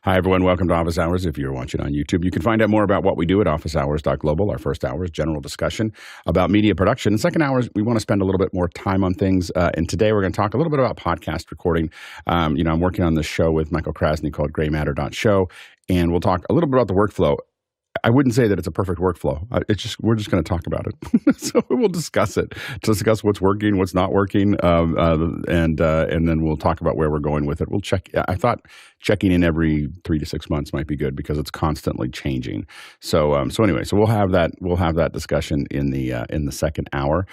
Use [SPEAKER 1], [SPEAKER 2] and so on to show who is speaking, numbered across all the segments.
[SPEAKER 1] Hi, everyone. Welcome to Office Hours. If you're watching on YouTube, you can find out more about what we do at officehours.global. Our first hour is general discussion about media production. In second hour, we want to spend a little bit more time on things. And today we're going to talk a little bit about podcast recording. I'm working on this show with Michael Krasny called graymatter.show, and we'll talk a little bit about the workflow. I wouldn't say that it's a perfect workflow. We're just going to talk about it. So we'll discuss it, discuss what's working, what's not working, and then we'll talk about where we're going with it. We'll check. I thought checking in every 3 to 6 months might be good because it's constantly changing. So anyway, we'll have that discussion in the second hour.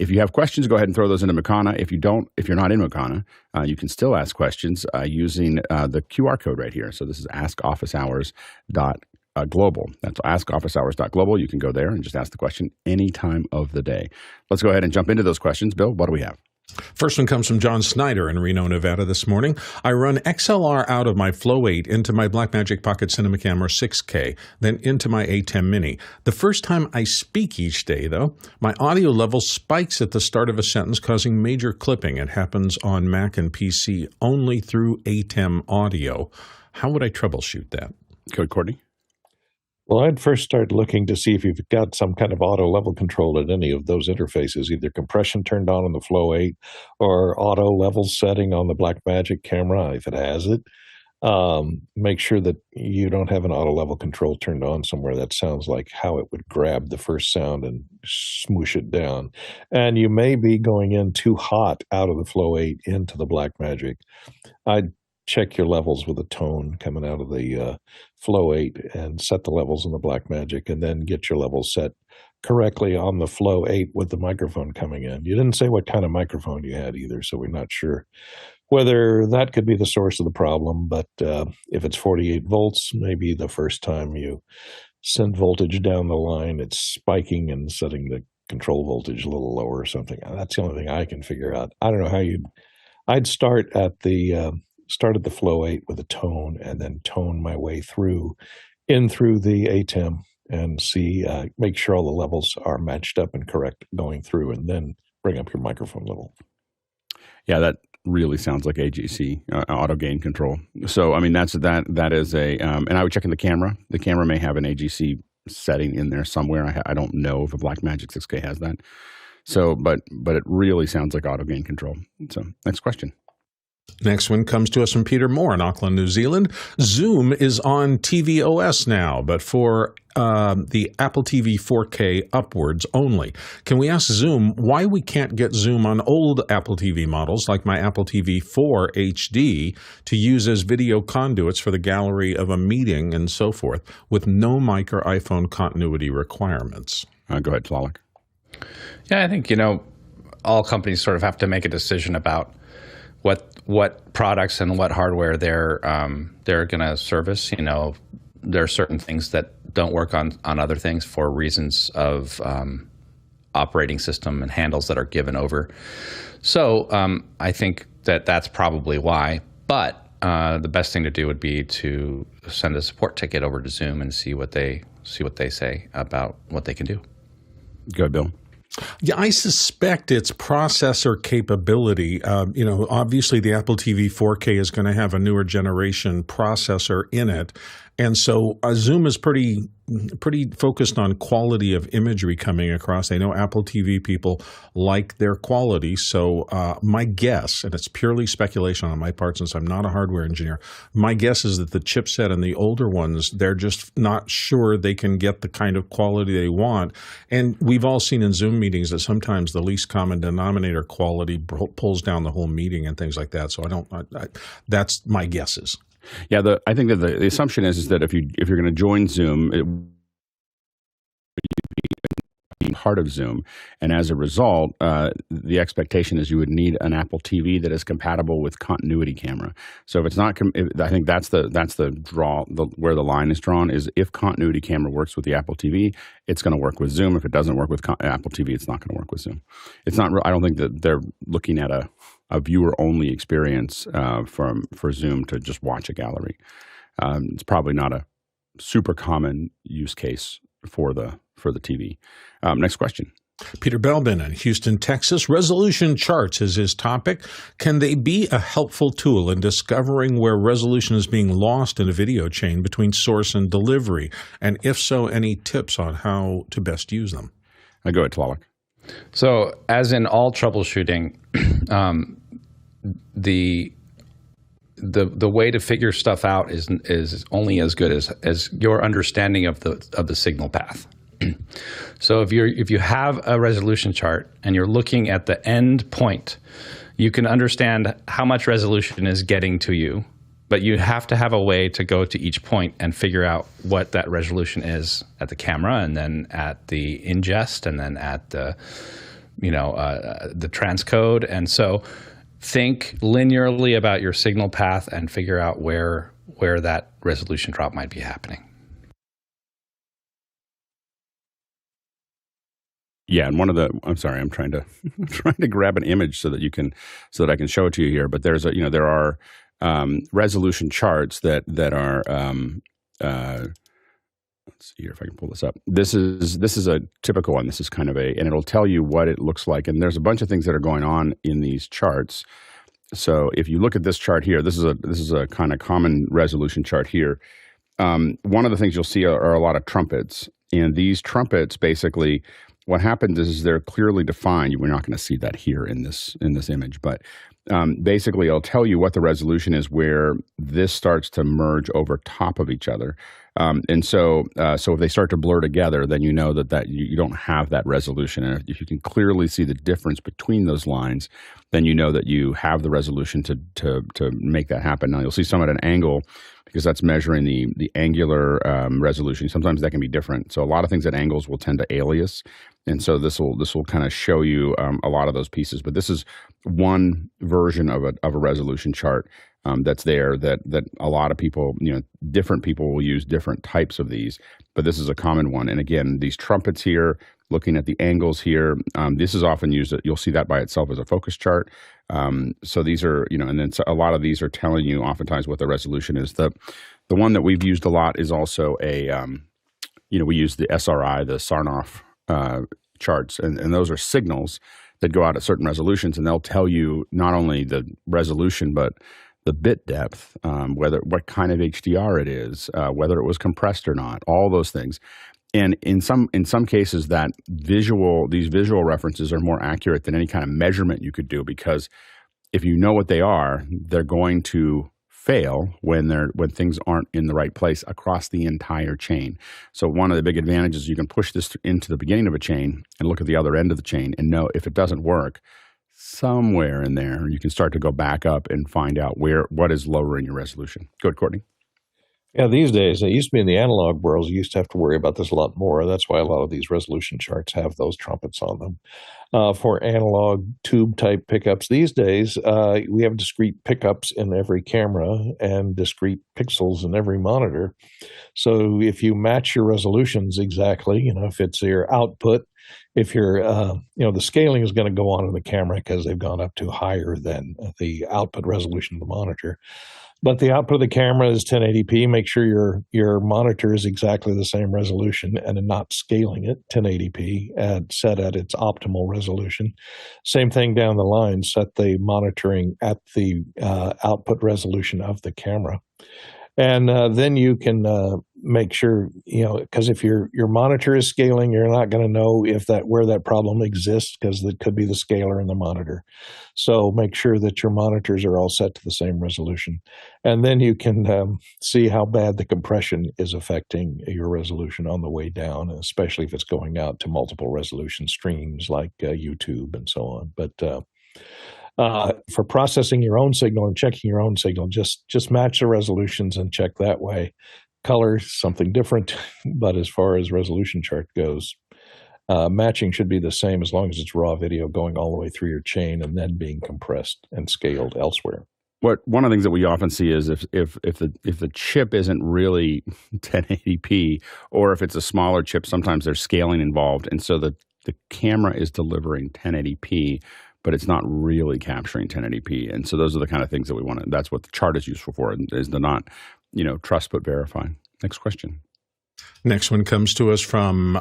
[SPEAKER 1] If you have questions, go ahead and throw those into Makana. If you're not in Makana, you can still ask questions using the QR code right here. So this is askofficehours.global. That's askofficehours.global. You can go there and just ask the question any time of the day. Let's go ahead and jump into those questions. Bill, what do we have?
[SPEAKER 2] First one comes from John Snyder in Reno, Nevada this morning. I run XLR out of my Flow 8 into my Blackmagic Pocket Cinema Camera 6K, then into my ATEM Mini. The first time I speak each day, though, my audio level spikes at the start of a sentence, causing major clipping. It happens on Mac and PC only through ATEM audio. How would I troubleshoot that?
[SPEAKER 1] Good, Courtney.
[SPEAKER 3] Well, I'd first start looking to see if you've got some kind of auto level control at any of those interfaces, either compression turned on the Flow 8 or auto level setting on the Blackmagic camera, if it has it. Make sure that you don't have an auto level control turned on somewhere. That sounds like how it would grab the first sound and smoosh it down. And you may be going in too hot out of the Flow 8 into the Blackmagic. I'd check your levels with a tone coming out of the Flow 8 and set the levels in the Blackmagic, and then get your levels set correctly on the Flow 8 with the microphone coming in. You didn't say what kind of microphone you had either, so we're not sure whether that could be the source of the problem. But if it's 48 volts, maybe the first time you send voltage down the line, it's spiking and setting the control voltage a little lower or something. That's the only thing I can figure out. I don't know how I'd start at the Flow 8 with a tone and then tone my way through the ATEM and see, make sure all the levels are matched up and correct going through, and then bring up your microphone level.
[SPEAKER 1] Yeah, that really sounds like AGC, auto gain control. So, I mean, that is and I would check in the camera. The camera may have an AGC setting in there somewhere. I don't know if a Blackmagic 6K has that. So, but it really sounds like auto gain control. So, next question.
[SPEAKER 2] Next one comes to us from Peter Moore in Auckland, New Zealand. Zoom is on tvOS now, but for the Apple TV 4K upwards only. Can we ask Zoom why we can't get Zoom on old Apple TV models, like my Apple TV 4 HD, to use as video conduits for the gallery of a meeting and so forth, with no mic or iPhone continuity requirements?
[SPEAKER 1] Go ahead, Tlaloc.
[SPEAKER 4] Yeah, I think, all companies sort of have to make a decision about what products and what hardware they're going to service. There are certain things that don't work on other things for reasons of operating system and handles that are given over. So I think that's probably why. But the best thing to do would be to send a support ticket over to Zoom and see what they say about what they can do.
[SPEAKER 1] Go ahead, Bill.
[SPEAKER 2] Yeah, I suspect it's processor capability. Obviously the Apple TV 4K is going to have a newer generation processor in it. And so Zoom is pretty focused on quality of imagery coming across. They know Apple TV people like their quality. So my guess, and it's purely speculation on my part since I'm not a hardware engineer, my guess is that the chipset and the older ones, they're just not sure they can get the kind of quality they want. And we've all seen in Zoom meetings that sometimes the least common denominator quality pulls down the whole meeting and things like that. So that's my guesses.
[SPEAKER 1] Yeah, I think that the assumption is that if you're going to join Zoom, it be part of Zoom, and as a result, the expectation is you would need an Apple TV that is compatible with continuity camera. So if it's not, I think that's the draw. Where the line is drawn is if continuity camera works with the Apple TV, it's going to work with Zoom. If it doesn't work with Apple TV, it's not going to work with Zoom. It's not. I don't think that they're looking at a viewer-only experience for Zoom to just watch a gallery. It's probably not a super common use case for the TV. Next question.
[SPEAKER 2] Peter Belbin in Houston, Texas. Resolution charts is his topic. Can they be a helpful tool in discovering where resolution is being lost in a video chain between source and delivery? And if so, any tips on how to best use them?
[SPEAKER 1] Go ahead, Tlaloc.
[SPEAKER 4] So, as in all troubleshooting, the way to figure stuff out is only as good as your understanding of the signal path. So if you have a resolution chart and you're looking at the end point, you can understand how much resolution is getting to you, but you have to have a way to go to each point and figure out what that resolution is at the camera, and then at the ingest, and then at the transcode. And so think linearly about your signal path and figure out where that resolution drop might be happening.
[SPEAKER 1] Yeah, and I'm sorry, I'm trying to grab an image so that I can show it to you here. But there are resolution charts that are let's see here if I can pull this up. This is a typical one. This is kind of and it'll tell you what it looks like. And there's a bunch of things that are going on in these charts. So if you look at this chart here, this is a kind of common resolution chart here. One of the things you'll see are a lot of trumpets, and these trumpets basically, what happens is they're clearly defined. We're not going to see that here in this image, but basically it'll tell you what the resolution is where this starts to merge over top of each other. And so if they start to blur together, then you know that you don't have that resolution. And if you can clearly see the difference between those lines, then you know that you have the resolution to make that happen. Now you'll see some at an angle, because that's measuring the angular resolution. Sometimes that can be different. So a lot of things at angles will tend to alias. And so this will kind of show you a lot of those pieces. But this is one version of a resolution chart that's there that a lot of people, different people will use different types of these. But this is a common one. And again, these trumpets here, looking at the angles here, this is often used. You'll see that by itself as a focus chart. So these are, and then a lot of these are telling you oftentimes what the resolution is. The one that we've used a lot is also we use the SRI, the Sarnoff charts, and those are signals that go out at certain resolutions, and they'll tell you not only the resolution, but the bit depth, what kind of HDR it is, whether it was compressed or not, all those things. And in some cases, these visual references are more accurate than any kind of measurement you could do, because if you know what they are, they're going to fail when things aren't in the right place across the entire chain. So one of the big advantages, you can push this into the beginning of a chain and look at the other end of the chain and know if it doesn't work, somewhere in there you can start to go back up and find out what is lowering your resolution. Go ahead, Courtney.
[SPEAKER 3] Yeah, these days, it used to be in the analog world, you used to have to worry about this a lot more. That's why a lot of these resolution charts have those trumpets on them. For analog tube-type pickups these days, we have discrete pickups in every camera and discrete pixels in every monitor. So if you match your resolutions exactly, if it's your output, if you're, the scaling is going to go on in the camera because they've gone up to higher than the output resolution of the monitor. But the output of the camera is 1080p. Make sure your monitor is exactly the same resolution and not scaling it 1080p and set at its optimal resolution. Same thing down the line. Set the monitoring at the output resolution of the camera. And then you can make sure, because if your monitor is scaling, you're not going to know where that problem exists, because it could be the scaler in the monitor. So make sure that your monitors are all set to the same resolution. And then you can see how bad the compression is affecting your resolution on the way down, especially if it's going out to multiple resolution streams like YouTube and so on. But for processing your own signal and checking your own signal, just match the resolutions and check that way. Color, something different, but as far as resolution chart goes, matching should be the same as long as it's raw video going all the way through your chain and then being compressed and scaled elsewhere.
[SPEAKER 1] One of the things that we often see is if the chip isn't really 1080p, or if it's a smaller chip, sometimes there's scaling involved, and so the camera is delivering 1080p, but it's not really capturing 1080p. And so those are the kind of things that we want to, that's what the chart is useful for, is to not, trust but verify. Next question.
[SPEAKER 2] Next one comes to us from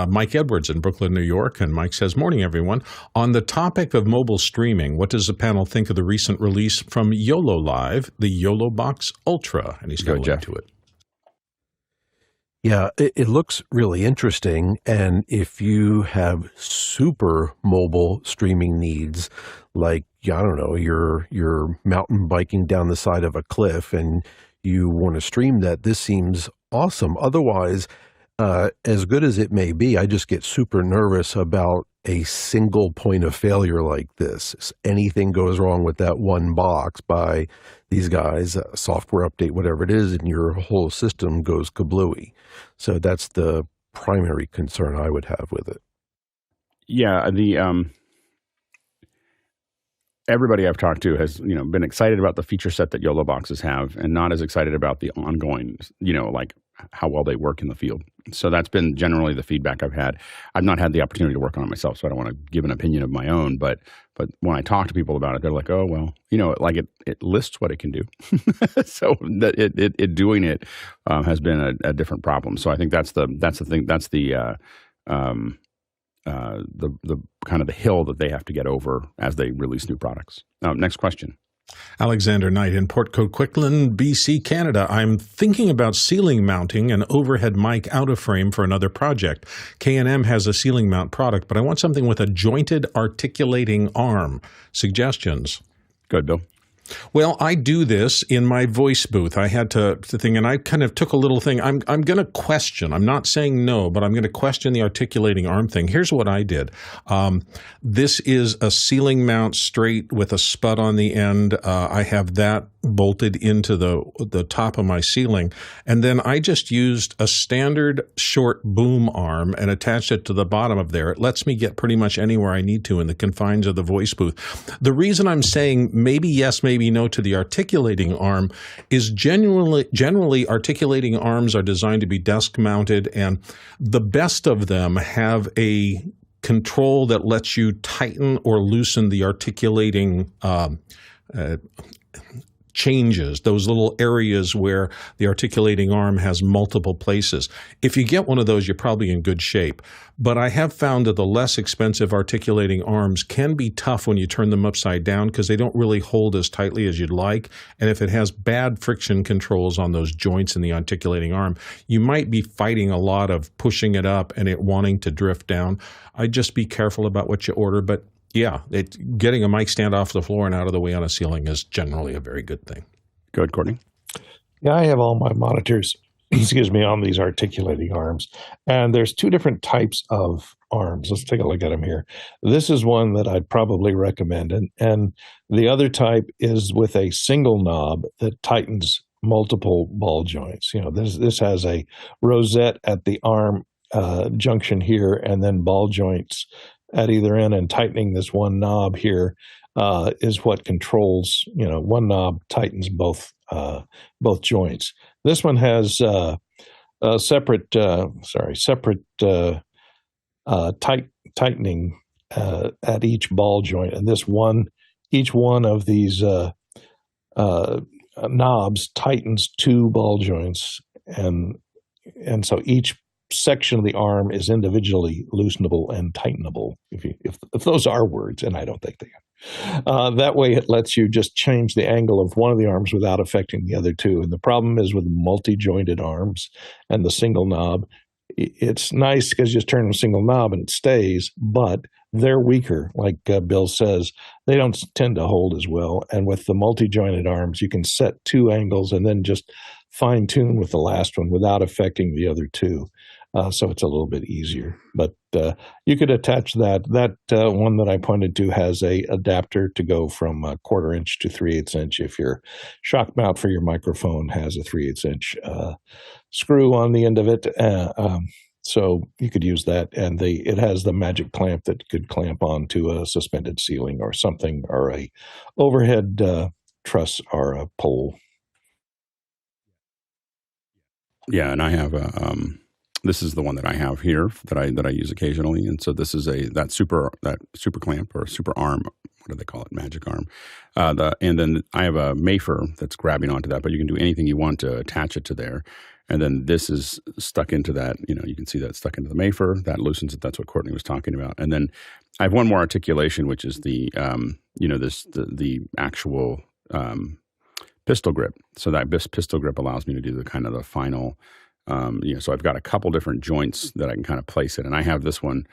[SPEAKER 2] Mike Edwards in Brooklyn, New York. And Mike says, morning, everyone. On the topic of mobile streaming, what does the panel think of the recent release from Yololiv, the Yolobox Ultra? And he's got a link to it.
[SPEAKER 5] Yeah, it looks really interesting. And if you have super mobile streaming needs, like, I don't know, you're mountain biking down the side of a cliff and you want to stream that, this seems awesome. Otherwise, as good as it may be, I just get super nervous about a single point of failure like this. If anything goes wrong with that one box by these guys, software update, whatever it is, and your whole system goes kablooey. So that's the primary concern I would have with it.
[SPEAKER 1] Yeah, everybody I've talked to has, been excited about the feature set that YOLO boxes have and not as excited about the ongoing, like how well they work in the field. So that's been generally the feedback I've had. I've not had the opportunity to work on it myself, so I don't want to give an opinion of my own, but when I talk to people about it, they're like, oh, well, it lists what it can do. So that it doing it has been a different problem. So I think that's the thing. That's the kind of the hill that they have to get over as they release new products. Next question.
[SPEAKER 2] Alexander Knight in Port Coquitlam, BC, Canada. I'm thinking about ceiling mounting an overhead mic out of frame for another project. K&M has a ceiling mount product, but I want something with a jointed articulating arm. Suggestions?
[SPEAKER 1] Good, Bill.
[SPEAKER 2] Well, I do this in my voice booth. I had to think, and I kind of took a little thing. I'm going to question. I'm not saying no, but I'm going to question the articulating arm thing. Here's what I did. This is a ceiling mount straight with a spud on the end. I have that bolted into the top of my ceiling, and then I just used a standard short boom arm and attached it to the bottom of there. It lets me get pretty much anywhere I need to in the confines of the voice booth. The reason I'm saying maybe yes, maybe no to the articulating arm is generally articulating arms are designed to be desk mounted, and the best of them have a control that lets you tighten or loosen the articulating changes, those little areas where the articulating arm has multiple places. If you get one of those, you're probably in good shape. But I have found that the less expensive articulating arms can be tough when you turn them upside down because they don't really hold as tightly as you'd like. And if it has bad friction controls on those joints in the articulating arm, you might be fighting a lot of pushing it up and it wanting to drift down. I'd just be careful about what you order, but yeah, getting a mic stand off the floor and out of the way on a ceiling is generally a very good thing.
[SPEAKER 1] Good, Courtney.
[SPEAKER 3] Yeah, I have all my monitors, on these articulating arms. And there's two different types of arms. Let's take a look at them here. This is one that I'd probably recommend. And the other type is with a single knob that tightens multiple ball joints. This has a rosette at the arm junction here and then ball joints at either end, and tightening this one knob here is what controls, one knob tightens both joints. This one has separate tightening at each ball joint, and each one of these knobs tightens two ball joints, and so each section of the arm is individually loosenable and tightenable, if those are words, and I don't think they are. That way it lets you just change the angle of one of the arms without affecting the other two. And the problem is with multi-jointed arms and the single knob, it's nice because you just turn a single knob and it stays, but they're weaker. Like Bill says, they don't tend to hold as well. And with the multi-jointed arms, you can set two angles and then just fine-tune with the last one without affecting the other two. So it's a little bit easier. But you could attach that. That one that I pointed to has a adapter to go from 1/4 inch to 3/8 inch. If your shock mount for your microphone has a 3/8 inch screw on the end of it, so you could use that. And it has the magic clamp that could clamp onto a suspended ceiling or something, or a overhead truss or a pole.
[SPEAKER 1] Yeah, and I have this is the one that I have here that I use occasionally, and so this is that super clamp or super arm. What do they call it? Magic arm. And then I have a Mayfer that's grabbing onto that, but you can do anything you want to attach it to there. And then this is stuck into that, you can see that stuck into the Mayfer. That loosens it. That's what Courtney was talking about. And then I have one more articulation, which is the actual pistol grip. So that pistol grip allows me to do the kind of the final, so I've got a couple different joints that I can kind of place it. And I have this one.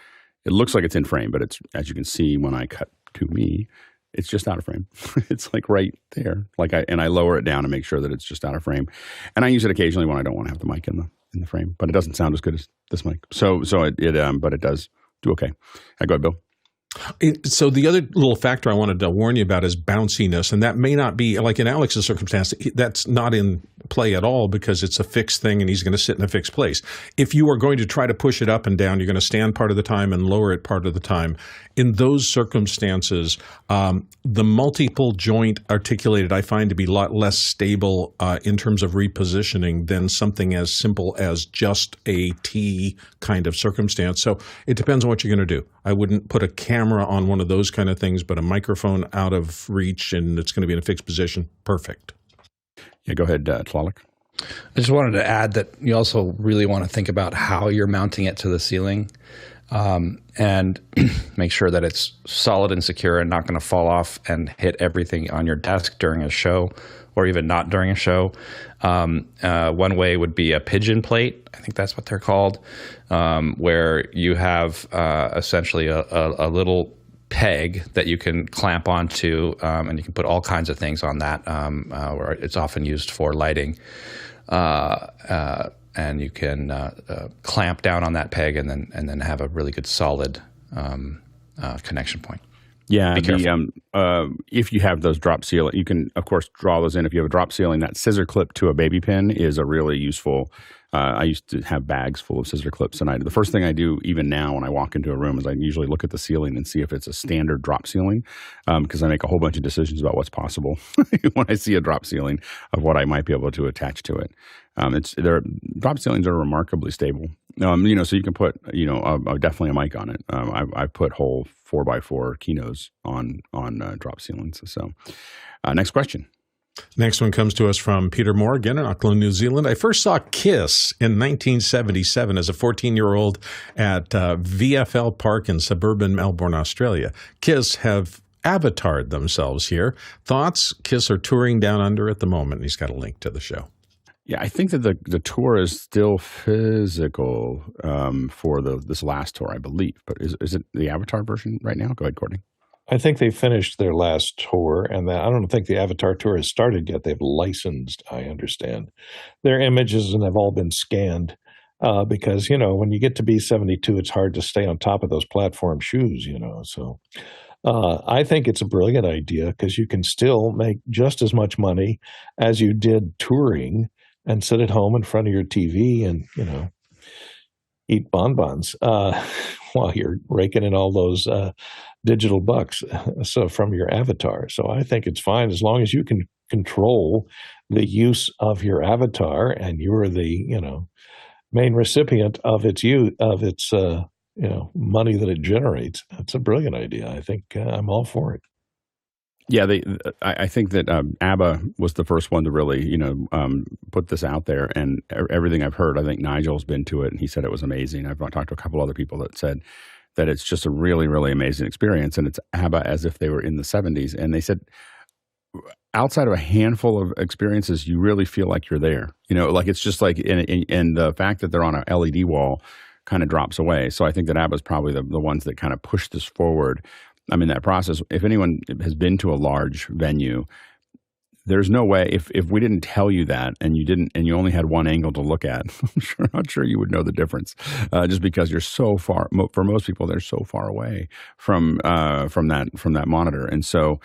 [SPEAKER 1] It looks like it's in frame, but it's, as you can see when I cut to me, it's just out of frame. It's like right there. I lower it down to make sure that it's just out of frame. And I use it occasionally when I don't want to have the mic in the frame, but it doesn't sound as good as this mic. But it does do okay. Go ahead, Bill.
[SPEAKER 2] So the other little factor I wanted to warn you about is bounciness, and that may not be, like in Alex's circumstance, that's not in play at all because it's a fixed thing and he's going to sit in a fixed place. If you are going to try to push it up and down, you're going to stand part of the time and lower it part of the time. In those circumstances, the multiple joint articulated I find to be a lot less stable in terms of repositioning than something as simple as just a T kind of circumstance. So it depends on what you're going to do. I wouldn't put a camera on one of those kind of things, but a microphone out of reach and it's going to be in a fixed position. Perfect.
[SPEAKER 1] Yeah, go ahead, Tlaloc.
[SPEAKER 4] I just wanted to add that you also really want to think about how you're mounting it to the ceiling and make sure that it's solid and secure and not going to fall off and hit everything on your desk during a show or even not during a show. One way would be a pigeon plate. I think that's what they're called, where you have essentially a little peg that you can clamp onto, and you can put all kinds of things on that, where it's often used for lighting. And you can clamp down on that peg and then have a really good solid connection point.
[SPEAKER 1] Yeah, if you have those drop ceiling, you can, of course, draw those in. If you have a drop ceiling, that scissor clip to a baby pin is a really useful. I used to have bags full of scissor clips, and the first thing I do, even now when I walk into a room, is I usually look at the ceiling and see if it's a standard drop ceiling, because I make a whole bunch of decisions about what's possible when I see a drop ceiling of what I might be able to attach to it. Drop ceilings are remarkably stable, so you can put, definitely a mic on it. I've put whole 4x4 Kinos on drop ceilings. So, next question.
[SPEAKER 2] Next one comes to us from Peter Moore, again in Auckland, New Zealand. I first saw Kiss in 1977 as a 14-year-old at VFL Park in suburban Melbourne, Australia. Kiss have avatared themselves here. Thoughts? Kiss are touring down under at the moment. He's got a link to the show.
[SPEAKER 1] Yeah, I think that the tour is still physical for this last tour, I believe. But is it the Avatar version right now? Go ahead, Courtney.
[SPEAKER 3] I think they finished their last tour, and I don't think the Avatar tour has started yet. They've licensed, I understand, their images, and they've all been scanned because, when you get to B-72, it's hard to stay on top of those platform shoes, So I think it's a brilliant idea because you can still make just as much money as you did touring and sit at home in front of your TV and, eat bonbons while you're raking in all those digital bucks from your avatar. So I think it's fine as long as you can control the use of your avatar and you're the main recipient of its money that it generates. It's a brilliant idea. I think I'm all for it.
[SPEAKER 1] Yeah, I think that ABBA was the first one to really, put this out there. And everything I've heard, I think Nigel's been to it, and he said it was amazing. I've talked to a couple other people that said that it's just a really, really amazing experience. And it's ABBA as if they were in the 70s. And they said outside of a handful of experiences, you really feel like you're there. It's just like, and the fact that they're on a LED wall kind of drops away. So I think that ABBA is probably the ones that kind of push this forward. I mean, that process, if anyone has been to a large venue, there's no way, if we didn't tell you that and you only had one angle to look at, I'm not sure you would know the difference, just because you're so far, for most people, they're so far away from that monitor. And so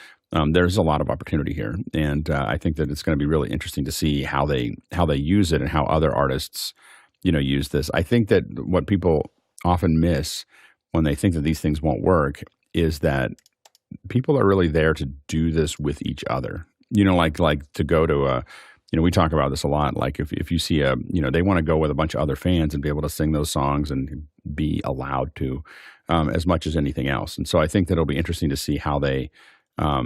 [SPEAKER 1] there's a lot of opportunity here. And I think that it's going to be really interesting to see how they use it and how other artists, use this. I think that what people often miss when they think that these things won't work is that people are really there to do this with each other. Like to go to we talk about this a lot. Like if you see they want to go with a bunch of other fans and be able to sing those songs and be allowed to, as much as anything else. And so I think that it'll be interesting to see how they, how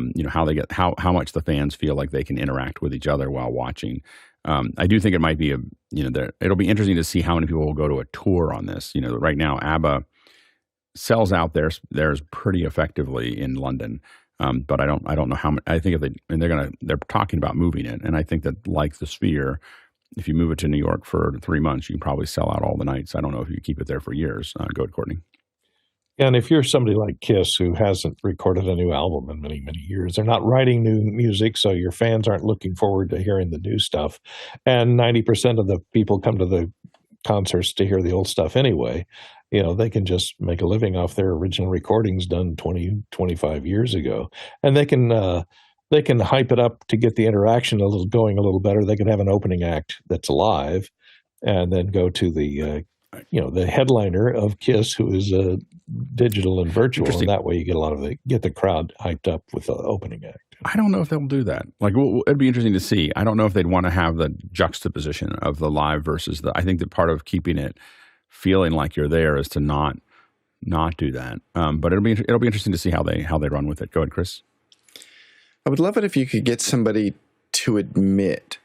[SPEAKER 1] much the fans feel like they can interact with each other while watching. I do think it might be it'll be interesting to see how many people will go to a tour on this. Right now, ABBA sells out theirs pretty effectively in London. But I don't know how much. I think they're talking about moving it, and I think that like the Sphere, if you move it to New York for 3 months, you can probably sell out all the nights. I don't know if you keep it there for years. Go ahead, Courtney.
[SPEAKER 3] And if you're somebody like Kiss who hasn't recorded a new album in many, many years, they're not writing new music, so your fans aren't looking forward to hearing the new stuff. And 90% of the people come to the concerts to hear the old stuff anyway. They can just make a living off their original recordings done 20, 25 years ago. And they can hype it up to get the interaction going a little better. They can have an opening act that's live and then go to the headliner of Kiss, who is digital and virtual, and that way you get the crowd hyped up with the opening act.
[SPEAKER 1] I don't know if they'll do that. It'd be interesting to see. I don't know if they'd want to have the juxtaposition of the live versus I think that part of keeping it feeling like you're there is to not do that. But it'll be interesting to see how they run with it. Go ahead, Chris.
[SPEAKER 6] I would love it if you could get somebody to admit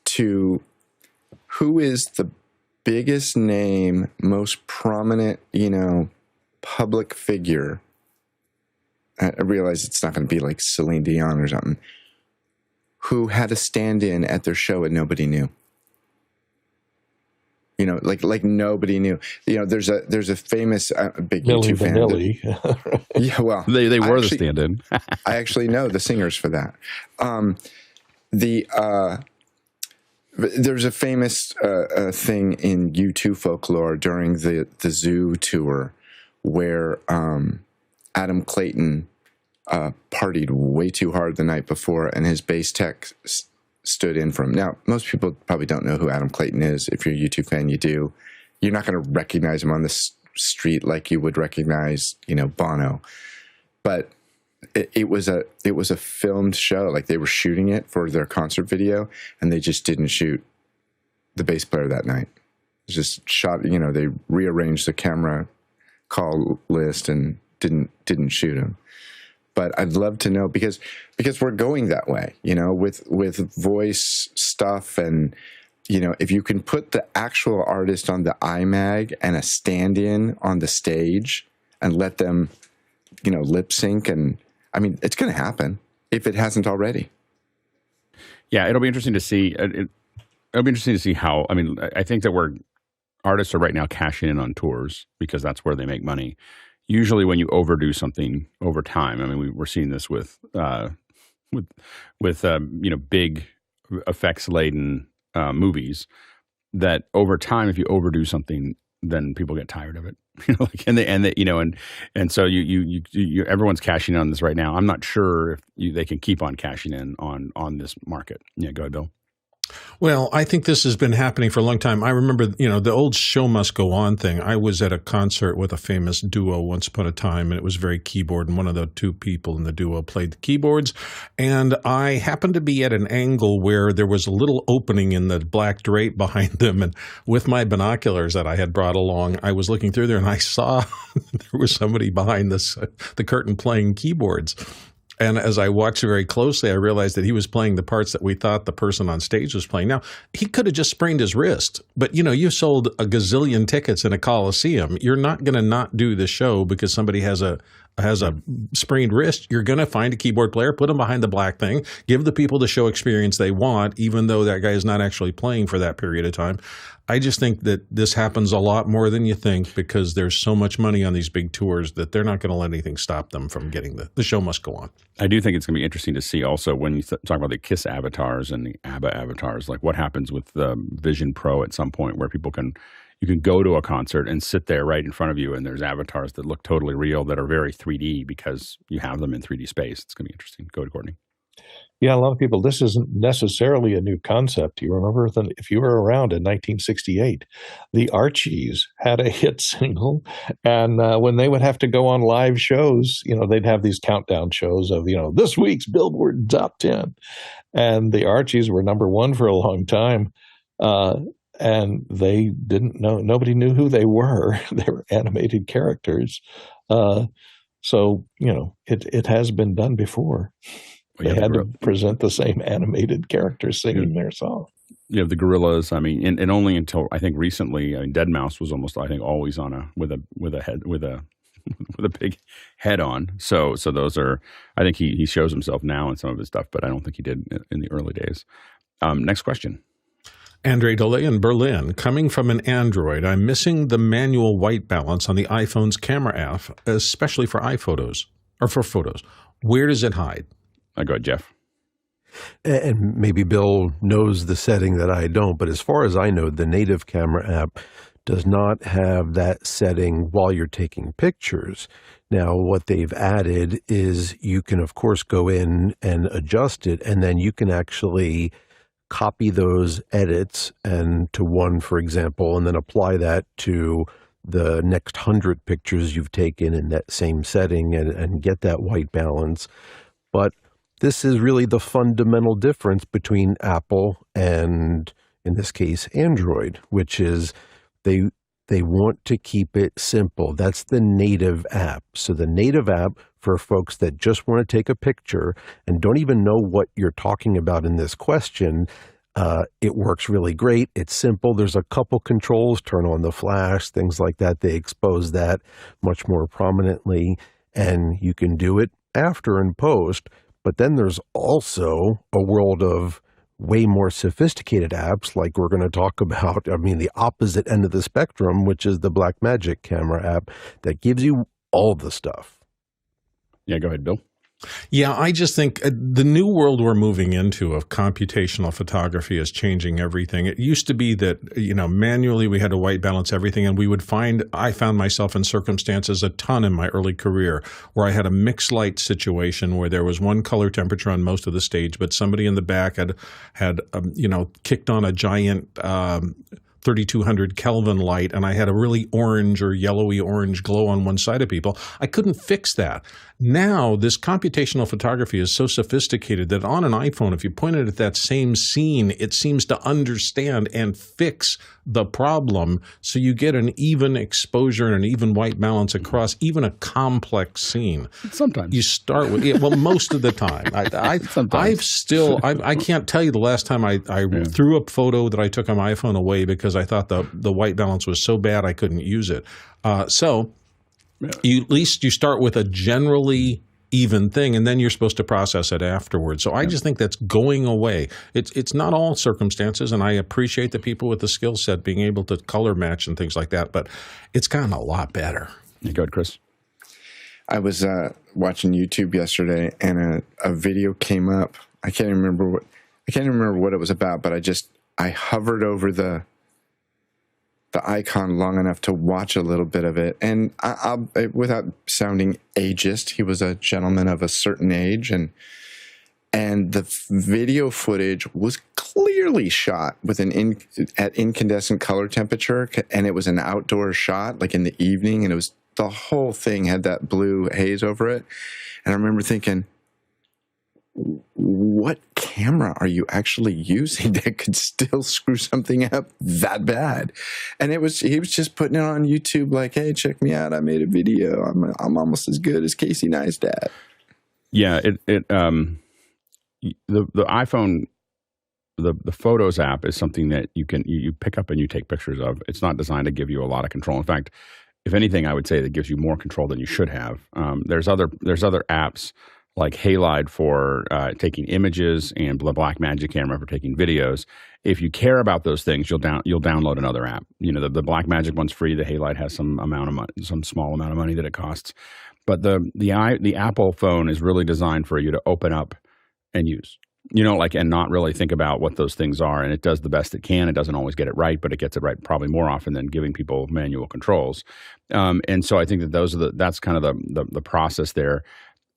[SPEAKER 6] to who is the biggest name, most prominent, public figure. I realize it's not going to be like Celine Dion or something, who had a stand-in at their show and nobody knew. Like nobody knew. There's a famous big
[SPEAKER 3] Milli
[SPEAKER 6] YouTube fan.
[SPEAKER 3] Vanilli.
[SPEAKER 6] Yeah, well,
[SPEAKER 1] they were the stand-in.
[SPEAKER 6] I actually know the singers for that. There's a famous thing in U2 folklore during the Zoo tour where Adam Clayton partied way too hard the night before, and his bass tech stood in for him. Now, most people probably don't know who Adam Clayton is. If you're a U2 fan, you do. You're not going to recognize him on the street like you would recognize, Bono. But it was a filmed show. Like they were shooting it for their concert video, and they just didn't shoot the bass player that night. It was just shot. They rearranged the camera call list and didn't shoot him. But I'd love to know because we're going that way, with voice stuff, and if you can put the actual artist on the iMag and a stand-in on the stage and let them, lip sync, and I mean, it's going to happen if it hasn't already.
[SPEAKER 1] Yeah, it'll be interesting to see. It'll be interesting to see how. I mean, I think that artists are right now cashing in on tours because that's where they make money. Usually, when you overdo something over time, I mean, we're seeing this with big effects laden movies. That over time, if you overdo something, then people get tired of it. And so you everyone's cashing in on this right now. I'm not sure if they can keep on cashing in on this market. Yeah, go ahead, Bill.
[SPEAKER 2] Well, I think this has been happening for a long time. I remember, the old show must go on thing. I was at a concert with a famous duo once upon a time, and it was very keyboard, and one of the two people in the duo played the keyboards. And I happened to be at an angle where there was a little opening in the black drape behind them. And with my binoculars that I had brought along, I was looking through there, and I saw there was somebody behind the curtain playing keyboards. And as I watched very closely, I realized that he was playing the parts that we thought the person on stage was playing. Now, he could have just sprained his wrist, but you sold a gazillion tickets in a Coliseum. You're not going to not do the show because somebody has a sprained wrist. You're going to find a keyboard player, put them behind the black thing, give the people the show experience they want, even though that guy is not actually playing for that period of time. I just think that this happens a lot more than you think because there's so much money on these big tours that they're not going to let anything stop them from getting the show must go on.
[SPEAKER 1] I do think it's going to be interesting to see also when you talk about the KISS avatars and the ABBA avatars, like what happens with the Vision Pro at some point where you can go to a concert and sit there right in front of you and there's avatars that look totally real that are very 3D because you have them in 3D space. It's going to be interesting. Go to Courtney.
[SPEAKER 3] Yeah, a lot of people, this isn't necessarily a new concept. You remember that if you were around in 1968, the Archies had a hit single, and when they would have to go on live shows, they'd have these countdown shows of, this week's Billboard Top 10. And the Archies were number one for a long time, and they didn't know, nobody knew who they were. They were animated characters. So, it has been done before. They had to present the same animated characters singing their song.
[SPEAKER 1] the gorillas. I mean, and only until I think recently, Dead Mouse was almost, I think, always on with a big head on. So those are, I think he shows himself now in some of his stuff, but I don't think he did in the early days. Next question.
[SPEAKER 2] Andre Dole in Berlin. Coming from an Android, I'm missing the manual white balance on the iPhone's camera app, especially for iPhotos or for photos. Where does it hide?
[SPEAKER 1] Go ahead, Jeff.
[SPEAKER 5] And maybe Bill knows the setting that I don't, but as far as I know, the native camera app does not have that setting while you're taking pictures. Now, what they've added is you can, of course, go in and adjust it, and then you can actually copy those edits and to one, for example, and then apply that to the next 100 pictures you've taken in that same setting and get that white balance. But this is really the fundamental difference between Apple and, in this case, Android, which is they want to keep it simple. That's the native app. So the native app, for folks that just want to take a picture and don't even know what you're talking about in this question, it works really great. It's simple. There's a couple controls, turn on the flash, things like that. They expose that much more prominently, and you can do it after in post. But then there's also a world of way more sophisticated apps like we're going to talk about. I mean, the opposite end of the spectrum, which is the Blackmagic camera app that gives you all the stuff.
[SPEAKER 1] Yeah, go ahead, Bill.
[SPEAKER 2] Yeah, I just think the new world we're moving into of computational photography is changing everything. It used to be that, manually we had to white balance everything, and I found myself in circumstances a ton in my early career where I had a mixed light situation where there was one color temperature on most of the stage, but somebody in the back had kicked on a giant 3200 Kelvin light, and I had a really orange or yellowy orange glow on one side of people. I couldn't fix that. Now, this computational photography is so sophisticated that on an iPhone, if you point it at that same scene, it seems to understand and fix the problem, so you get an even exposure and an even white balance across even a complex scene.
[SPEAKER 1] Sometimes.
[SPEAKER 2] You start with, most of the time. I can't tell you the last time I threw a photo that I took on my iPhone away because I thought the white balance was so bad I couldn't use it. At least you start with a generally even thing, and then you're supposed to process it afterwards. So I just think that's going away. It's not all circumstances, and I appreciate the people with the skill set being able to color match and things like that, but it's gotten a lot better.
[SPEAKER 1] You go ahead, Chris.
[SPEAKER 6] I was watching YouTube yesterday, and a video came up. I can't even remember what it was about, but I hovered over the icon long enough to watch a little bit of it, and without sounding ageist, he was a gentleman of a certain age, and the video footage was clearly shot with at incandescent color temperature, and it was an outdoor shot, like in the evening, and the whole thing had that blue haze over it, and I remember thinking, what camera are you actually using that could still screw something up that bad? And he was just putting it on YouTube like, hey, check me out. I made a video. I'm almost as good as Casey Neistat.
[SPEAKER 1] Yeah, the iPhone, the Photos app is something that you pick up and you take pictures of. It's not designed to give you a lot of control. In fact, if anything, I would say that gives you more control than you should have. There's other apps like Halide for taking images and the Blackmagic camera for taking videos. If you care about those things, you'll download another app. The Blackmagic one's free. The Halide has some small amount of money that it costs. But the Apple phone is really designed for you to open up and use. And not really think about what those things are. And it does the best it can. It doesn't always get it right, but it gets it right probably more often than giving people manual controls. And so I think that that's kind of the process there.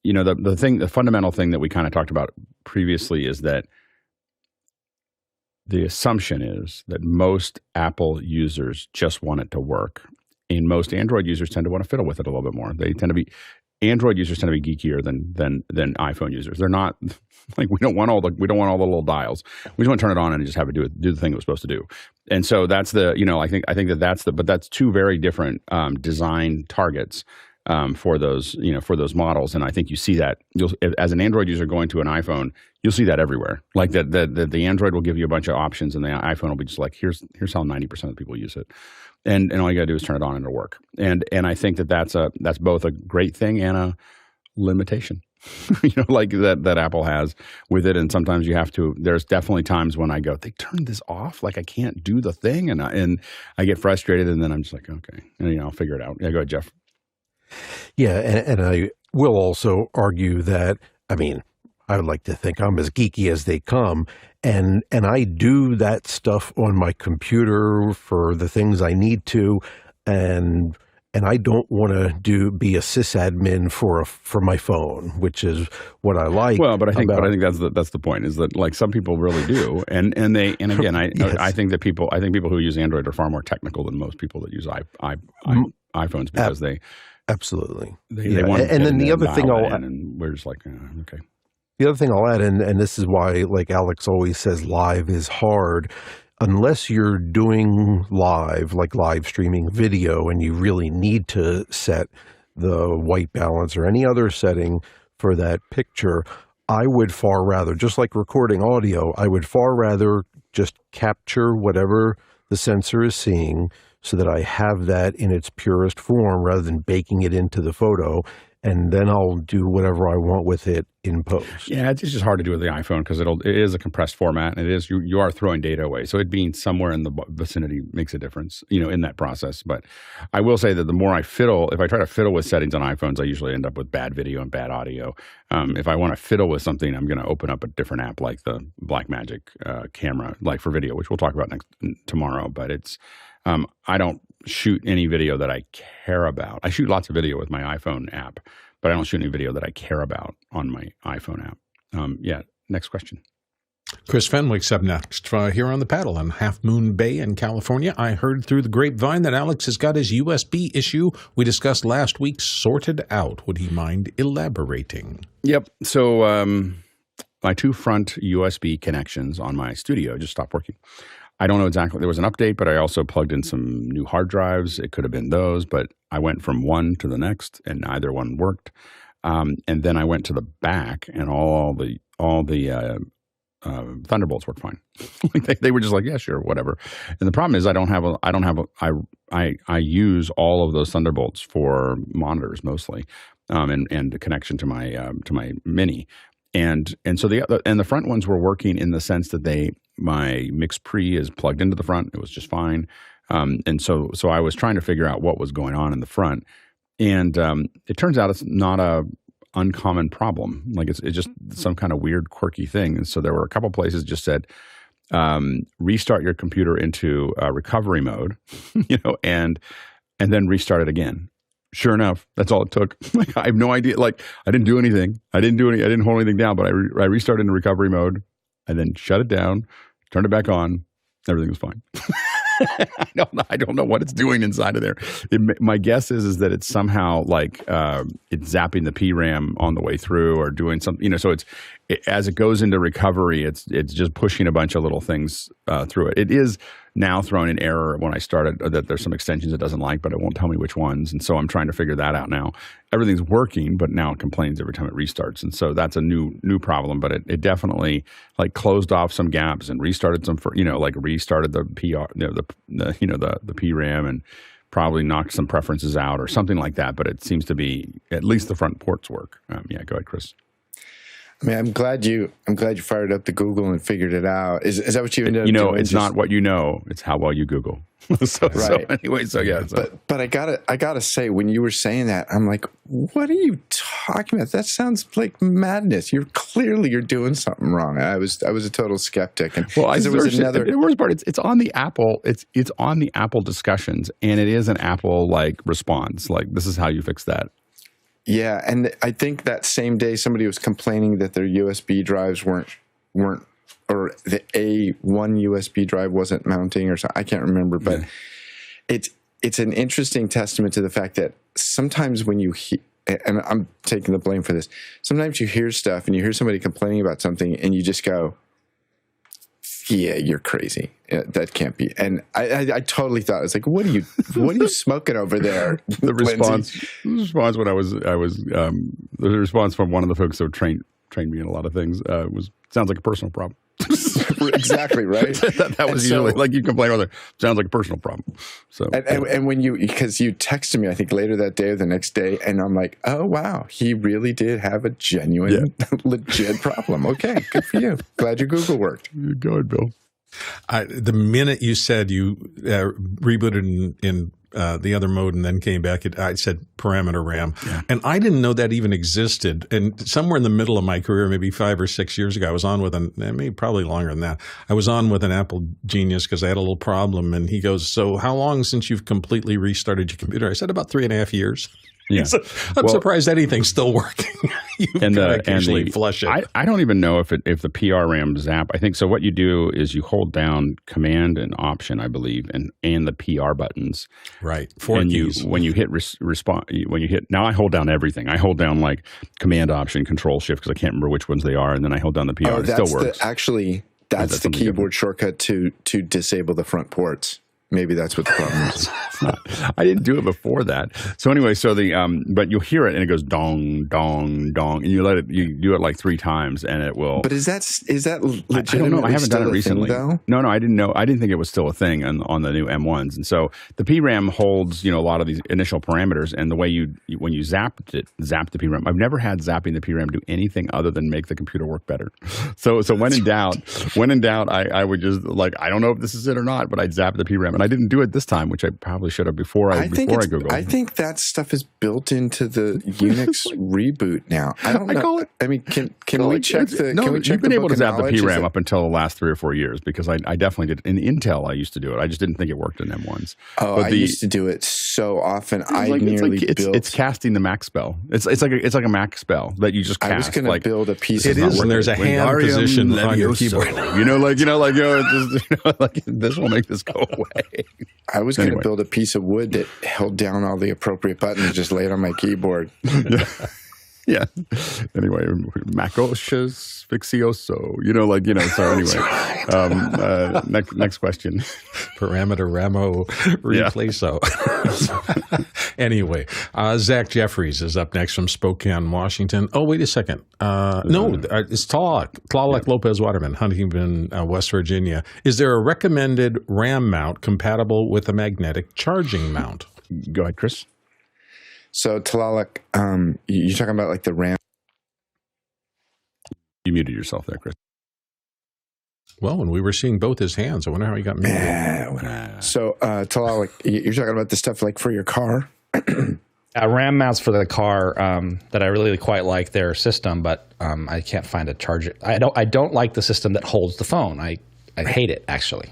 [SPEAKER 1] The fundamental thing that we kind of talked about previously is that the assumption is that most Apple users just want it to work, and most Android users tend to want to fiddle with it a little bit more. Android users tend to be geekier than iPhone users. They're not like we don't want all the little dials. We just want to turn it on and just have it do the thing it was supposed to do. And so that's I think that's two very different design targets. for those models. And I think you see that as an Android user going to an iPhone, you'll see that everywhere. Like the Android will give you a bunch of options, and the iPhone will be just like, here's how 90% of people use it, and all you got to do is turn it on and it'll work. And I think that's both a great thing and a limitation. Like that Apple has with it. And sometimes you have to. There's definitely times when I go, they turned this off, like I can't do the thing, and I get frustrated, and then I'm just like, okay, and I'll figure it out. Yeah, go ahead, Jeff.
[SPEAKER 5] Yeah, and I will also argue that, I mean, I would like to think I'm as geeky as they come, and I do that stuff on my computer for the things I need to, and I don't want to be a sysadmin for my phone, which is what I like.
[SPEAKER 1] Well, but I think that's the point, is that like some people really do, and again,
[SPEAKER 5] Yes.
[SPEAKER 1] I think people who use Android are far more technical than most people that use iPhones, because they.
[SPEAKER 5] Absolutely.
[SPEAKER 1] They want
[SPEAKER 5] and then the other thing
[SPEAKER 1] and we're just like, okay.
[SPEAKER 5] The other thing I'll add, and this is why, like Alex always says, live is hard. Unless you're doing live, like live streaming video, and you really need to set the white balance or any other setting for that picture, I would far rather, just like recording audio, I would far rather just capture whatever the sensor is seeing, so that I have that in its purest form rather than baking it into the photo, and then I'll do whatever I want with it in post.
[SPEAKER 1] Yeah, it's just hard to do with the iPhone because it is a compressed format, and it is you are throwing data away. So it being somewhere in the vicinity makes a difference, in that process. But I will say that the more I fiddle, if I try to fiddle with settings on iPhones, I usually end up with bad video and bad audio. If I want to fiddle with something, I'm going to open up a different app like the Blackmagic camera, like for video, which we'll talk about tomorrow. But it's I don't shoot any video that I care about. I shoot lots of video with my iPhone app, but I don't shoot any video that I care about on my iPhone app. Next question.
[SPEAKER 2] Chris Fenwick's up next here on the paddle in Half Moon Bay in California. I heard through the grapevine that Alex has got his USB issue we discussed last week sorted out. Would he mind elaborating?
[SPEAKER 1] Yep. So my two front USB connections on my studio just stopped working. I don't know exactly. There was an update, but I also plugged in some new hard drives. It could have been those, but I went from one to the next, and neither one worked. And then I went to the back, and all the Thunderbolts worked fine. they were just like, yeah, sure, whatever. And the problem is, I use all of those Thunderbolts for monitors mostly, and the connection to my Mini. And so the front ones were working in the sense that my Mix Pre is plugged into the front. It was just fine. And so I was trying to figure out what was going on in the front. And it turns out it's not a uncommon problem. Like it's just some kind of weird, quirky thing. And so there were a couple places just said, restart your computer into recovery mode, and then restart it again. Sure enough, that's all it took. Like, I have no idea. Like, I didn't do anything. I didn't hold anything down, but I restarted in recovery mode and then shut it down, turned it back on. Everything was fine. I don't know what it's doing inside of there. My guess is that it's somehow like it's zapping the PRAM on the way through or doing something. So as it goes into recovery, it's just pushing a bunch of little things through it. It is now throwing an error when I started that there's some extensions it doesn't like, but it won't tell me which ones. And so I'm trying to figure that out now. Everything's working, but now it complains every time it restarts. And so that's a new problem, but it definitely like closed off some gaps and restarted some restarted the the PRAM and probably knocked some preferences out or something like that. But it seems to be at least the front ports work. Go ahead, Chris.
[SPEAKER 6] I mean, I'm glad you fired up the Google and figured it out. Is that what you ended up doing?
[SPEAKER 1] It's not what you know; it's how well you Google.
[SPEAKER 6] Right.
[SPEAKER 1] So anyway, yeah.
[SPEAKER 6] But I gotta say, when you were saying that, I'm like, what are you talking about? That sounds like madness. You're doing something wrong. I was a total skeptic. And
[SPEAKER 1] well, there was another. The worst part, it's on the Apple. It's on the Apple discussions, and it is an Apple like response. Like, this is how you fix that.
[SPEAKER 6] Yeah, and I think that same day somebody was complaining that their USB drives weren't, or the one USB drive wasn't mounting or something. I can't remember, but it's an interesting testament to the fact that sometimes when you and I'm taking the blame for this, sometimes you hear stuff and you hear somebody complaining about something and you just go, yeah, you're crazy. Yeah, that can't be. And I totally thought, I was like, what are you smoking over there?
[SPEAKER 1] The response when I was the response from one of the folks who trained me in a lot of things was, sounds like a personal problem.
[SPEAKER 6] Exactly, right.
[SPEAKER 1] that was usually like, you complain about it. Sounds like a personal problem. So
[SPEAKER 6] and when because you texted me, I think later that day or the next day, and I'm like, oh wow, he really did have a genuine, legit problem. Okay, good for you. Glad your Google worked.
[SPEAKER 1] Go ahead, Bill.
[SPEAKER 2] The minute you said you rebooted in the other mode and then came back, I said parameter RAM. Yeah. And I didn't know that even existed. And somewhere in the middle of my career, maybe 5 or 6 years ago, I was on with maybe probably longer than that. I was on with an Apple genius because I had a little problem. And he goes, so how long since you've completely restarted your computer? I said, about 3.5 years. Yeah. So I'm surprised anything's still working.
[SPEAKER 1] And occasionally
[SPEAKER 2] flush it.
[SPEAKER 1] I don't even know if the PRM zap. I think so. What you do is you hold down Command and Option, I believe, and the PR buttons.
[SPEAKER 2] Right. Four keys.
[SPEAKER 1] When you hit now I hold down everything. I hold down like Command, Option, Control, Shift because I can't remember which ones they are, and then I hold down the PR.
[SPEAKER 6] Oh,
[SPEAKER 1] it still works.
[SPEAKER 6] That's the keyboard shortcut to disable the front ports. Maybe that's what the problem is.
[SPEAKER 1] It's not. I didn't do it before that. So anyway, but you'll hear it and it goes dong, dong, dong, and you do it like 3 times and it will.
[SPEAKER 6] But is that legit?
[SPEAKER 1] I don't know. I haven't done it recently. No, I didn't know. I didn't think it was still a thing on the new M1s. And so the PRAM holds, a lot of these initial parameters, and the way when you zap the PRAM, I've never had zapping the PRAM do anything other than make the computer work better. So when in doubt, I would just I don't know if this is it or not, but I'd zap the PRAM. And I didn't do it this time, which I probably should have before I Googled.
[SPEAKER 6] I think that stuff is built into the Unix reboot now. I don't know. I mean, can we check the? No,
[SPEAKER 1] you've been able to zap the PRAM up until the last 3 or 4 years because I definitely did. In Intel, I used to do it. I just didn't think it worked in M1s.
[SPEAKER 6] Oh, but I used to do it so often.
[SPEAKER 1] It's casting the Mac spell. It's like a Mac spell that you just cast.
[SPEAKER 6] I was going to build a piece.
[SPEAKER 2] It is, and there's a hand position on your keyboard.
[SPEAKER 1] This will make this go away.
[SPEAKER 6] I was going to build a piece of wood that held down all the appropriate buttons, just laid on my keyboard.
[SPEAKER 1] Yeah. Anyway, Macocious Fixioso. So anyway. Next question.
[SPEAKER 2] Parameter Ramo Replaceso. Anyway, Zach Jeffries is up next from Spokane, Washington. Oh, wait a second. It's Tlaloc Lopez Waterman, Huntington, West Virginia. Is there a recommended RAM mount compatible with a magnetic charging mount?
[SPEAKER 1] Go ahead, Chris.
[SPEAKER 6] So Tlaloc, you're talking about like the RAM.
[SPEAKER 1] You muted yourself there, Chris.
[SPEAKER 2] Well, when we were seeing both his hands, I wonder how he got muted.
[SPEAKER 6] So Tlaloc, you're talking about the stuff like for your car?
[SPEAKER 4] RAM mounts for the car that I really quite like their system, but I can't find a charger. I don't like the system that holds the phone. I hate it, actually.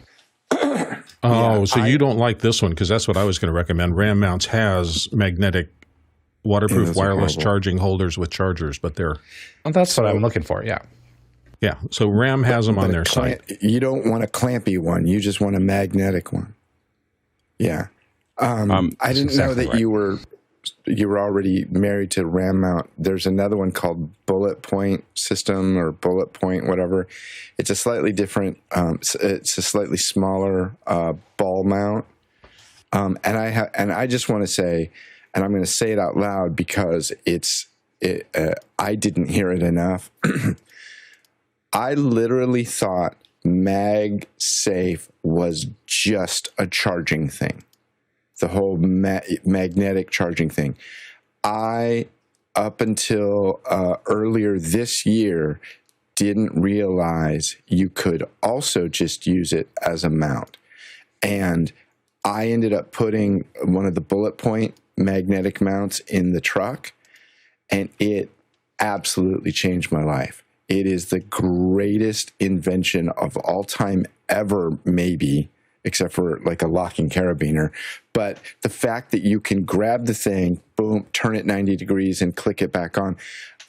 [SPEAKER 2] You don't like this one because that's what I was going to recommend. RAM mounts has magnetic waterproof wireless charging holders with chargers, but they're...
[SPEAKER 4] Well, that's what I'm looking for, yeah.
[SPEAKER 2] Yeah, so RAM has them on their site.
[SPEAKER 6] You don't want a clampy one. You just want a magnetic one. Yeah. I didn't know that you were already married to RAM mount. There's another one called Bullet Point System or Bullet Point, whatever. It's a slightly different, it's a slightly smaller ball mount. And I just want to say, and I'm going to say it out loud because I didn't hear it enough. I literally thought MagSafe was just a charging thing. The whole magnetic charging thing. Up until earlier this year, didn't realize you could also just use it as a mount. And I ended up putting one of the Bullet Point magnetic mounts in the truck, and it absolutely changed my life. It is the greatest invention of all time ever, maybe, except for like a locking carabiner. But the fact that you can grab the thing, boom, turn it 90 degrees and click it back on.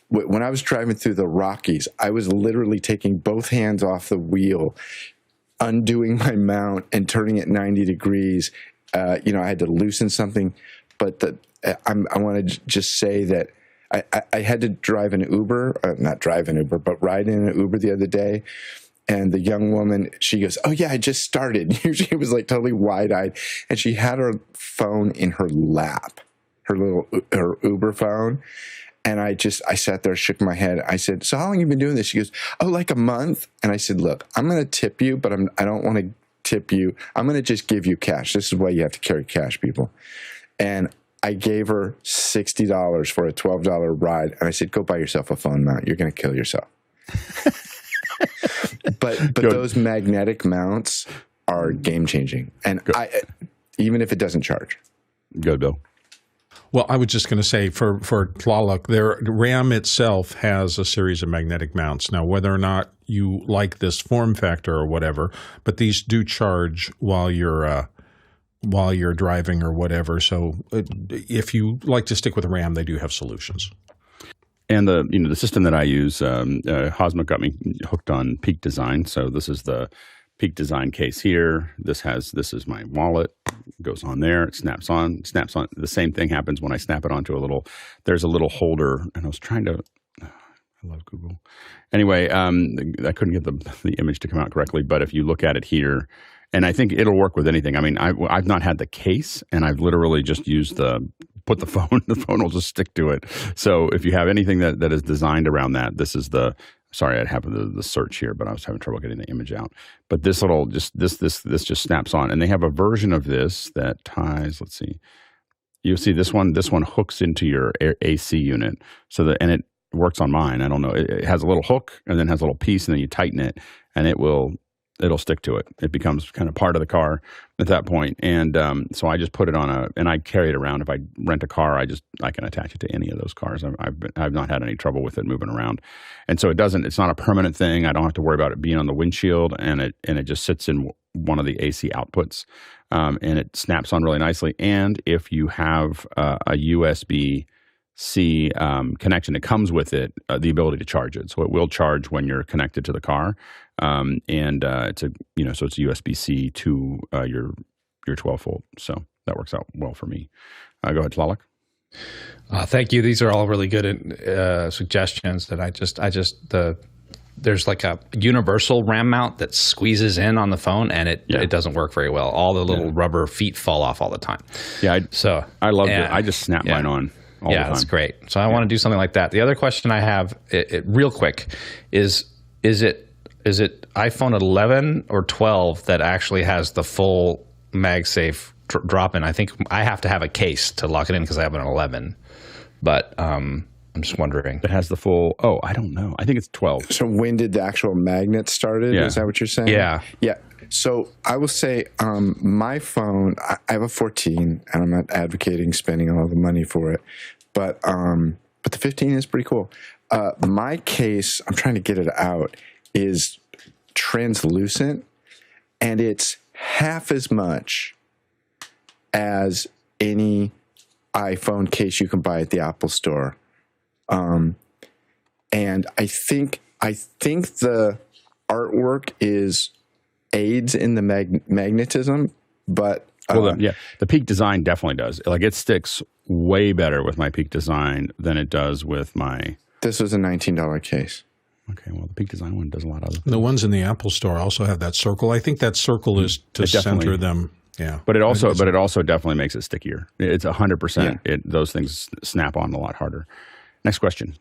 [SPEAKER 6] When I was driving through the Rockies, I was literally taking both hands off the wheel, undoing my mount and turning it 90 degrees. I had to loosen something. But I want to just say that I had to drive an Uber, not drive an Uber, but ride in an Uber the other day. And the young woman, she goes, "Oh yeah, I just started." She was like totally wide-eyed, and she had her phone in her lap, her Uber phone. And I sat there, shook my head. I said, "So how long have you been doing this?" She goes, "Oh, like a month." And I said, "Look, I'm going to tip you, but I don't want to tip you. I'm going to just give you cash. This is why you have to carry cash, people." And I gave her $60 for a $12 ride. And I said, "Go buy yourself a phone mount. You're going to kill yourself." But those magnetic mounts are game changing, and even if it doesn't charge.
[SPEAKER 1] Go, Bill.
[SPEAKER 2] Well, I was just going to say for Tlaloc, their RAM itself has a series of magnetic mounts. Now, whether or not you like this form factor or whatever, but these do charge while you're driving or whatever. So if you like to stick with RAM, they do have solutions.
[SPEAKER 1] And the system that I use, Hosma got me hooked on Peak Design. So this is the Peak Design case here. This is my wallet. It goes on there. It snaps on. The same thing happens when I snap it onto there's a little holder. And I was trying to, I love Google. Anyway, I couldn't get the image to come out correctly. But if you look at it here, and I think it'll work with anything. I mean, I've not had the case, and I've literally just used put the phone. The phone will just stick to it. So if you have anything that is designed around that, this is sorry, I'd have the search here, but I was having trouble getting the image out. But this just snaps on, and they have a version of this that ties. Let's see, you'll see this one hooks into your AC unit, and it works on mine. I don't know. It has a little hook, and then has a little piece, and then you tighten it, and it'll stick to it. It becomes kind of part of the car at that point. And so I just put it and I carry it around. If I rent a car, I can attach it to any of those cars. I've not had any trouble with it moving around. And so it's not a permanent thing. I don't have to worry about it being on the windshield, and it just sits in one of the AC outputs. And it snaps on really nicely. And if you have a USB-C connection that comes with it, the ability to charge it. So it will charge when you're connected to the car. It's it's USB-C to your 12 volt. So that works out well for me. Go ahead, Tlaloc.
[SPEAKER 4] Thank you. These are all really good suggestions that there's like a universal RAM mount that squeezes in on the phone, and it doesn't work very well. All the little rubber feet fall off all the time. Yeah.
[SPEAKER 1] I love it. I just snap mine on all the time.
[SPEAKER 4] That's great. So I want to do something like that. The other question I have, real quick, is it iPhone 11 or 12 that actually has the full MagSafe drop-in? I think I have to have a case to lock it in because I have an 11. But I'm just wondering.
[SPEAKER 1] It has the full, I don't know. I think it's 12.
[SPEAKER 6] So when did the actual magnet started?
[SPEAKER 1] Yeah.
[SPEAKER 6] Is that what you're saying?
[SPEAKER 4] Yeah.
[SPEAKER 6] Yeah. So I will say my phone, I have a 14, and I'm not advocating spending all the money for it. But the 15 is pretty cool. My case, I'm trying to get it out, is translucent, and it's half as much as any iPhone case you can buy at the Apple Store. And I think the artwork aids in the magnetism, but
[SPEAKER 1] the Peak Design definitely does. Like, it sticks way better with my Peak Design than it does with my.
[SPEAKER 6] This was a $19 case.
[SPEAKER 1] Okay, well, the Peak Design one does a lot of other things.
[SPEAKER 2] The ones in the Apple Store also have that circle. I think that circle is to center them. Yeah,
[SPEAKER 1] but it also definitely makes it stickier. It's 100%. Yeah. Those things snap on a lot harder. Next question.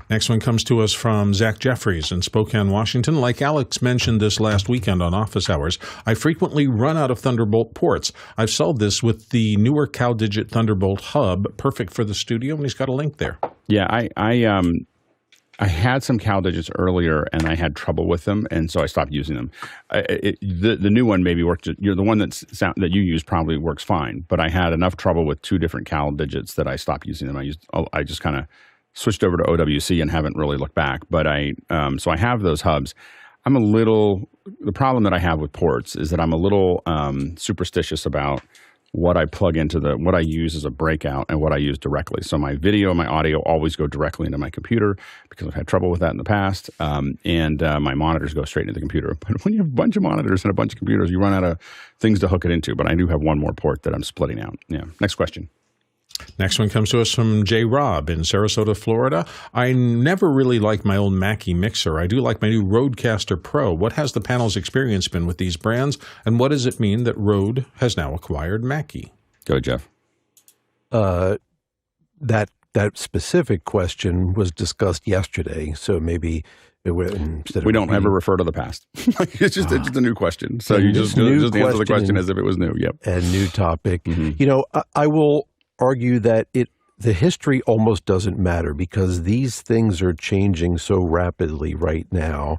[SPEAKER 2] Next one comes to us from Zach Jeffries in Spokane, Washington. Like Alex mentioned this last weekend on Office Hours, I frequently run out of Thunderbolt ports. I've solved this with the newer CalDigit Thunderbolt hub, perfect for the studio, and he's got a link there.
[SPEAKER 1] Yeah, I had some CalDigits earlier, and I had trouble with them, and so I stopped using them. The new one maybe worked. The one that you use probably works fine, but I had enough trouble with two different CalDigits that I stopped using them. I just kind of switched over to OWC and haven't really looked back. But so I have those hubs. The problem that I have with ports is that I'm a little superstitious about what I plug into what I use as a breakout and what I use directly. So my video and my audio always go directly into my computer because I've had trouble with that in the past. And my monitors go straight into the computer. But when you have a bunch of monitors and a bunch of computers, you run out of things to hook it into. But I do have one more port that I'm splitting out. Yeah. Next question.
[SPEAKER 2] Next one comes to us from J. Rob in Sarasota, Florida. I never really liked my old Mackie mixer. I do like my new RØDEcaster Pro. What has the panel's experience been with these brands, and what does it mean that RØDE has now acquired Mackie?
[SPEAKER 1] Go, Jeff.
[SPEAKER 5] That specific question was discussed yesterday, so maybe
[SPEAKER 1] we don't ever refer to the past. It's just a new question. So you just answer the question as if it was new. Yep.
[SPEAKER 5] And new topic. Mm-hmm. I will argue that the history almost doesn't matter, because these things are changing so rapidly right now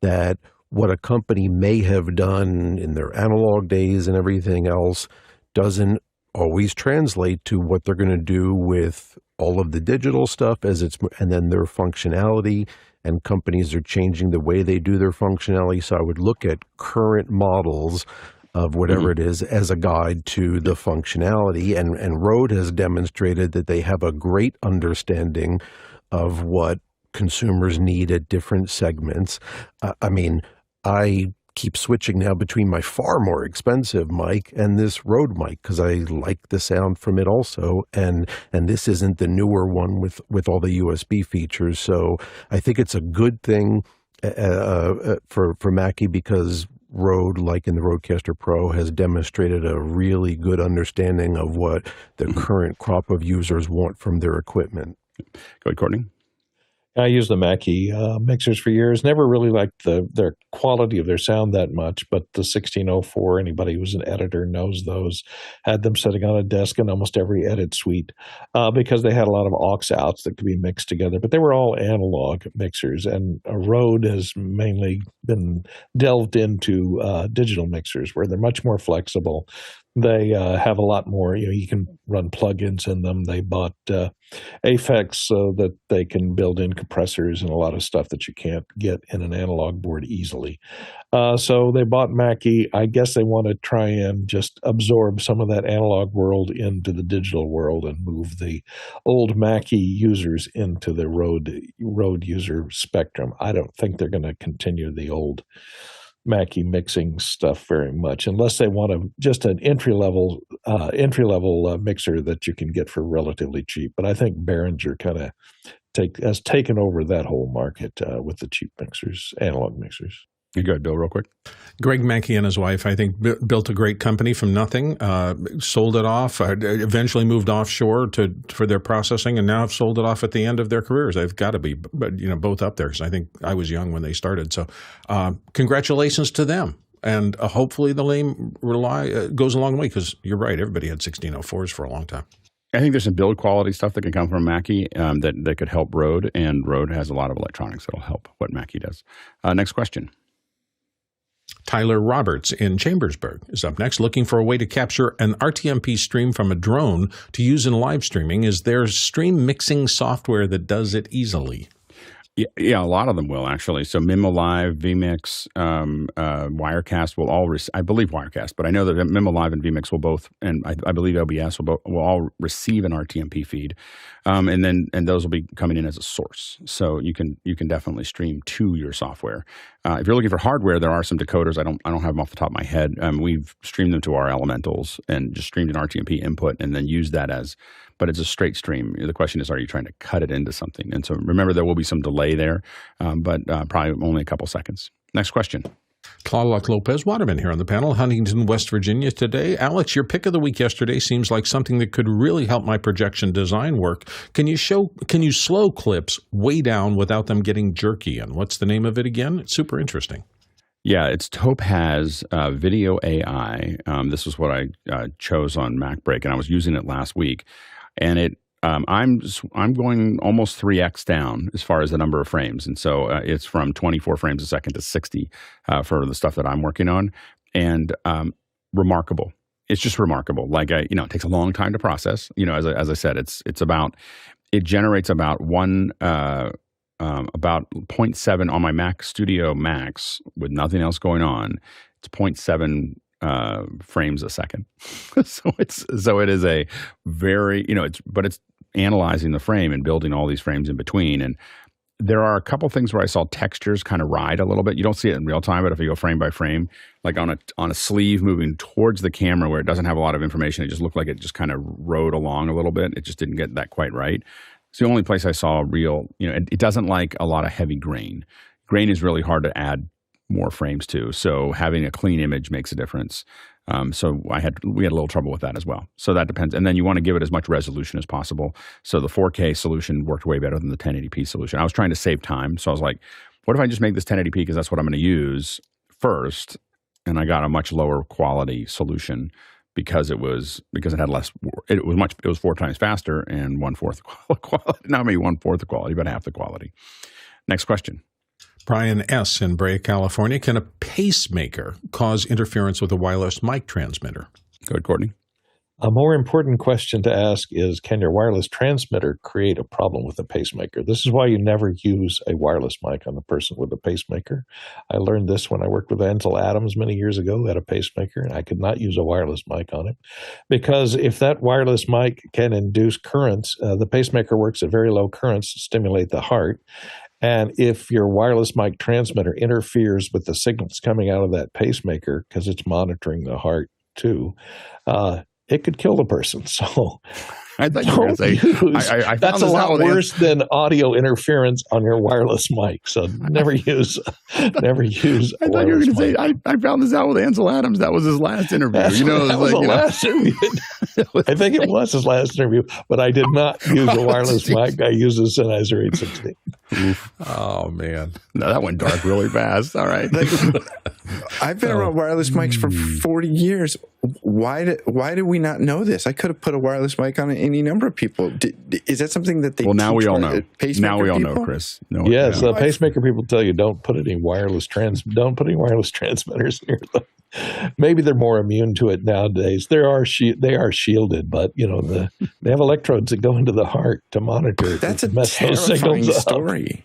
[SPEAKER 5] that what a company may have done in their analog days and everything else doesn't always translate to what they're going to do with all of the digital stuff and then their functionality. And companies are changing the way they do their functionality. So I would look at current models of whatever it is as a guide to the functionality. And RØDE has demonstrated that they have a great understanding of what consumers need at different segments. I keep switching now between my far more expensive mic and this RØDE mic because I like the sound from it also, and this isn't the newer one with all the USB features. So I think it's a good thing for Mackie, because RØDE, like in the RØDEcaster Pro, has demonstrated a really good understanding of what the current crop of users want from their equipment.
[SPEAKER 1] Go ahead, Courtney.
[SPEAKER 3] I used the Mackie mixers for years. Never really liked their quality of their sound that much, but the 1604, anybody who's an editor knows those. Had them sitting on a desk in almost every edit suite because they had a lot of aux outs that could be mixed together. But they were all analog mixers, and RØDE has mainly been delved into digital mixers where they're much more flexible. They have a lot more, you can run plugins in them. They bought Aphex so that they can build in compressors and a lot of stuff that you can't get in an analog board easily. So they bought Mackie. I guess they want to try and just absorb some of that analog world into the digital world and move the old Mackie users into the RØDE user spectrum. I don't think they're going to continue the old Mackie mixing stuff very much, unless they want just an entry level mixer that you can get for relatively cheap. But I think Behringer kind of has taken over that whole market with the cheap mixers, analog mixers.
[SPEAKER 1] You go ahead, Bill, real quick.
[SPEAKER 2] Greg Mackie and his wife, I think, built a great company from nothing, sold it off, eventually moved offshore for their processing, and now have sold it off at the end of their careers. They've got to be, both up there, because I think I was young when they started. So congratulations to them. And hopefully the name goes a long way, because you're right, everybody had 1604s for a long time.
[SPEAKER 1] I think there's some build quality stuff that can come from Mackie that could help RØDE, and RØDE has a lot of electronics that will help what Mackie does. Next question.
[SPEAKER 2] Tyler Roberts in Chambersburg is up next, looking for a way to capture an RTMP stream from a drone to use in live streaming. Is there stream mixing software that does it easily?
[SPEAKER 1] Yeah, a lot of them will, actually. So mimoLive, vMix, Wirecast will all I believe Wirecast, but I know that mimoLive and vMix will both, and I believe OBS will all receive an RTMP feed, and those will be coming in as a source. So you can definitely stream to your software. If you're looking for hardware, there are some decoders. I don't have them off the top of my head. We've streamed them to our elementals and just streamed an RTMP input and then used that but it's a straight stream. The question is, are you trying to cut it into something? And so remember, there will be some delay there, but probably only a couple seconds. Next question.
[SPEAKER 2] Claude Lopez Waterman here on the panel, Huntington, West Virginia today. Alex, your pick of the week yesterday seems like something that could really help my projection design work. Can you slow clips way down without them getting jerky? And what's the name of it again? It's super interesting.
[SPEAKER 1] Yeah, it's Topaz Video AI. This is what I chose on MacBreak, and I was using it last week. And I'm going almost 3x down as far as the number of frames, and so it's from 24 frames a second to 60 for the stuff that I'm working on, and remarkable. It's just remarkable. Like it takes a long time to process. As I said, it generates about 0.7 on my Mac Studio Max with nothing else going on. It's 0.7 frames a second. so it is a very, but it's analyzing the frame and building all these frames in between. And There are a couple things where I saw textures kind of ride a little bit. You don't see it in real time, but if you go frame by frame, like on a sleeve moving towards the camera where it doesn't have a lot of information, it just looked like it just kind of rode along a little bit. It just didn't get that quite right. It's the only place I saw a real, it doesn't like a lot of heavy grain. Grain is really hard to add more frames to. So having a clean image makes a difference. So we had a little trouble with that as well. So that depends. And then you want to give it as much resolution as possible. So the 4K solution worked way better than the 1080p solution. I was trying to save time. So I was like, what if I just make this 1080p because that's what I'm going to use first? And I got a much lower quality solution because it had less, it was 4 times faster and 1/4 the quality. Not maybe 1/4 the quality, but half the quality. Next question.
[SPEAKER 2] Brian S. in Brea, California. Can a pacemaker cause interference with a wireless mic transmitter?
[SPEAKER 1] Go ahead, Courtney.
[SPEAKER 3] A more important question to ask is, can your wireless transmitter create a problem with a pacemaker? This is why you never use a wireless mic on a person with a pacemaker. I learned this when I worked with Ansel Adams many years ago, who had a pacemaker, and I could not use a wireless mic on him. Because if that wireless mic can induce currents, the pacemaker works at very low currents to stimulate the heart. And if your wireless mic transmitter interferes with the signals coming out of that pacemaker, because it's monitoring the heart too, it could kill the person. So
[SPEAKER 1] I thought you were going to say,
[SPEAKER 3] that's a lot worse than audio interference on your wireless mic. So never use
[SPEAKER 1] I thought you were going to say, I found this out with Ansel Adams. That was his last interview.
[SPEAKER 3] That was the last interview. I think it was his last interview, but I did not use a wireless mic. I used a Sennheiser 860.
[SPEAKER 2] Oh, man.
[SPEAKER 1] No, that went dark really fast. All right.
[SPEAKER 6] I've been around wireless mics for 40 years. Why did we not know this? I could have put a wireless mic on any number of people. Is that something that they
[SPEAKER 1] Well, now
[SPEAKER 6] teach
[SPEAKER 1] we all know.
[SPEAKER 6] Now
[SPEAKER 1] we all know, Chris. No,
[SPEAKER 3] yes, the pacemaker people tell you don't put any wireless transmitters near them. Maybe they're more immune to it nowadays. They are shielded, but they have electrodes that go into the heart to monitor.
[SPEAKER 6] That's a terrifying story.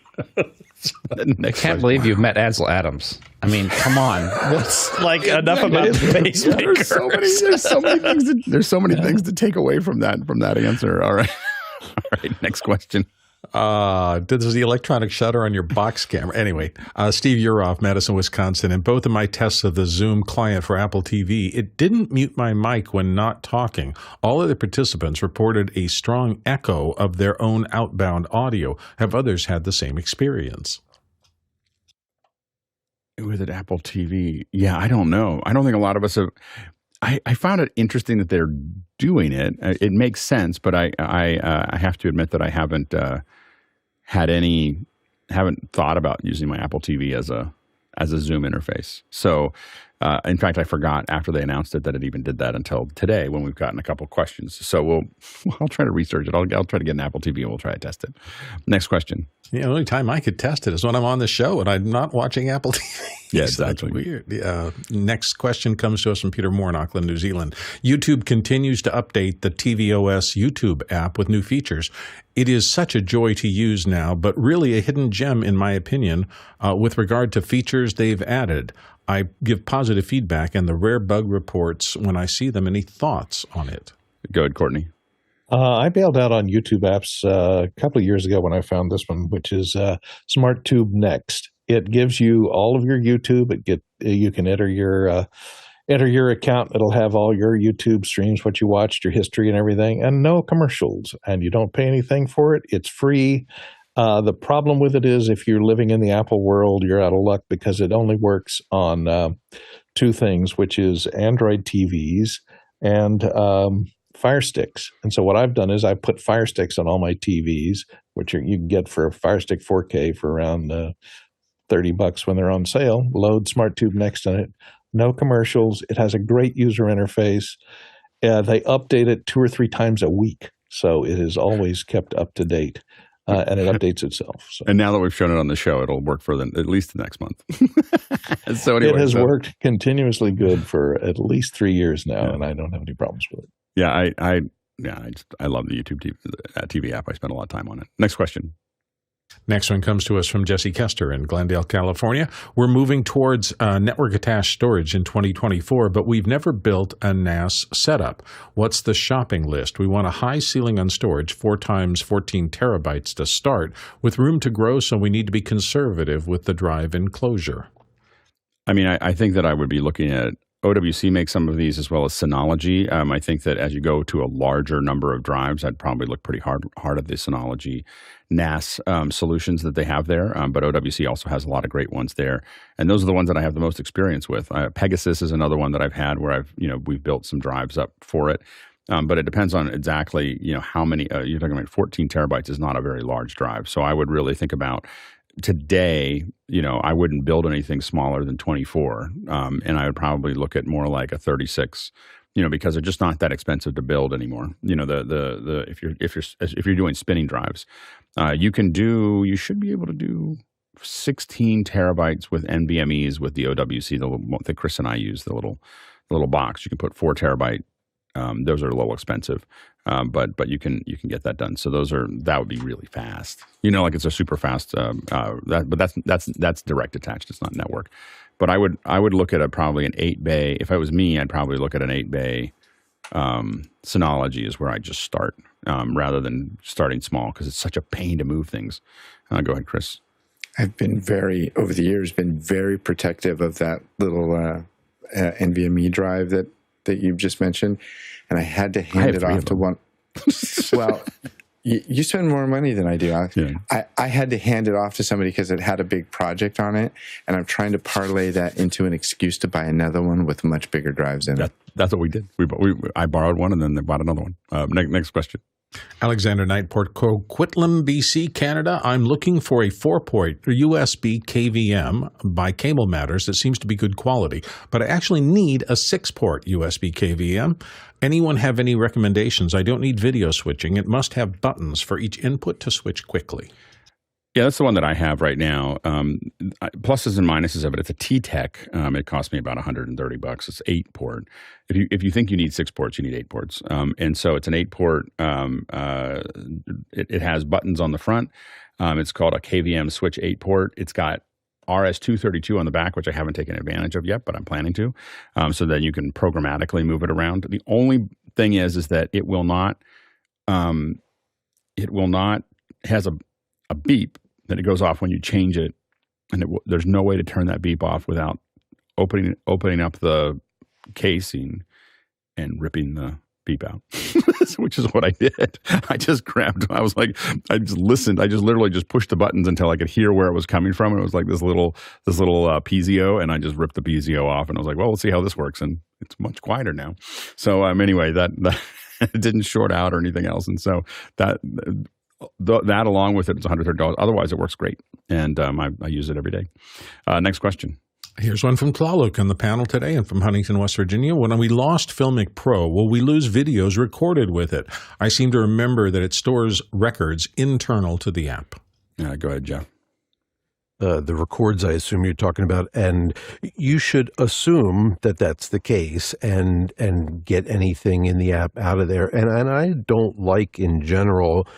[SPEAKER 4] I can't believe you've met Ansel Adams. I mean, come on. What's enough about the pacemaker?
[SPEAKER 1] There's so many things to take away from that answer. All right. Next question.
[SPEAKER 2] Does the electronic shutter on your box camera? Anyway, Steve Uroff, Madison, Wisconsin. In both of my tests of the Zoom client for Apple TV, it didn't mute my mic when not talking. All of the participants reported a strong echo of their own outbound audio. Have others had the same experience?
[SPEAKER 1] With an Apple TV, yeah, I don't know. I don't think a lot of us have. I found it interesting that they're doing it. It makes sense, but I have to admit that I haven't haven't thought about using my Apple TV as a Zoom interface. So, in fact, I forgot after they announced it that it even did that until today when we've gotten a couple questions. So I'll try to research it. I'll try to get an Apple TV and we'll try to test it. Next question.
[SPEAKER 2] Yeah, the only time I could test it is when I'm on the show and I'm not watching Apple TV.
[SPEAKER 1] Yeah, exactly.
[SPEAKER 2] That's weird. Next question comes to us from Peter Moore in Auckland, New Zealand. YouTube continues to update the tvOS YouTube app with new features. It is such a joy to use now, but really a hidden gem in my opinion with regard to features they've added. I give positive feedback and the rare bug reports when I see them. Any thoughts on it?
[SPEAKER 1] Go ahead, Courtney.
[SPEAKER 3] I bailed out on YouTube apps a couple of years ago when I found this one, which is SmartTube Next. It gives you all of your YouTube. You can enter your account. It'll have all your YouTube streams, what you watched, your history and everything, and no commercials. And you don't pay anything for it. It's free. The problem with it is if you're living in the Apple world, you're out of luck because it only works on two things, which is Android TVs and Fire Sticks. And so what I've done is I put Fire Sticks on all my TVs, which you can get for a Fire Stick 4K for around $30 when they're on sale. Load SmartTube Next on it. No commercials. It has a great user interface. They update it 2 or 3 times a week, so it is always kept up to date. And it updates itself. So.
[SPEAKER 1] And now that we've shown it on the show, it'll work for at least the next month. So anyway,
[SPEAKER 3] it has worked continuously good for at least 3 years now, and I don't have any problems with it.
[SPEAKER 1] Yeah, I love the YouTube TV app. I spend a lot of time on it. Next question.
[SPEAKER 2] Next one comes to us from Jesse Kester in Glendale, California. We're moving towards network-attached storage in 2024, but we've never built a NAS setup. What's the shopping list? We want a high ceiling on storage, 4 times 14 terabytes to start, with room to grow, so we need to be conservative with the drive enclosure.
[SPEAKER 1] I mean, I think that I would be looking at OWC makes some of these as well as Synology. I think that as you go to a larger number of drives, I'd probably look pretty hard at the Synology NAS solutions that they have there. But OWC also has a lot of great ones there, and those are the ones that I have the most experience with. Pegasus is another one that I've had where we've built some drives up for it. But it depends on exactly how many. You're talking about 14 terabytes is not a very large drive, so I would really think about. Today, I wouldn't build anything smaller than 24, and I would probably look at more like a 36, because they're just not that expensive to build anymore. If you're doing spinning drives, you should be able to do 16 terabytes with NVMe's with the OWC, that Chris and I use, the little box. You can put 4 terabyte. Those are a little expensive, but you can get that done. So that would be really fast. Like it's a super fast. But that's direct attached. It's not network. But I would look at probably an 8-bay. If it was me, I'd probably look at an 8-bay. Synology is where I just start rather than starting small because it's such a pain to move things. Go ahead, Chris.
[SPEAKER 6] I've been over the years very protective of that little NVMe drive that you've just mentioned, and I had to hand it off to one. Well, you spend more money than I do. I had to hand it off to somebody because it had a big project on it, and I'm trying to parlay that into an excuse to buy another one with much bigger drives in it.
[SPEAKER 1] That's what we did. I borrowed one, and then they bought another one. Next question.
[SPEAKER 2] Alexander Knight, Port Coquitlam, BC, Canada. I'm looking for a 4-port USB KVM by Cable Matters that seems to be good quality, but I actually need a 6-port USB KVM. Anyone have any recommendations? I don't need video switching. It must have buttons for each input to switch quickly.
[SPEAKER 1] Yeah, that's the one that I have right now. Pluses and minuses of it. It's a T-Tech. It cost me about $130. It's 8-port. If you think you need 6 ports, you need 8 ports. And so it's an 8-port. It has buttons on the front. It's called a KVM switch 8-port. It's got RS-232 on the back, which I haven't taken advantage of yet, but I'm planning to. So then you can programmatically move it around. The only thing is that it will not has a beep that it goes off when you change it, and there's no way to turn that beep off without opening up the casing and ripping the beep out, which is what I did. I just listened. I just literally just pushed the buttons until I could hear where it was coming from, and it was like this little piezo, and I just ripped the piezo off, and I was like, well, we'll see how this works, and it's much quieter now. So anyway, that it didn't short out or anything else, and so that along with it's $130. Otherwise, it works great, and I use it every day. Next question.
[SPEAKER 2] Here's one from Tlaloc on the panel today and from Huntington, West Virginia. When we lost Filmic Pro, will we lose videos recorded with it? I seem to remember that it stores records internal to the app.
[SPEAKER 1] Go ahead, Jeff.
[SPEAKER 5] The records, I assume you're talking about, and you should assume that that's the case and get anything in the app out of there. And I don't like, in general,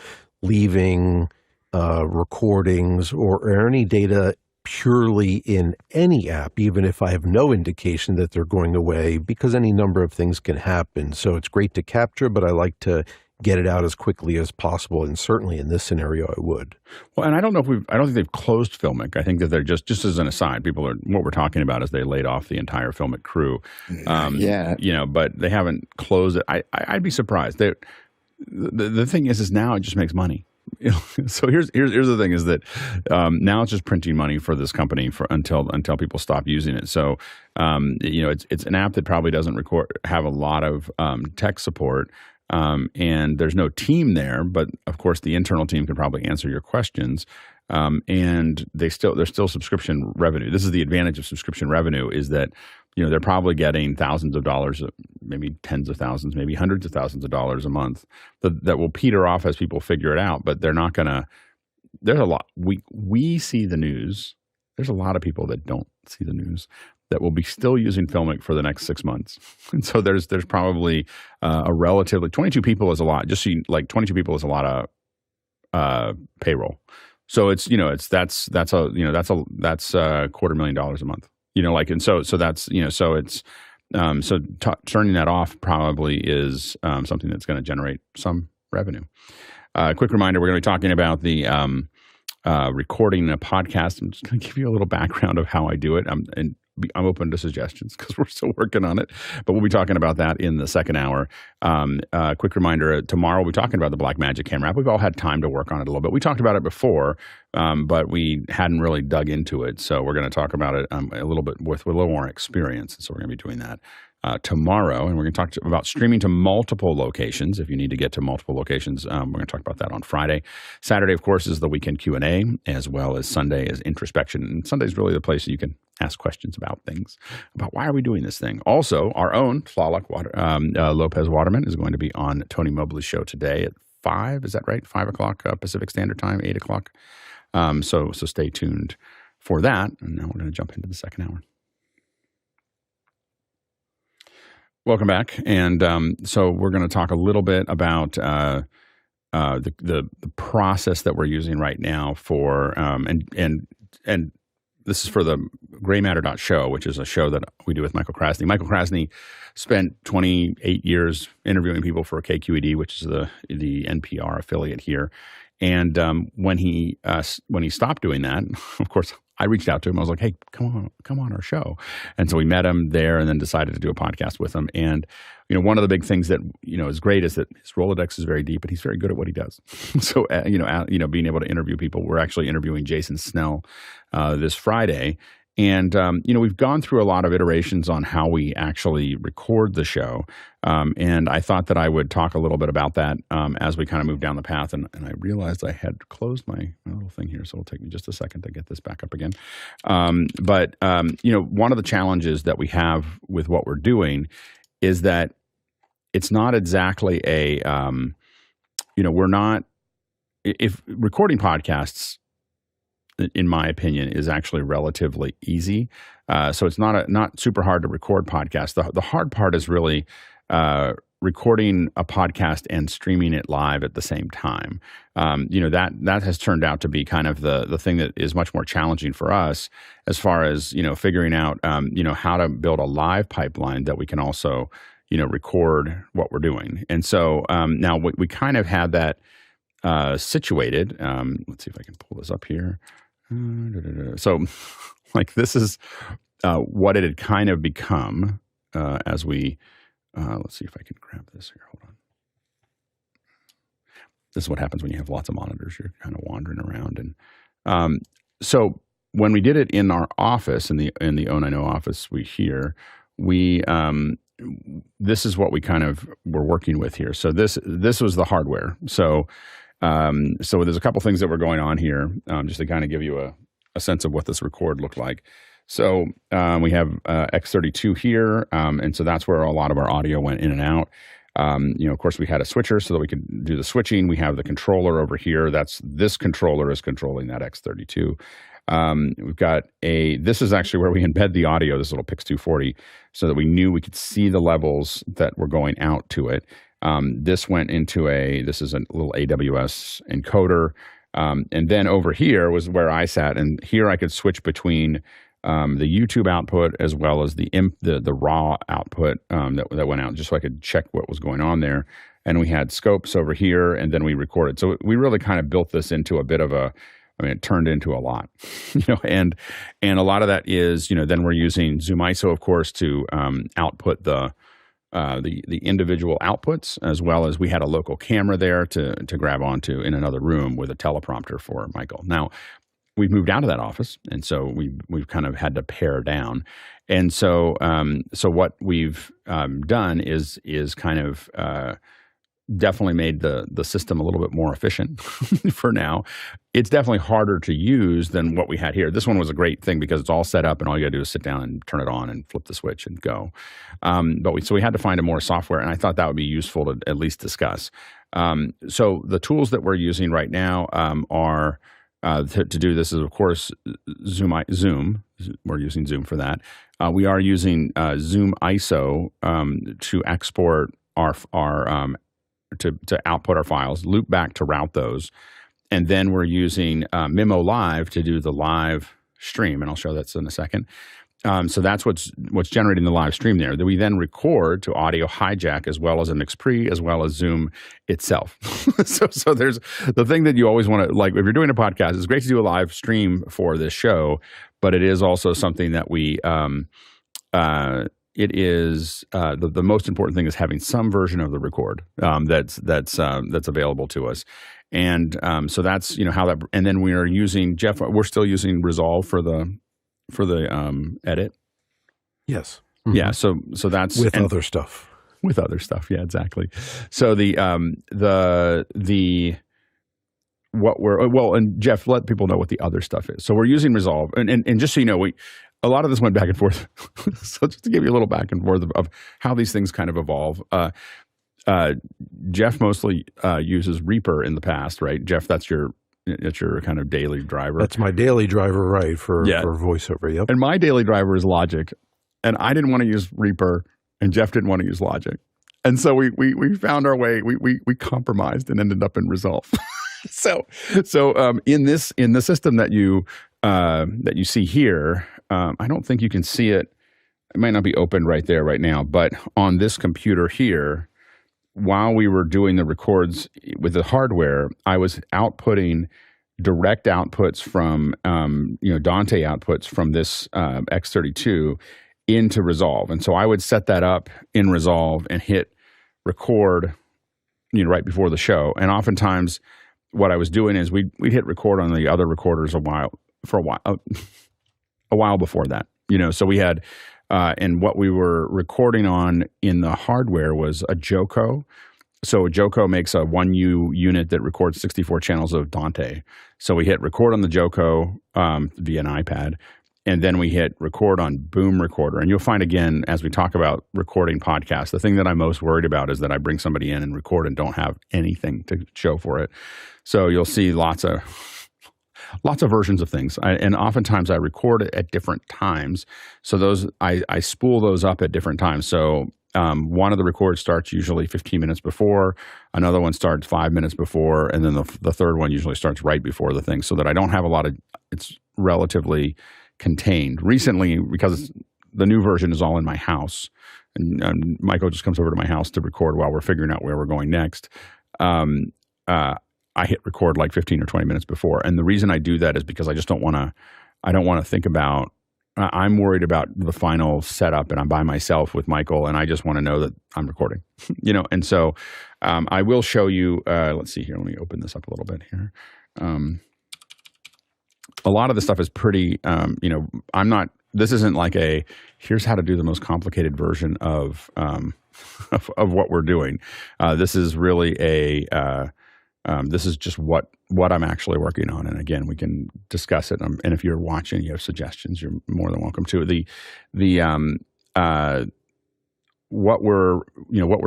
[SPEAKER 5] leaving recordings or any data purely in any app, even if I have no indication that they're going away, because any number of things can happen. So it's great to capture, but I like to get it out as quickly as possible, and certainly in this scenario, I would.
[SPEAKER 1] Well, and I don't think they've closed Filmic. I think that they're just as an aside, what we're talking about is they laid off the entire Filmic crew. But they haven't closed it. I'd be surprised. The thing is now it just makes money. So here's the thing is that now it's just printing money for this company until people stop using it. So it's an app that probably doesn't have a lot of tech support, and there's no team there. But of course, the internal team can probably answer your questions. And there's still subscription revenue. This is the advantage of subscription revenue, is that they're probably getting thousands of dollars, maybe tens of thousands, maybe hundreds of thousands of dollars a month that will peter off as people figure it out. But they're not going to. There's a lot. We see the news. There's a lot of people that don't see the news that will be still using Filmic for the next 6 months. And so there's probably a relatively 22 people is a lot. 22 people is a lot of payroll. So it's that's $250,000 a month. And so that's so it's turning that off probably is something that's going to generate some revenue. Quick reminder: we're going to be talking about the recording a podcast. I'm just going to give you a little background of how I do it. I'm open to suggestions because we're still working on it, but we'll be talking about that in the second hour. Quick reminder, tomorrow we'll be talking about the Blackmagic camera app. We've all had time to work on it a little bit. We talked about it before, but we hadn't really dug into it. So we're going to talk about it a little bit with a little more experience. So we're going to be doing that tomorrow, and we're going to talk about streaming to multiple locations. If you need to get to multiple locations, we're going to talk about that on Friday. Saturday, of course, is the weekend Q&A, as well as Sunday is introspection. And Sunday is really the place you can ask questions about things, about why are we doing this thing. Also, our own Lopez Waterman is going to be on Tony Mobley's show today at 5. Is that right? 5 o'clock Pacific Standard Time, 8 o'clock. So stay tuned for that. And now we're going to jump into the second hour. Welcome back. And so we're going to talk a little bit about the process that we're using right now for and this is for the graymatter.show, which is a show that we do with Michael Krasny. Michael Krasny spent 28 years interviewing people for KQED, which is the NPR affiliate here. And when he stopped doing that, of course, I reached out to him. I was like, "Hey, come on our show." And so we met him there, and then decided to do a podcast with him. And one of the big things that is great is that his Rolodex is very deep, and he's very good at what he does. So being able to interview people. We're actually interviewing Jason Snell this Friday. And, we've gone through a lot of iterations on how we actually record the show. And I thought that I would talk a little bit about that as we kind of move down the path. And I realized I had closed my little thing here, so it'll take me just a second to get this back up again. But one of the challenges that we have with what we're doing is that it's not exactly we're not, if recording podcasts, in my opinion, is actually relatively easy. So it's not super hard to record podcasts. The hard part is really recording a podcast and streaming it live at the same time. That has turned out to be kind of the thing that is much more challenging for us as far as figuring out how to build a live pipeline that we can also record what we're doing. And so now we kind of had that situated. Let's see if I can pull this up here. So, this is what it had kind of become as we, let's see if I can grab this here. Hold on. This is what happens when you have lots of monitors. You're kind of wandering around. And so when we did it in our office, in the 090 office this is what we kind of were working with here. So this was the hardware. So there's a couple things that were going on here, just to kind of give you a sense of what this record looked like. So we have X32 here, and so that's where a lot of our audio went in and out. Of course, we had a switcher so that we could do the switching. We have the controller over here. This controller is controlling that X32. We've got this is actually where we embed the audio, this little Pix 240, so that we knew we could see the levels that were going out to it. This went into this is a little AWS encoder. And then over here was where I sat, and here I could switch between the YouTube output as well as the raw output that went out, just so I could check what was going on there. And we had scopes over here, and then we recorded. So we really kind of built this into a bit of it turned into a lot, and a lot of that is, then we're using Zoom ISO, of course, to output the individual outputs, as well as we had a local camera there to grab onto in another room with a teleprompter for Michael. Now, we've moved out of that office, and so we've kind of had to pare down. And so what we've done is kind of definitely made the system a little bit more efficient for now. It's definitely harder to use than what we had here. This one was a great thing because it's all set up, and all you got to do is sit down and turn it on and flip the switch and go. So we had to find a more software, and I thought that would be useful to at least discuss. So the tools that we're using right now are to do this is, of course, Zoom. We're using Zoom for that. We are using Zoom ISO to export our to output our files, loop back to route those, and then we're using mimoLive to do the live stream, and I'll show that in a second. So that's what's generating the live stream there. That we then record to audio hijack as well as a mix pre, as well as Zoom itself. so there's the thing that you always want to, like, if you're doing a podcast, it's great to do a live stream for this show, but it is also something that we it is the most important thing is having some version of the record that's available to us. And so that's how that. And then we are using Jeff. We're still using Resolve for the edit.
[SPEAKER 5] Yes.
[SPEAKER 1] Mm-hmm. Yeah. So that's
[SPEAKER 5] with other stuff.
[SPEAKER 1] With other stuff. Yeah, exactly. So and Jeff, let people know what the other stuff is. So we're using Resolve, and just so you know, a lot of this went back and forth. So just to give you a little back and forth of how these things kind of evolve. Jeff mostly uses Reaper in the past, right? Jeff, that's your kind of daily driver.
[SPEAKER 5] That's my daily driver, right, for voiceover, yep.
[SPEAKER 1] And my daily driver is Logic. And I didn't want to use Reaper, and Jeff didn't want to use Logic. And so we found our way, we compromised and ended up in Resolve. So in the system that you see here, I don't think you can see it. It might not be open right there right now, but on this computer here, while we were doing the records with the hardware, I was outputting direct outputs from, Dante outputs from this X32 into Resolve. And so I would set that up in Resolve and hit record, right before the show. And oftentimes what I was doing is we'd hit record on the other recorders a while before that, so we had, and what we were recording on in the hardware was a Joco. So a Joco makes a 1U unit that records 64 channels of Dante. So we hit record on the Joco via an iPad, and then we hit record on Boom Recorder. And you'll find, again, as we talk about recording podcasts, the thing that I'm most worried about is that I bring somebody in and record and don't have anything to show for it. So you'll see lots of versions of things. And oftentimes I record it at different times. So those I spool those up at different times. So one of the records starts usually 15 minutes before, another one starts 5 minutes before, and then the third one usually starts right before the thing, so that I don't have it's relatively contained. Recently, because the new version is all in my house, and Michael just comes over to my house to record while we're figuring out where we're going next. I hit record like 15 or 20 minutes before. And the reason I do that is because I don't want to think about, I'm worried about the final setup, and I'm by myself with Michael, and I just want to know that I'm recording, and so I will show you, let's see here, let me open this up a little bit here. A lot of the stuff is pretty, this isn't like here's how to do the most complicated version of what we're doing. This is really this is just what I'm actually working on. And again, we can discuss it. And if you're watching, you have suggestions, you're more than welcome to. What we're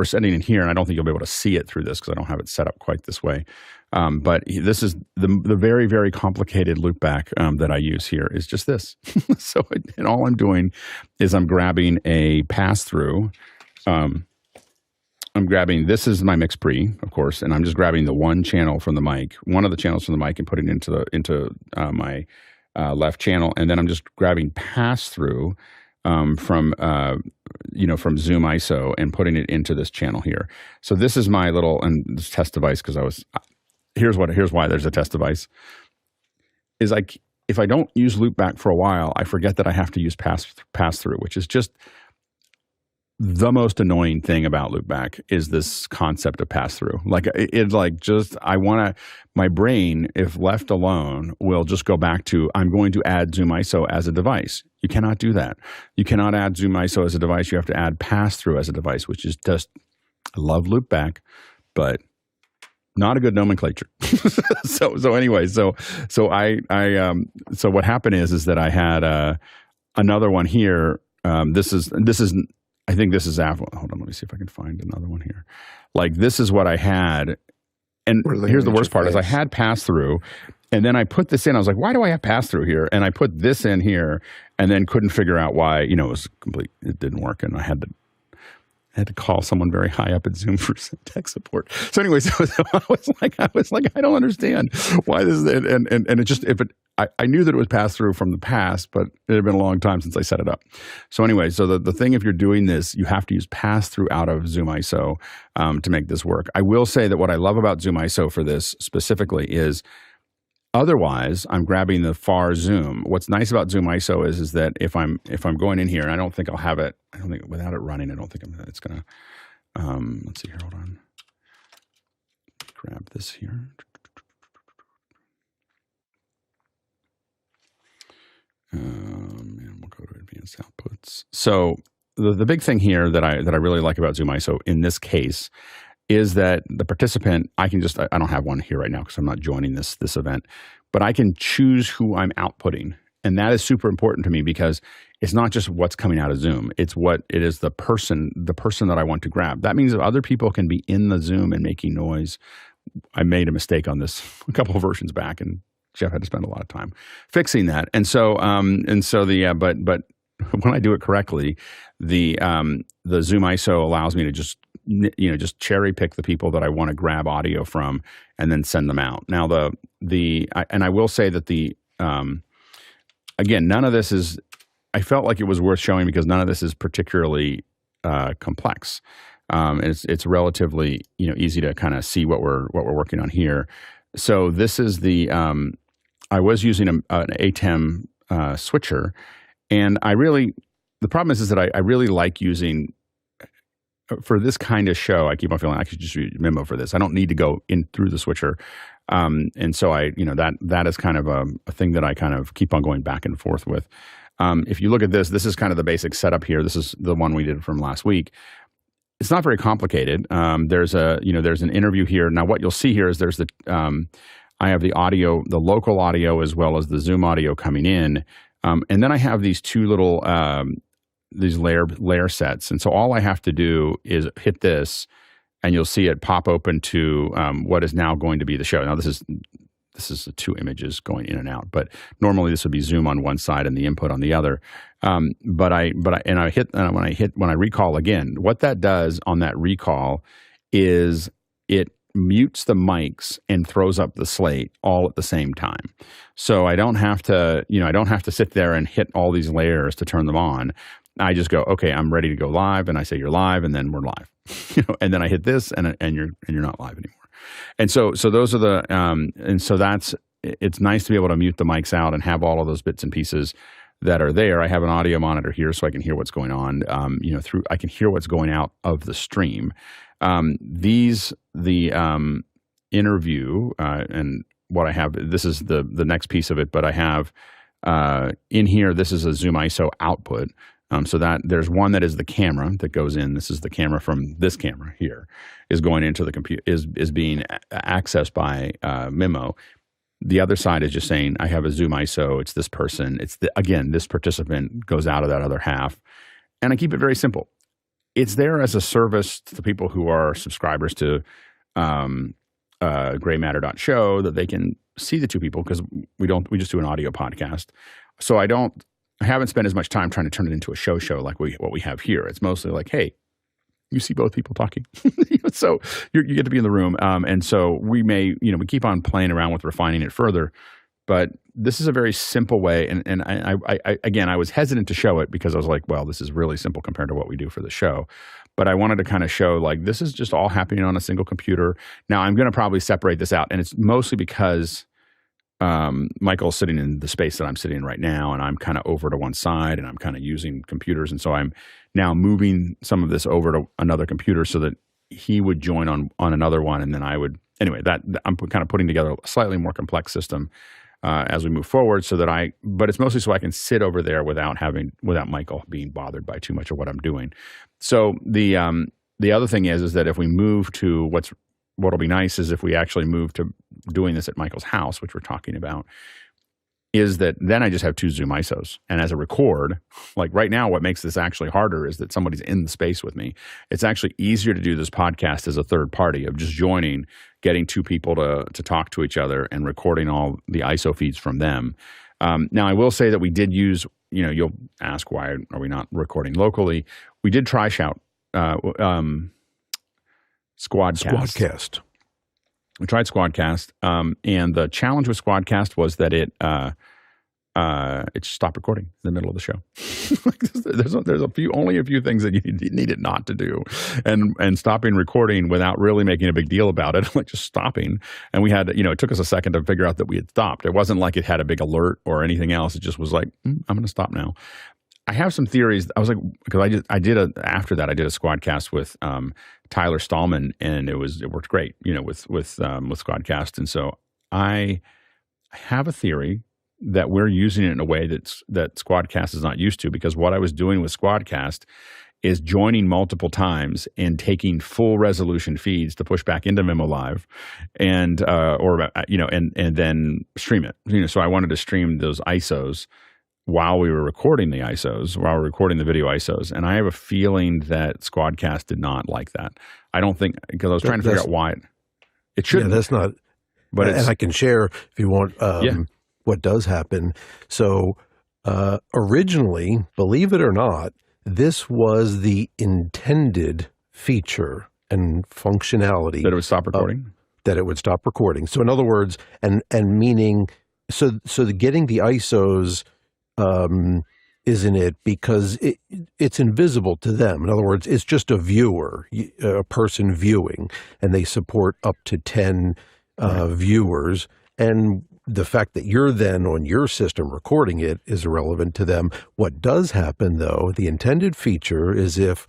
[SPEAKER 1] sending in here, and I don't think you'll be able to see it through this because I don't have it set up quite this way. But this is the very, very complicated loopback that I use here is just this. So and all I'm doing is I'm grabbing a pass-through. I'm grabbing, this is my mix pre, of course, and I'm just grabbing the one channel from the mic, one of the channels from the mic, and putting it into my left channel, and then I'm just grabbing pass-through from Zoom ISO and putting it into this channel here. So this is my little this test device, because here's why there's a test device. Is like if I don't use loopback for a while, I forget that I have to use pass-through, which is just the most annoying thing about loopback is this concept of pass-through. Like my brain, if left alone, will just go back to, I'm going to add Zoom ISO as a device. You cannot do that. You cannot add Zoom ISO as a device. You have to add pass-through as a device, which is just, I love loopback, but not a good nomenclature. So what happened is that I had another one here. I think this is after. Hold on, let me see if I can find another one here. Like this is what I had, and here's the worst part: is I had pass through, and then I put this in. I was like, why do I have pass through here? And I put this in here, and then couldn't figure out why. It was complete. It didn't work, and I had to. I had to call someone very high up at Zoom for some tech support. So anyway, so I was like, I don't understand why this is, and it just, I knew that it was passed through from the past, but it had been a long time since I set it up. So anyway, so the thing, if you're doing this, you have to use pass through out of Zoom ISO to make this work. I will say that what I love about Zoom ISO for this specifically is, otherwise, I'm grabbing the far zoom. What's nice about Zoom ISO is that if I'm going in here, and I don't think I'll have it. I don't think without it running, I don't think it's gonna. Let's see here. Hold on. Grab this here. And we'll go to advanced outputs. So the big thing here that I really like about Zoom ISO in this case is that the participant, I don't have one here right now because I'm not joining this event, but I can choose who I'm outputting. And that is super important to me because it's not just what's coming out of Zoom. It's what it is the person that I want to grab. That means that other people can be in the Zoom and making noise. I made a mistake on this a couple of versions back, and Jeff had to spend a lot of time fixing that. And so but when I do it correctly, the Zoom ISO allows me to just cherry pick the people that I want to grab audio from and then send them out. Now and I will say that again, none of this is, I felt like it was worth showing because none of this is particularly complex. It's relatively easy to kind of see what we're working on here. So this is I was using an ATEM switcher, and the problem is that I really like using, for this kind of show, I keep on feeling I could just use MIMO for this. I don't need to go in through the switcher. And so that is kind of a thing that I kind of keep on going back and forth with. If you look at this is kind of the basic setup here. This is the one we did from last week. It's not very complicated. There's an interview here. Now what you'll see here is I have the audio, the local audio, as well as the Zoom audio coming in. And then I have these two little, these layer sets. And so all I have to do is hit this, and you'll see it pop open to what is now going to be the show. Now this is the two images going in and out, but normally this would be Zoom on one side and the input on the other. When I recall again, what that does on that recall is it mutes the mics and throws up the slate all at the same time. So I don't have to sit there and hit all these layers to turn them on. I just go, okay, I'm ready to go live, and I say you're live, and then we're live. And then I hit this, and you're not live anymore. And so those are it's nice to be able to mute the mics out and have all of those bits and pieces that are there. I have an audio monitor here, so I can hear what's going on. I can hear what's going out of the stream. Interview and what I have. This is the next piece of it, but I have in here. This is a Zoom ISO output. So that there's one that is the camera that goes in. This is the camera from this camera here is going into the computer, is being accessed by MIMO. The other side is just saying, I have a Zoom ISO. It's this person. It's this participant goes out of that other half. And I keep it very simple. It's there as a service to the people who are subscribers to graymatter.show that they can see the two people, because we just do an audio podcast. So I haven't spent as much time trying to turn it into a show like what we have here. It's mostly like, hey, you see both people talking. So you get to be in the room. And so we keep on playing around with refining it further. But this is a very simple way. And I was hesitant to show it because I was like, well, this is really simple compared to what we do for the show. But I wanted to kind of show, like, this is just all happening on a single computer. Now, I'm going to probably separate this out. And it's mostly because Michael's sitting in the space that I'm sitting in right now, and I'm kind of over to one side, and I'm kind of using computers. And so I'm now moving some of this over to another computer so that he would join on another one, and then I would. Anyway, that I'm kind of putting together a slightly more complex system as we move forward, but it's mostly so I can sit over there without Michael being bothered by too much of what I'm doing. So the other thing is that if we move to what'll be nice is if we actually move to doing this at Michael's house, which we're talking about, is that then I just have two Zoom ISOs. And as a record, like right now, what makes this actually harder is that somebody's in the space with me. It's actually easier to do this podcast as a third party of just joining, getting two people to talk to each other and recording all the ISO feeds from them. Now, I will say that we did use, you'll ask, why are we not recording locally? We did try Shout SquadCast.
[SPEAKER 5] SquadCast.
[SPEAKER 1] We tried SquadCast, and the challenge with SquadCast was that it stopped recording in the middle of the show. there's only a few things that you need it not to do, and stopping recording without really making a big deal about it, like just stopping. And we had, it took us a second to figure out that we had stopped. It wasn't like it had a big alert or anything else. It just was like, I'm going to stop now. I have some theories. I was like, because after that I did a SquadCast with Tyler Stallman, and it worked great, with SquadCast. And so I have a theory that we're using it in a way that SquadCast is not used to, because what I was doing with SquadCast is joining multiple times and taking full resolution feeds to push back into mimoLive and then stream it. So I wanted to stream those ISOs while we were recording the video ISOs. And I have a feeling that SquadCast did not like that. I don't think, because I was trying to figure out why it shouldn't.
[SPEAKER 5] Yeah, that's not, but and I can share if you want what does happen. So originally, believe it or not, this was the intended feature and functionality.
[SPEAKER 1] That it would stop recording?
[SPEAKER 5] That it would stop recording. So in other words, and meaning, so getting the ISOs isn't it, because it's invisible to them. In other words, it's just a viewer, a person viewing, and they support up to 10 viewers. And the fact that you're then on your system recording it is irrelevant to them. What does happen, though, the intended feature is if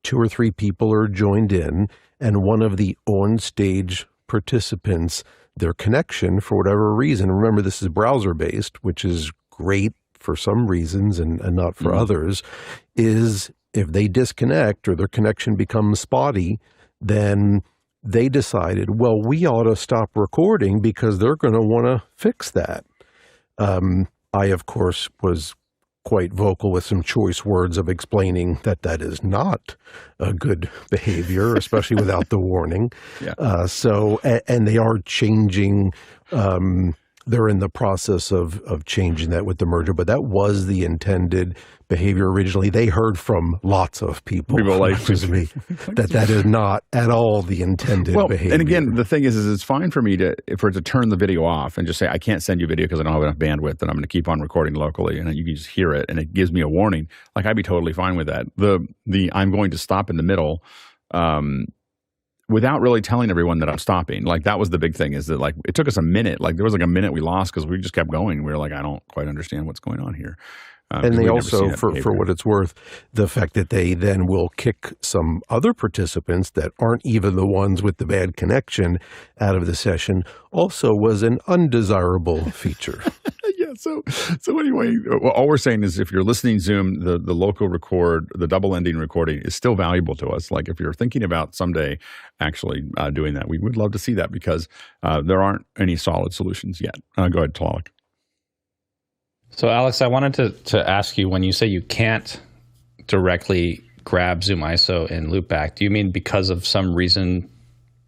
[SPEAKER 5] 2 or 3 people are joined in and one of the on-stage participants, their connection, for whatever reason, remember this is browser-based, which is great for some reasons and not for others, is if they disconnect or their connection becomes spotty, then they decided, well, we ought to stop recording because they're going to want to fix that. I, of course, was quite vocal with some choice words of explaining that is not a good behavior, especially without the warning. Yeah. And they are changing. They're in the process of changing that with the merger, but that was the intended behavior originally. They heard from lots of people like me that is not at all the intended behavior. And
[SPEAKER 1] again, the thing is it's fine for me for it to turn the video off and just say, I can't send you video because I don't have enough bandwidth, and I'm going to keep on recording locally, and you can just hear it, and it gives me a warning. Like, I'd be totally fine with that. The I'm going to stop in the middle, without really telling everyone that I'm stopping. Like, that was the big thing, is that, like, it took us a minute. Like, there was like a minute we lost because we just kept going. We were like, I don't quite understand what's going on here.
[SPEAKER 5] And they also, for what it's worth, the fact that they then will kick some other participants that aren't even the ones with the bad connection out of the session also was an undesirable feature.
[SPEAKER 1] Yeah. So anyway, all we're saying is if you're listening Zoom, the local record, the double ending recording is still valuable to us. Like, if you're thinking about someday actually doing that, we would love to see that, because there aren't any solid solutions yet. Go ahead, Tlaloc.
[SPEAKER 4] So, Alex, I wanted to ask you, when you say you can't directly grab Zoom ISO in loopback, do you mean because of some reason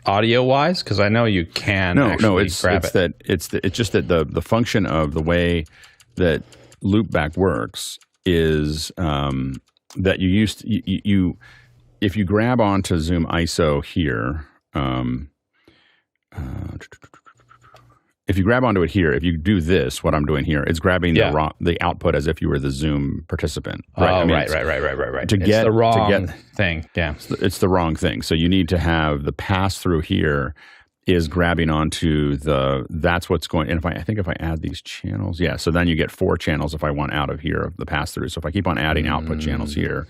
[SPEAKER 4] audio-wise? Because I know you can grab it.
[SPEAKER 1] It's just that the function of the way that loopback works is that if you grab onto Zoom ISO here, if you grab onto it here, if you do this, what I'm doing here, it's grabbing the output as if you were the Zoom participant. Right?
[SPEAKER 4] Right. It's the wrong thing. Yeah.
[SPEAKER 1] It's the wrong thing. So you need to have the pass-through here is grabbing onto that's what's going, and I think if I add these channels, so then you get 4 channels if I want out of here, of the pass-through. So if I keep on adding output channels here,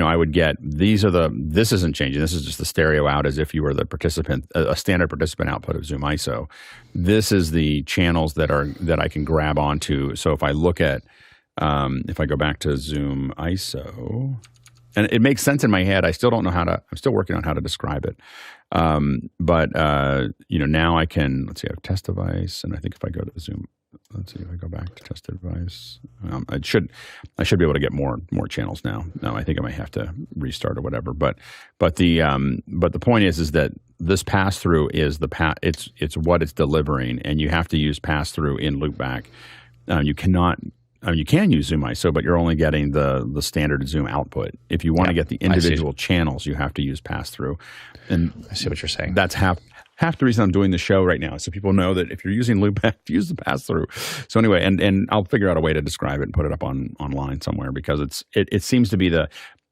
[SPEAKER 1] I would get, this isn't changing. This is just the stereo out as if you were the participant, a standard participant output of Zoom ISO. This is the channels that I can grab onto. So if I look at, if I go back to Zoom ISO, and it makes sense in my head. I still don't know I'm still working on how to describe it. But now I can, let's see, I have test device, and I think if I go to Zoom, let's see if I go back to test device, I should be able to get more channels now. No, I think I might have to restart or whatever. But the point is that this pass through is it's what it's delivering, and you have to use pass through in loopback. You cannot you can use Zoom ISO, but you're only getting the standard Zoom output. If you want to get the individual channels, you have to use pass-through. And
[SPEAKER 4] I see what you're saying.
[SPEAKER 1] That's half the reason I'm doing the show right now, so people know that if you're using loopback, use the pass-through. So anyway, and I'll figure out a way to describe it and put it up online somewhere, because it seems to be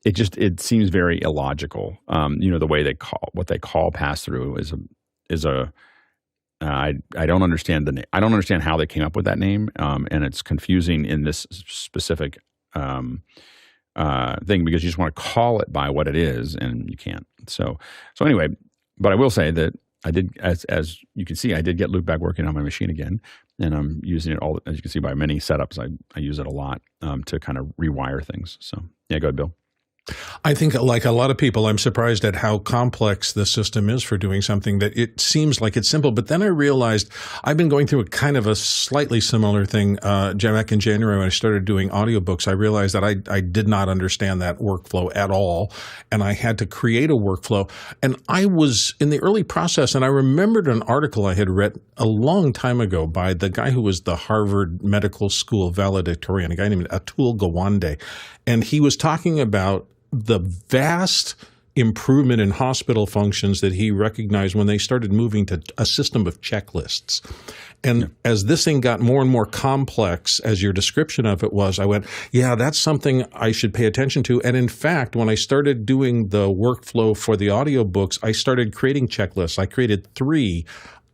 [SPEAKER 1] it seems very illogical. The way what they call pass-through is a I don't understand I don't understand how they came up with that name, and it's confusing in this specific thing, because you just want to call it by what it is, and you can't. So anyway, but I will say that I did, as you can see, I did get loopback working on my machine again, and I'm using it all, as you can see by many setups. I use it a lot to kind of rewire things. So yeah, go ahead, Bill.
[SPEAKER 2] I think, like a lot of people, I'm surprised at how complex the system is for doing something that it seems like it's simple. But then I realized I've been going through a kind of a slightly similar thing. Back in January when I started doing audiobooks, I realized that I did not understand that workflow at all. And I had to create a workflow. And I was in the early process, and I remembered an article I had read a long time ago by the guy who was the Harvard Medical School valedictorian, a guy named Atul Gawande. And he was talking about the vast improvement in hospital functions that he recognized when they started moving to a system of checklists. And as this thing got more and more complex, as your description of it was, I went, yeah, that's something I should pay attention to. And in fact, when I started doing the workflow for the audiobooks, I started creating checklists. I created 3.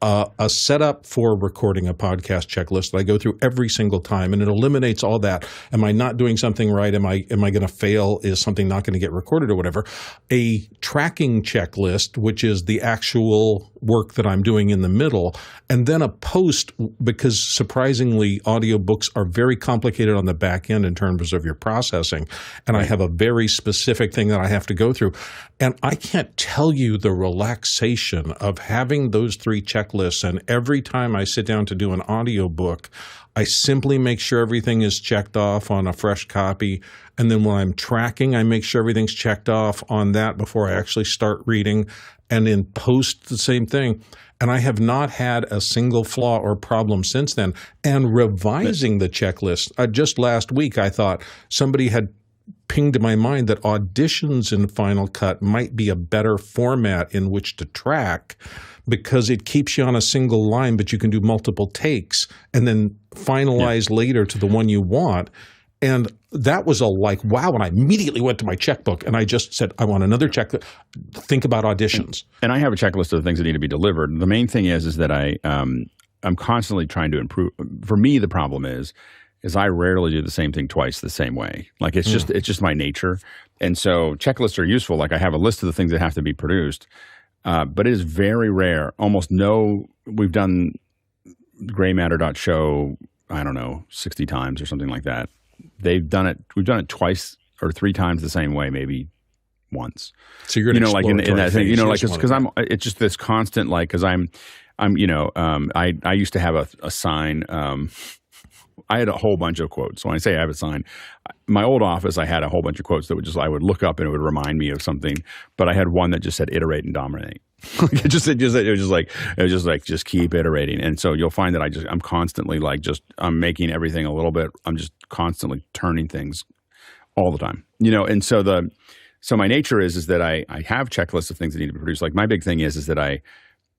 [SPEAKER 2] A setup for recording a podcast checklist that I go through every single time, and it eliminates all that. Am I not doing something right? Am I going to fail? Is something not going to get recorded or whatever? A tracking checklist, which is the actual work that I'm doing in the middle, and then a post, because surprisingly, audiobooks are very complicated on the back end in terms of your processing, and I have a very specific thing that I have to go through. And I can't tell you the relaxation of having those 3 checklists, and every time I sit down to do an audiobook, I simply make sure everything is checked off on a fresh copy. And then when I'm tracking, I make sure everything's checked off on that before I actually start reading. And in post, the same thing. And I have not had a single flaw or problem since then. And revising the checklist, just last week, I thought somebody had pinged to my mind that auditions in Final Cut might be a better format in which to track, because it keeps you on a single line, but you can do multiple takes and then finalize later to the one you want. And that was wow. And I immediately went to my checkbook and I just said, I want another check. Think about auditions.
[SPEAKER 1] And I have a checklist of the things that need to be delivered. The main thing is that I'm constantly trying to improve. For me, the problem is I rarely do the same thing twice the same way. Like it's just my nature. And so checklists are useful. Like I have a list of the things that have to be produced, but it is very rare. Almost no. We've done graymatter.show, I don't know, 60 times or something like that. They've done it. We've done it twice or 3 times the same way, maybe once.
[SPEAKER 2] So you're going to
[SPEAKER 1] like in that thing, like because it's just this constant, like because I used to have a sign. I had a whole bunch of quotes. So when I say I have a sign, my old office, I had a whole bunch of quotes that I would look up and it would remind me of something. But I had one that just said iterate and dominate. It was just like just keep iterating. And so you'll find that I'm constantly I'm making everything a little bit. I'm just constantly turning things all the time. And so my nature is that I have checklists of things that need to be produced. Like my big thing is that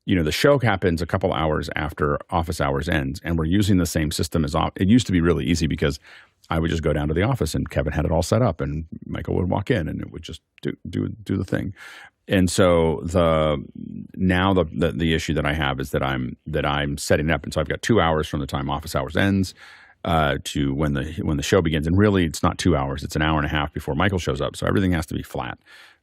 [SPEAKER 1] the show happens a couple hours after office hours ends, and we're using the same system as it used to be really easy because I would just go down to the office and Kevin had it all set up and Michael would walk in and it would just do the thing. And so the issue that I have is that I'm setting it up, and so I've got 2 hours from the time office hours ends to when the show begins, and really it's not 2 hours; it's an hour and a half before Michael shows up. So everything has to be flat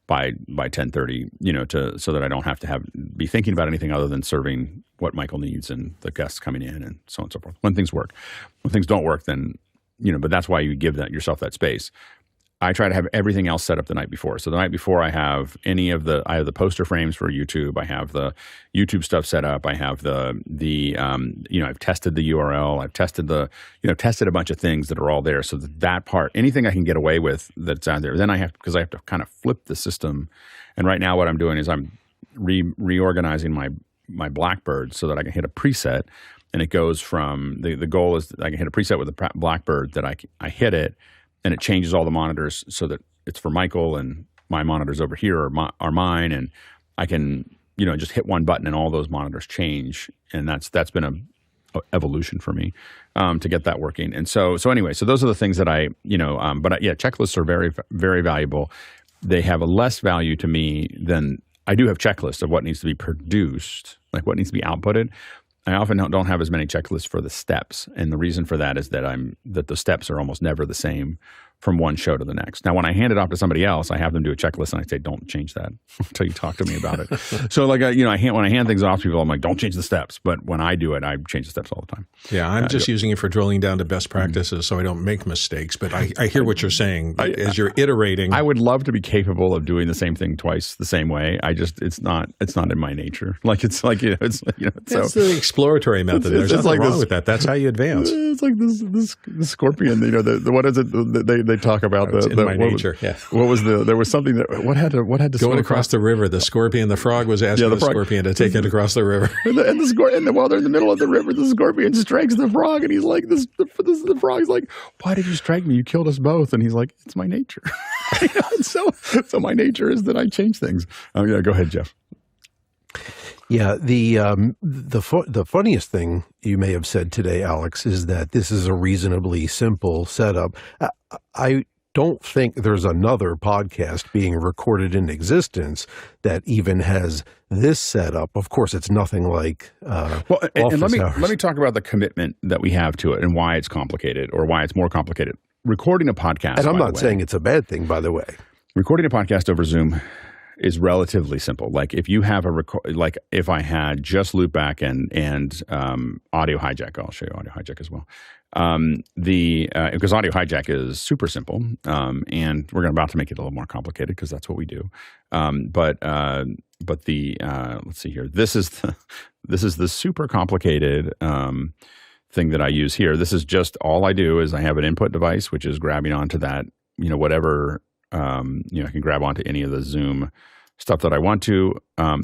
[SPEAKER 1] by 10:30, so that I don't have to be thinking about anything other than serving what Michael needs and the guests coming in and so on and so forth. When things work, when things don't work, then but that's why you give yourself that space. I try to have everything else set up the night before. So the night before, I have the poster frames for YouTube. I have the YouTube stuff set up. I have I've tested the URL. I've tested tested a bunch of things that are all there. So that part, anything I can get away with that's out there, then because I have to kind of flip the system. And right now what I'm doing is I'm reorganizing my Blackbird so that I can hit a preset. and it goes from the goal is I can hit a preset with a Blackbird that I hit it, and it changes all the monitors so that it's for Michael, and my monitors over here are mine, and I can just hit one button and all those monitors change, and that's been a evolution for me to get that working. And so anyway, so those are the things that checklists are very, very valuable. They have a less value to me than I do have checklists of what needs to be produced, like what needs to be outputted. I often don't have as many checklists for the steps, and the reason for that is that the steps are almost never the same from one show to the next. Now, when I hand it off to somebody else, I have them do a checklist, and I say, "Don't change that until you talk to me about it." So, when I hand things off to people, I'm like, "Don't change the steps." But when I do it, I change the steps all the time.
[SPEAKER 2] Yeah, I'm just using it for drilling down to best practices, so I don't make mistakes. But I hear what you're saying as you're iterating.
[SPEAKER 1] I would love to be capable of doing the same thing twice the same way. It's not in my nature. It's
[SPEAKER 2] the exploratory method. There's nothing wrong with that. That's how you advance.
[SPEAKER 1] It's like this scorpion. What is it? They talk about
[SPEAKER 2] my nature.
[SPEAKER 1] What was there was something that what had to
[SPEAKER 2] going across the river. The scorpion, the frog was asking the scorpion to take it across the river.
[SPEAKER 1] And while they're in the middle of the river, the scorpion strikes the frog, and he's like, the frog's like, "Why did you strike me? You killed us both." And he's like, "It's my nature." So my nature is that I change things. Go ahead, Jeff.
[SPEAKER 5] Yeah, the funniest thing you may have said today, Alex, is that this is a reasonably simple setup. I don't think there's another podcast being recorded in existence that even has this setup. Of course, it's nothing like
[SPEAKER 1] and let me talk about the commitment that we have to it and why it's complicated or why it's more complicated. Recording a podcast,
[SPEAKER 5] and I'm not saying it's a bad thing, by the way.
[SPEAKER 1] Recording a podcast over Zoom is relatively simple. Like if you have if I had just loopback and audio hijack, I'll show you audio hijack as well. Because audio hijack is super simple, and we're about to make it a little more complicated because that's what we do. But let's see here. This is the super complicated thing that I use here. This is just all I do is I have an input device which is grabbing onto that whatever. I can grab onto any of the Zoom stuff that I want to. I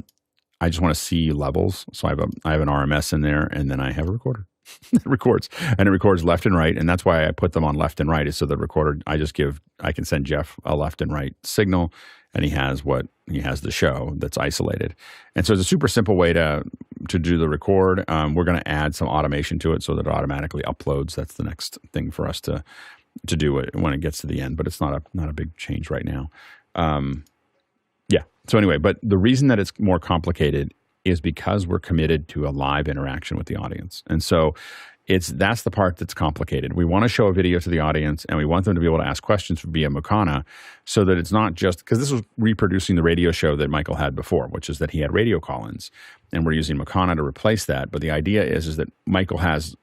[SPEAKER 1] just want to see levels. So I have an RMS in there, and then I have a recorder. It records left and right, and that's why I put them on left and right is so the recorder, I can send Jeff a left and right signal, and he has the show that's isolated. And so it's a super simple way to do the record. We're going to add some automation to it so that it automatically uploads. That's the next thing for us to do it when it gets to the end, but it's not a big change right now. So anyway, but the reason that it's more complicated is because we're committed to a live interaction with the audience. And so that's the part that's complicated. We want to show a video to the audience, and we want them to be able to ask questions via Mokana so that it's not just, because this was reproducing the radio show that Michael had before, which is that he had radio call-ins, and we're using Mokana to replace that. But the idea is that Michael has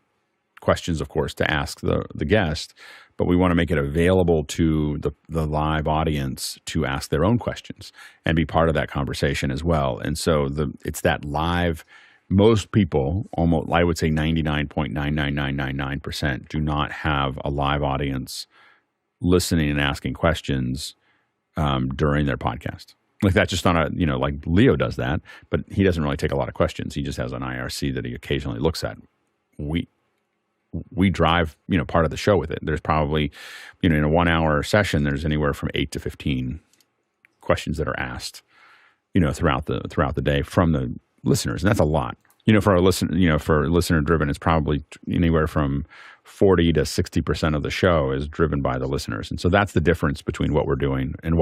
[SPEAKER 1] questions, of course, to ask the guest, but we want to make it available to the live audience to ask their own questions and be part of that conversation as well. And so it's that live. Most people, almost I would say 99.99999% do not have a live audience listening and asking questions during their podcast. Like that's just on like Leo does that, but he doesn't really take a lot of questions. He just has an IRC that he occasionally looks at. We drive, part of the show with it. There's probably, in a 1 hour session, there's anywhere from 8 to 15 questions that are asked, throughout the day from the listeners. And that's a lot, for a listener driven, it's probably anywhere from 40 to 60% of the show is driven by the listeners. And so that's the difference between what we're doing and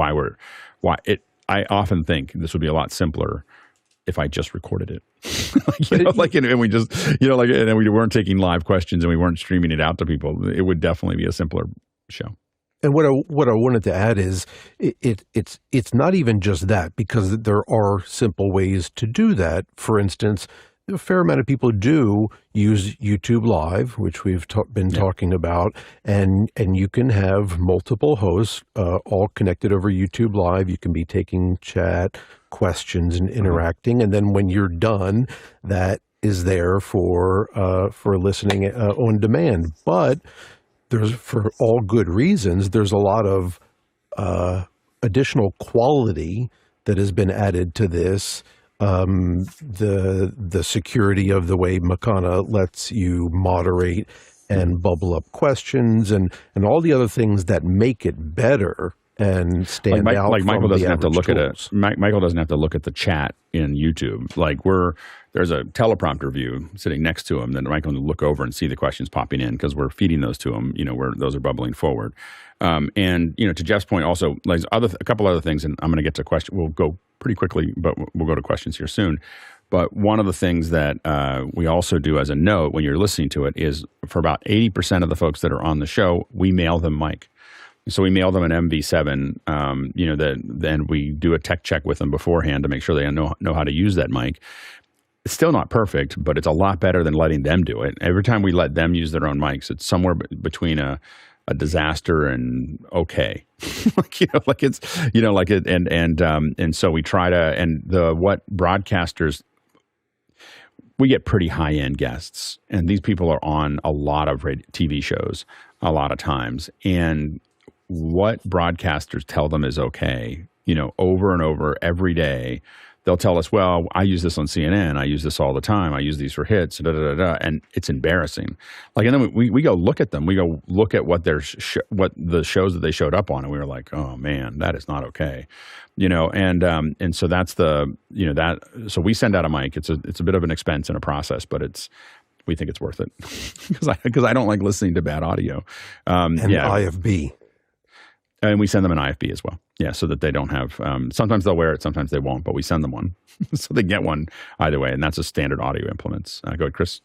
[SPEAKER 1] I often think this would be a lot simpler if I just recorded it, and we just, and we weren't taking live questions and we weren't streaming it out to people, it would definitely be a simpler show.
[SPEAKER 5] And what I wanted to add is it's not even just that, because there are simple ways to do that. For instance, a fair amount of people do use YouTube Live, which we've been talking about, and you can have multiple hosts all connected over YouTube Live. You can be taking chat questions and interacting, and then when you're done, that is there for listening on demand. But for all good reasons, there's a lot of additional quality that has been added to this the security of the way Makana lets you moderate and bubble up questions and all the other things that make it better and stand out.
[SPEAKER 1] Like Michael doesn't have to look
[SPEAKER 5] tools.
[SPEAKER 1] at it. Michael doesn't have to look at the chat in YouTube. Like there's a teleprompter view sitting next to him. Then Michael can look over and see the questions popping in because we're feeding those to him. Where those are bubbling forward. And to Jeff's point, also like a couple other things. And I'm going to get to question. We'll go pretty quickly, but we'll go to questions here soon. But one of the things that we also do as a note when you're listening to it is for about 80% of the folks that are on the show, we mail them mic. So we mail them an MV7, then we do a tech check with them beforehand to make sure they know how to use that mic. It's still not perfect, but it's a lot better than letting them do it. Every time we let them use their own mics, it's somewhere between a disaster and okay. And so we try to, what broadcasters, we get pretty high-end guests, and these people are on a lot of TV shows a lot of times. And what broadcasters tell them is okay, over and over every day, they'll tell us, well, I use this on CNN. I use this all the time. I use these for hits, and it's embarrassing. And then we go look at them. We go look at what what the shows that they showed up on, and we were like, oh man, that is not okay. And so that's so we send out a mic. It's a bit of an expense and a process, but we think it's worth it because I don't like listening to bad audio.
[SPEAKER 5] IFB.
[SPEAKER 1] And we send them an IFB as well. Yeah, so that they don't have, sometimes they'll wear it, sometimes they won't, but we send them one. So they get one either way, and that's a standard audio implements. Go ahead, Chris.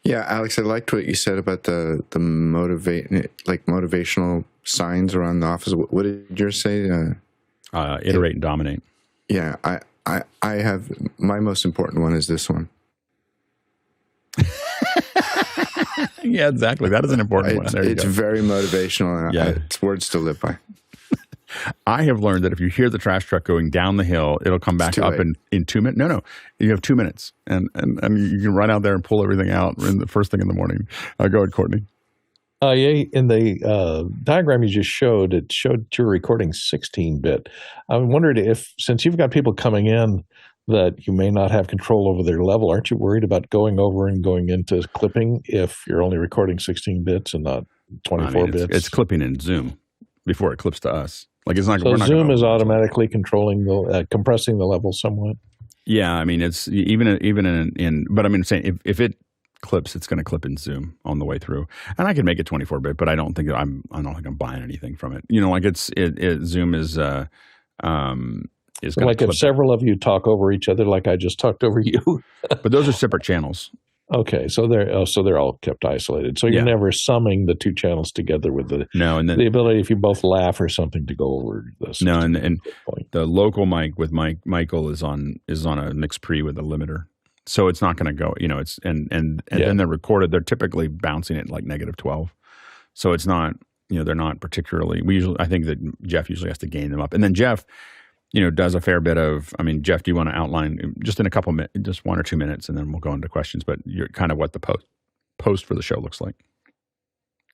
[SPEAKER 6] Yeah, Alex, I liked what you said about the motivational signs around the office. What did yours say?
[SPEAKER 1] Iterate and dominate.
[SPEAKER 6] Yeah, I have, my most important one is this one.
[SPEAKER 1] Yeah, exactly. That is an important one.
[SPEAKER 6] It's very motivational, and it's words to live by.
[SPEAKER 1] I have learned that if you hear the trash truck going down the hill, it'll come back up in 2 minutes. No, you have 2 minutes, and you can run out there and pull everything out in the first thing in the morning. Go ahead, Courtney.
[SPEAKER 3] In the diagram you just showed, it showed you're recording 16-bit. I wondered if, since you've got people coming in that you may not have control over their level, aren't you worried about going over and going into clipping if you're only recording 16 bits and not 24 bits?
[SPEAKER 1] It's clipping in Zoom before it clips to us. It's not.
[SPEAKER 3] So Zoom is automatically controlling compressing the level somewhat.
[SPEAKER 1] Yeah, I mean it's even in but I mean saying if it clips, it's going to clip in Zoom on the way through, and I can make it 24-bit, but I don't think I'm buying anything from it. Zoom is
[SPEAKER 3] like if several of you talk over each other, like I just talked over you.
[SPEAKER 1] But those are separate channels.
[SPEAKER 3] Okay, so they're all kept isolated. So you're never summing the two channels together with the ability, if you both laugh or something, to go over this.
[SPEAKER 1] No, and the local mic with Michael is on a mix pre with a limiter, so it's not going to go. Then they're recorded. They're typically bouncing at like -12, so it's not. They're not particularly. I think that Jeff usually has to gain them up, and then Jeff, does a fair bit of, Jeff, do you want to outline just in a couple minutes, just 1 or 2 minutes, and then we'll go into questions, but you're kind of what the post for the show looks like.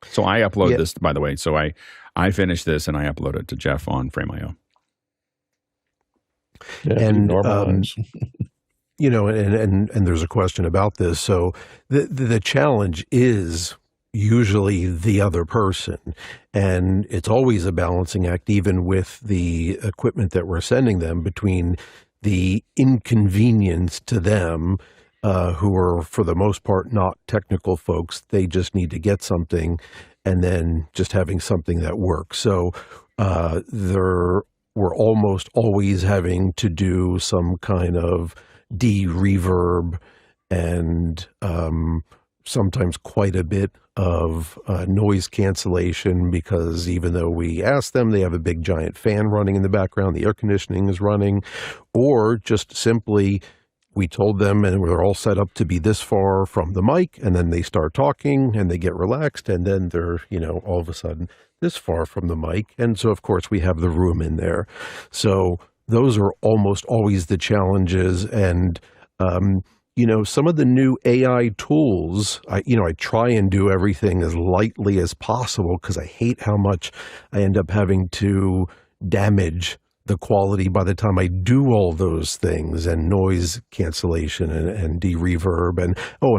[SPEAKER 1] So I upload this, by the way. So I finish this and I upload it to Jeff on Frame.io.
[SPEAKER 3] Yeah,
[SPEAKER 5] and, and there's a question about this. So the challenge is usually the other person, and it's always a balancing act, even with the equipment that we're sending them, between the inconvenience to them, who are for the most part not technical folks, they just need to get something, and then just having something that works. So we're almost always having to do some kind of de-reverb and sometimes quite a bit of noise cancellation, because even though we ask them, they have a big giant fan running in the background, the air conditioning is running, or just simply we told them and we're all set up to be this far from the mic, and then they start talking and they get relaxed, and then they're, all of a sudden this far from the mic. And so of course we have the room in there. So those are almost always the challenges. And some of the new AI tools, I try and do everything as lightly as possible because I hate how much I end up having to damage the quality by the time I do all those things, and noise cancellation and de-reverb, and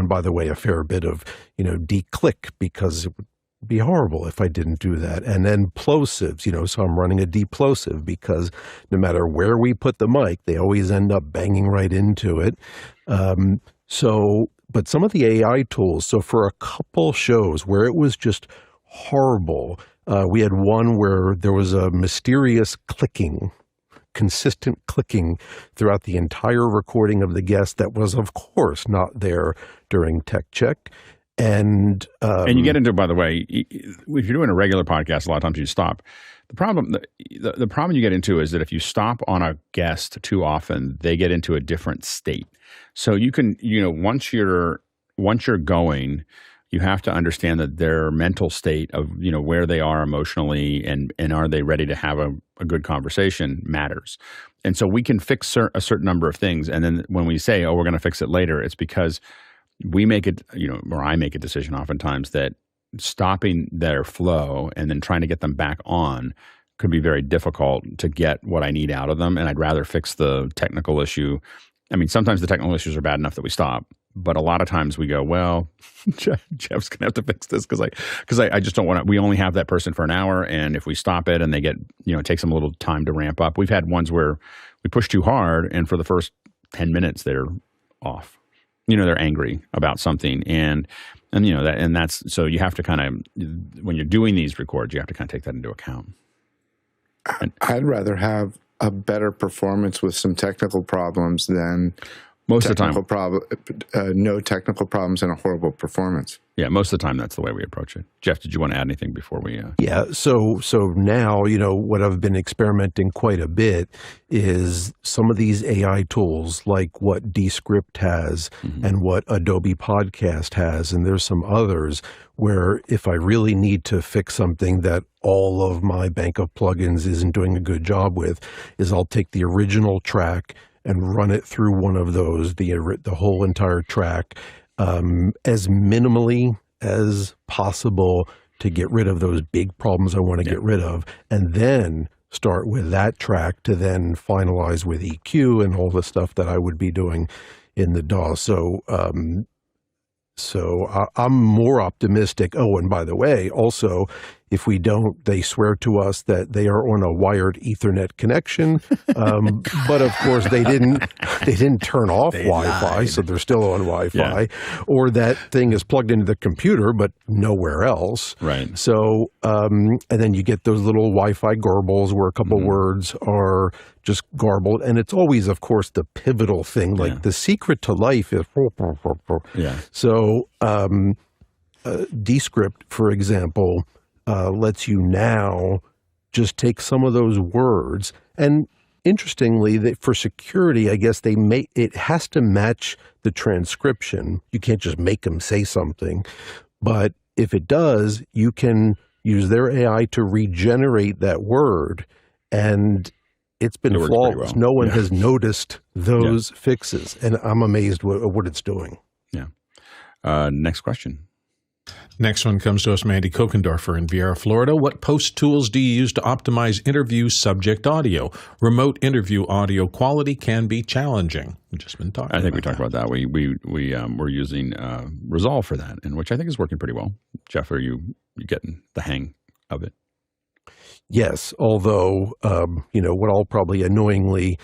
[SPEAKER 5] by the way, a fair bit of, de-click, because it would be horrible if I didn't do that. And then plosives, so I'm running a deplosive because no matter where we put the mic, they always end up banging right into it. But some of the AI tools, so for a couple shows where it was just horrible, we had one where there was a mysterious clicking, consistent clicking throughout the entire recording of the guest that was, of course, not there during tech check. And
[SPEAKER 1] you get into, by the way, if you're doing a regular podcast, a lot of times you stop. The problem you get into is that if you stop on a guest too often, they get into a different state. So you can, once you're going, you have to understand that their mental state of, where they are emotionally and are they ready to have a good conversation matters. And so we can fix a certain number of things. And then when we say, we're going to fix it later, it's because we make it, or I make a decision oftentimes that stopping their flow and then trying to get them back on could be very difficult to get what I need out of them. And I'd rather fix the technical issue. I mean, sometimes the technical issues are bad enough that we stop, but a lot of times we go, well, Jeff's going to have to fix this because I just don't want to. We only have that person for an hour. And if we stop it and they get, it takes them a little time to ramp up. We've had ones where we push too hard and for the first 10 minutes, they're off. They're angry about something, and that's so you have to kind of, when you're doing these records, you have to kind of take that into account.
[SPEAKER 6] I'd rather have a better performance with some technical problems than
[SPEAKER 1] most of the time
[SPEAKER 6] no technical problems and a horrible performance.
[SPEAKER 1] Yeah, most of the time that's the way we approach it. Jeff, did you want to add anything before we?
[SPEAKER 5] Yeah, so now what I've been experimenting quite a bit is some of these AI tools like what Descript has and what Adobe Podcast has, and there's some others where if I really need to fix something that all of my bank of plugins isn't doing a good job with, is I'll take the original track and run it through one of those, the whole entire track, as minimally as possible to get rid of those big problems I want to get rid of, and then start with that track to then finalize with EQ and all the stuff that I would be doing in the DAW. So I'm more optimistic. Oh, and by the way, also, if we don't, they swear to us that they are on a wired Ethernet connection. But of course, they didn't turn off Wi-Fi, so they're still on Wi-Fi. Yeah. Or that thing is plugged into the computer, but nowhere else.
[SPEAKER 1] Right.
[SPEAKER 5] So, and then you get those little Wi-Fi garbles where a couple words are just garbled, and it's always, of course, the pivotal thing. Like the secret to life is.
[SPEAKER 1] Yeah.
[SPEAKER 5] So, Descript, for example, lets you now just take some of those words, and interestingly, for security, I guess it has to match the transcription. You can't just make them say something, but if it does, you can use their AI to regenerate that word, and it's been flawless. Well. No one has noticed those fixes, and I'm amazed at what it's doing.
[SPEAKER 1] Yeah. Next question.
[SPEAKER 2] Next one comes to us, Mandy Kokendorfer in Viera, Florida. What post tools do you use to optimize interview subject audio? Remote interview audio quality can be challenging. We've just been talking.
[SPEAKER 1] I think we talked about that. We're using Resolve for that, and which I think is working pretty well. Jeff, are you getting the hang of it?
[SPEAKER 5] Yes, although, what I'll probably annoyingly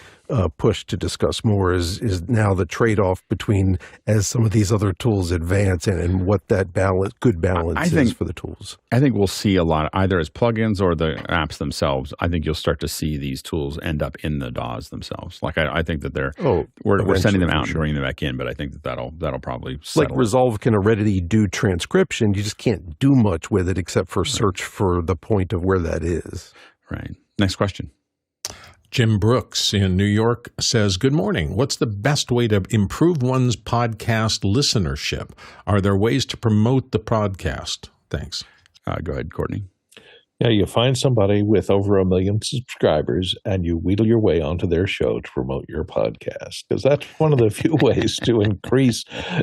[SPEAKER 5] push to discuss more is now the trade-off between as some of these other tools advance and what that good balance is for the tools.
[SPEAKER 1] I think we'll see a lot, either as plugins or the apps themselves. I think you'll start to see these tools end up in the DAWs themselves. Like I think that we're sending them out and bringing them back in, but I think that that'll probably settle.
[SPEAKER 5] Like Resolve can already do transcription. You just can't do much with it except for search for the point of where that is.
[SPEAKER 1] Right. Next question.
[SPEAKER 2] Jim Brooks in New York says, good morning. What's the best way to improve one's podcast listenership? Are there ways to promote the podcast? Thanks.
[SPEAKER 1] Go ahead, Courtney.
[SPEAKER 3] Yeah, you find somebody with over 1 million subscribers and you wheedle your way onto their show to promote your podcast, because that's one of the few ways to increase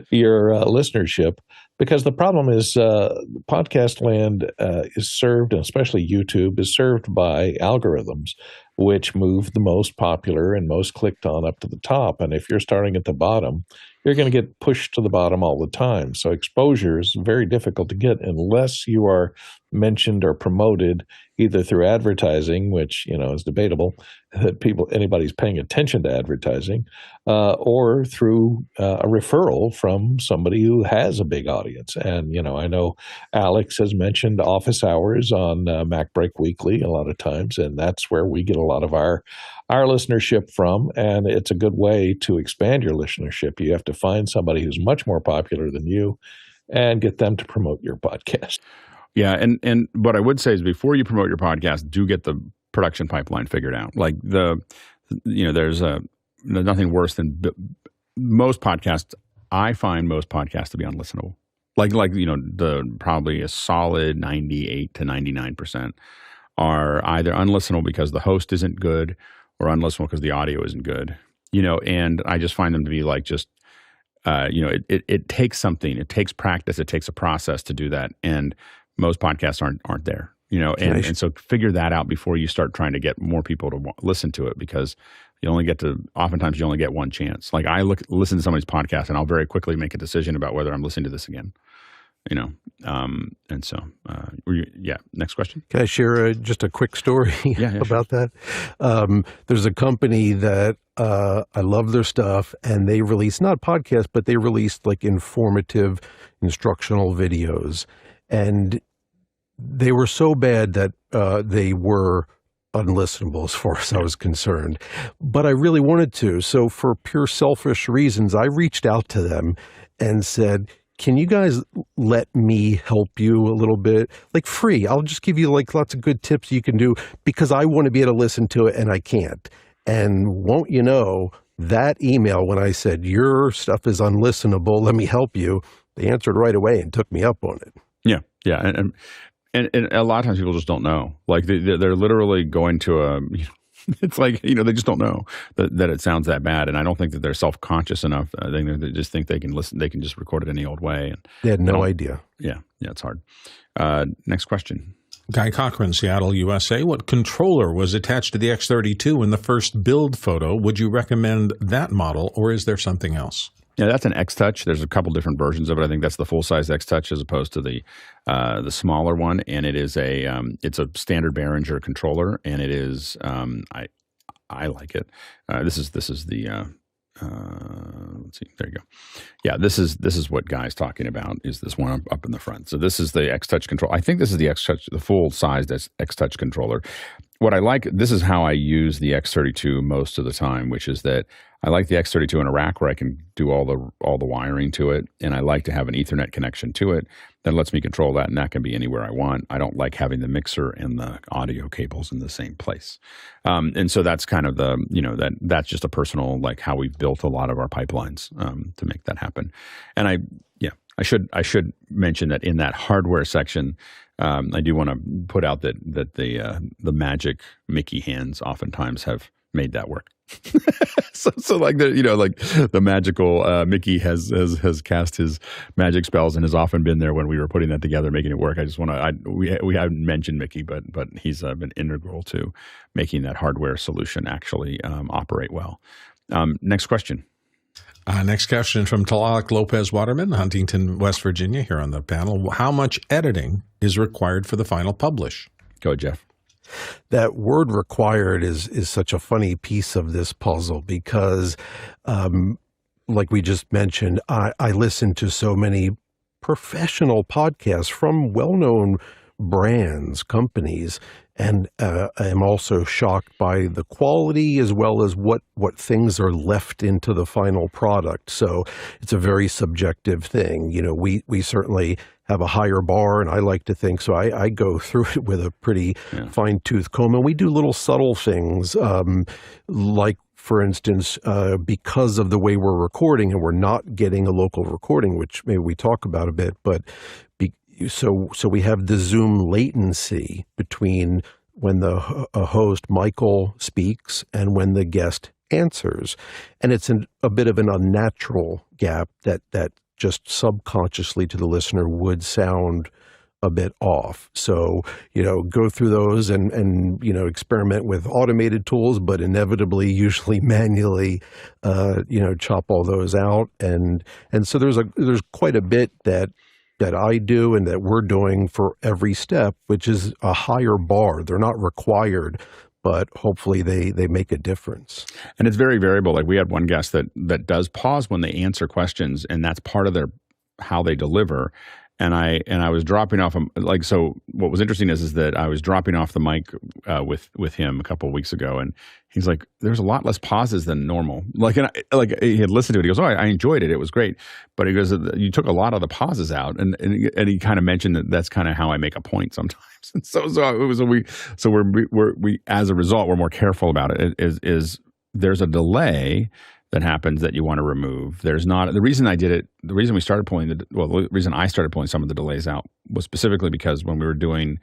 [SPEAKER 3] your listenership. Because the problem is podcast land is served, and especially YouTube, is served by algorithms. which move the most popular and most clicked on up to the top. And if you're starting at the bottom, you're going to get pushed to the bottom all the time. So exposure is very difficult to get unless you are mentioned or promoted either through advertising, which, you know, is debatable that anybody's paying attention to advertising, or through a referral from somebody who has a big audience. And, you know, I know Alex has mentioned office hours on Mac Break Weekly a lot of times, and that's where we get a lot of our listenership from. And it's a good way to expand your listenership. You have to find somebody who's much more popular than you and get them to promote your podcast.
[SPEAKER 1] Yeah, and what I would say is before you promote your podcast, do get the production pipeline figured out. Like there's nothing worse than most podcasts. I find most podcasts to be unlistenable. Like probably a solid 98 to 99% are either unlistenable because the host isn't good or unlistenable because the audio isn't good. And I just find them to be like just it takes something. It takes practice. It takes a process to do that, and most podcasts aren't there, and so figure that out before you start trying to get more people to listen to it, because oftentimes you only get one chance. Like I listen to somebody's podcast and I'll very quickly make a decision about whether I'm listening to this again, and so, next question.
[SPEAKER 5] Can I share just a quick story about that? There's a company that I love their stuff, and they release not podcasts, but they released like informative instructional videos. And they were so bad that they were unlistenable as far as I was concerned. But I really wanted to. So for pure selfish reasons, I reached out to them and said, can you guys let me help you a little bit? Like free. I'll just give you like lots of good tips you can do because I want to be able to listen to it and I can't. And won't you know, that email when I said, your stuff is unlistenable, let me help you, they answered right away and took me up on it.
[SPEAKER 1] Yeah, and a lot of times people just don't know. Like they're literally going to it's like they just don't know that it sounds that bad, and I don't think that they're self-conscious enough. They just think they can listen. They can just record it any old way. And
[SPEAKER 5] they had no idea.
[SPEAKER 1] Yeah, it's hard. Next question.
[SPEAKER 2] Guy Cochran, Seattle, USA. What controller was attached to the X32 in the first build photo? Would you recommend that model, or is there something else?
[SPEAKER 1] Yeah, that's an X-Touch. There's a couple different versions of it. I think that's the full-size X-Touch as opposed to the smaller one, and it is it's a standard Behringer controller, and it is I like it. This is the let's see. There you go. Yeah, this is what Guy's talking about. Is this one up in the front? So this is the X-Touch control. I think this is the X-Touch, the full-sized X-Touch controller. What I like, this is how I use the X32 most of the time, which is that I like the X32 in a rack where I can do all the wiring to it, and I like to have an Ethernet connection to it that lets me control that, and that can be anywhere I want. I don't like having the mixer and the audio cables in the same place, and so that's kind of that's just a personal, like how we've built a lot of our pipelines to make that happen. And I should mention that in that hardware section, I do want to put out that the magic Mickey hands oftentimes have made that work. so like the magical Mickey has cast his magic spells and has often been there when we were putting that together, making it work. I just want to we haven't mentioned Mickey, but he's been integral to making that hardware solution actually operate well. Next question.
[SPEAKER 2] Next question from Talalik Lopez Waterman, Huntington, West Virginia, here on the panel. How much editing is required for the final publish?
[SPEAKER 1] Go ahead, Jeff.
[SPEAKER 5] That word required is such a funny piece of this puzzle because, like we just mentioned, I listen to so many professional podcasts from well-known brands, companies, and I am also shocked by the quality as well as what things are left into the final product. So it's a very subjective thing. We certainly have a higher bar, and I like to think so. I go through it with a pretty fine-tooth comb, and we do little subtle things like, for instance, because of the way we're recording, and we're not getting a local recording, which maybe we talk about a bit, but so we have the Zoom latency between when the host, Michael, speaks and when the guest answers. And it's a bit of an unnatural gap that just subconsciously to the listener would sound a bit off. So, go through those and experiment with automated tools, but inevitably, usually manually, chop all those out. And so there's quite a bit that I do and that we're doing for every step, which is a higher bar. They're not required, but hopefully they make a difference.
[SPEAKER 1] And it's very variable. Like we had one guest that does pause when they answer questions, and that's part of how they deliver. And I was dropping off so what was interesting is that I was dropping off the mic with him a couple of weeks ago, and he's like, there's a lot less pauses than normal. Like he had listened to it. He goes, oh, I enjoyed it. It was great. But he goes, you took a lot of the pauses out, and he kind of mentioned that's kind of how I make a point sometimes. And so we as a result, we're more careful about it. Is there's a delay that happens that you want to remove. There's not the reason I did it. The reason we started the reason I started pulling some of the delays out was specifically because when we were doing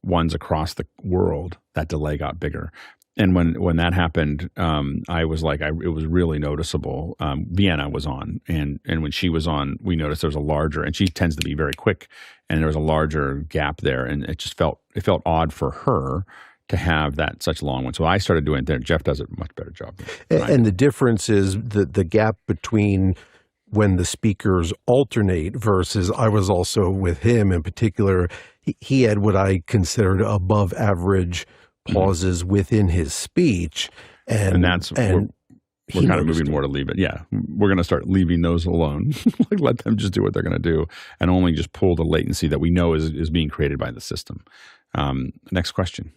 [SPEAKER 1] ones across the world, that delay got bigger. And when that happened, I was like, it was really noticeable. Vienna was on, and when she was on, we noticed there was a larger, and she tends to be very quick, and there was a larger gap there, and it felt odd for her to have that such a long one. So I started doing it there. Jeff does a much better job.
[SPEAKER 5] And the difference is the gap between when the speakers alternate versus I was also with him in particular, he had what I considered above average pauses within his speech. And that's we're kind of moving more to leave it. Yeah. We're going to start leaving those alone. Like let them just do what they're going to do and only just pull the latency that we know is being created by the system. Next question.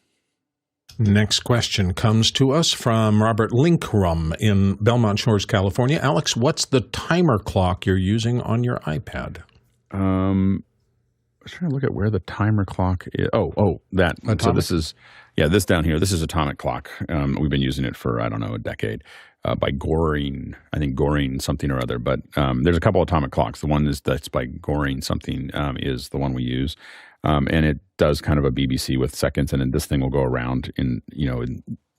[SPEAKER 2] Next question comes to us from Robert Linkrum in Belmont Shores, California. Alex, what's the timer clock you're using on your iPad?
[SPEAKER 1] I was trying to look at where the timer clock is. That. Atomic? So this is, this down here. This is Atomic Clock. We've been using it for, a decade by Goring. I think Goring something or other. But there's a couple Atomic Clocks. The one that's by Goring something is the one we use. And it does kind of a BBC with seconds, and then this thing will go around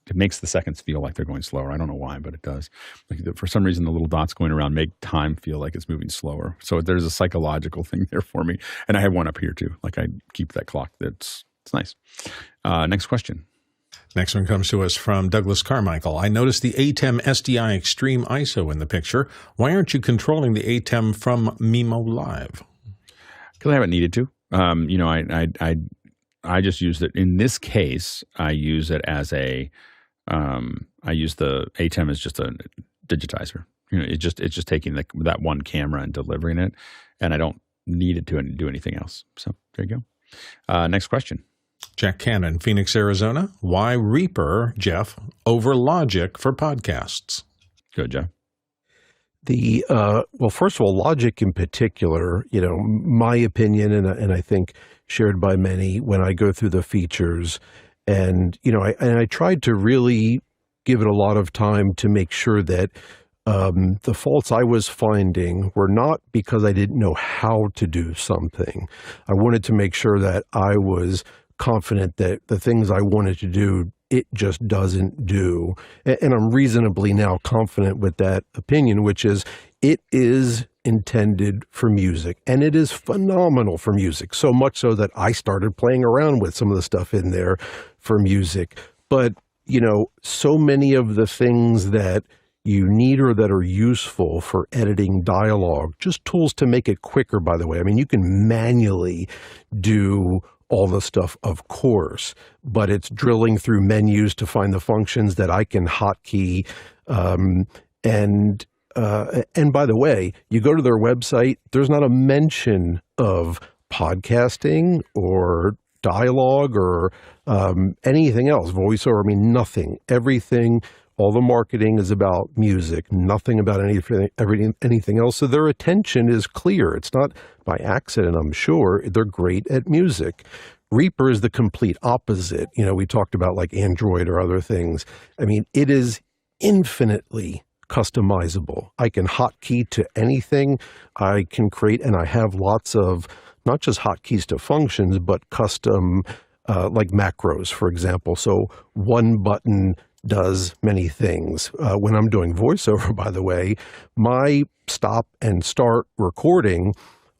[SPEAKER 1] it makes the seconds feel like they're going slower. I don't know why, but it does. Like for some reason, the little dots going around make time feel like it's moving slower. So there's a psychological thing there for me. And I have one up here too. Like I keep that clock. It's nice. Next question.
[SPEAKER 2] Next one comes to us from Douglas Carmichael. I noticed the ATEM SDI Extreme ISO in the picture. Why aren't you controlling the ATEM from mimoLive?
[SPEAKER 1] Because I haven't needed to. I just used it in this case. I use it as I use the ATEM as just a digitizer. It's just taking that one camera and delivering it, and I don't need it to do anything else. So there you go. Next question.
[SPEAKER 2] Jack Cannon, Phoenix, Arizona. Why Reaper, Jeff, over Logic for podcasts?
[SPEAKER 1] Good, Jeff.
[SPEAKER 5] Well, first of all, Logic in particular, my opinion, and I think shared by many when I go through the features, and I tried to really give it a lot of time to make sure that the faults I was finding were not because I didn't know how to do something. I wanted to make sure that I was confident that the things I wanted to do, it just doesn't do. And I'm reasonably now confident with that opinion, which is it is intended for music, and it is phenomenal for music, so much so that I started playing around with some of the stuff in there for music. But, so many of the things that you need or that are useful for editing dialogue, just tools to make it quicker, by the way. I mean, you can manually do all the stuff, of course, but it's drilling through menus to find the functions that I can hotkey. And by the way, you go to their website, there's not a mention of podcasting or dialogue or anything else, voiceover. I mean, nothing. Everything, all the marketing is about music, nothing about anything else. So their attention is clear. It's not by accident, I'm sure. They're great at music. Reaper is the complete opposite. We talked about like Android or other things. I mean, it is infinitely customizable. I can hotkey to anything. I can create, and I have lots of not just hotkeys to functions, but custom like macros, for example. So one button does many things. When I'm doing voiceover, by the way, my stop and start recording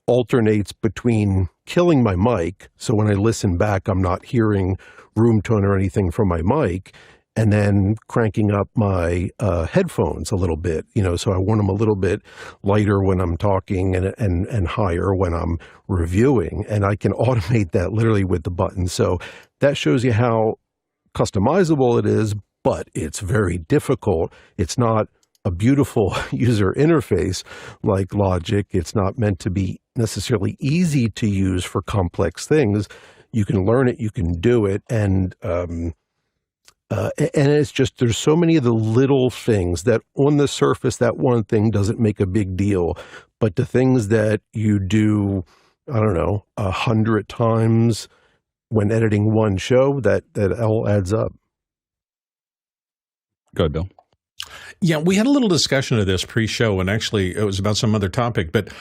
[SPEAKER 5] alternates between killing my mic. So when I listen back, I'm not hearing room tone or anything from my mic, and then cranking up my headphones a little bit, so I want them a little bit lighter when I'm talking and higher when I'm reviewing. And I can automate that literally with the button. So that shows you how customizable it is, but it's very difficult. It's not a beautiful user interface like Logic. It's not meant to be necessarily easy to use for complex things. You can learn it, you can do it, and it's just, there's so many of the little things that on the surface, that one thing doesn't make a big deal, but the things that you do, 100 times when editing one show, that all adds up.
[SPEAKER 1] Go ahead, Bill.
[SPEAKER 2] Yeah, we had a little discussion of this pre-show, and actually it was about some other topic. But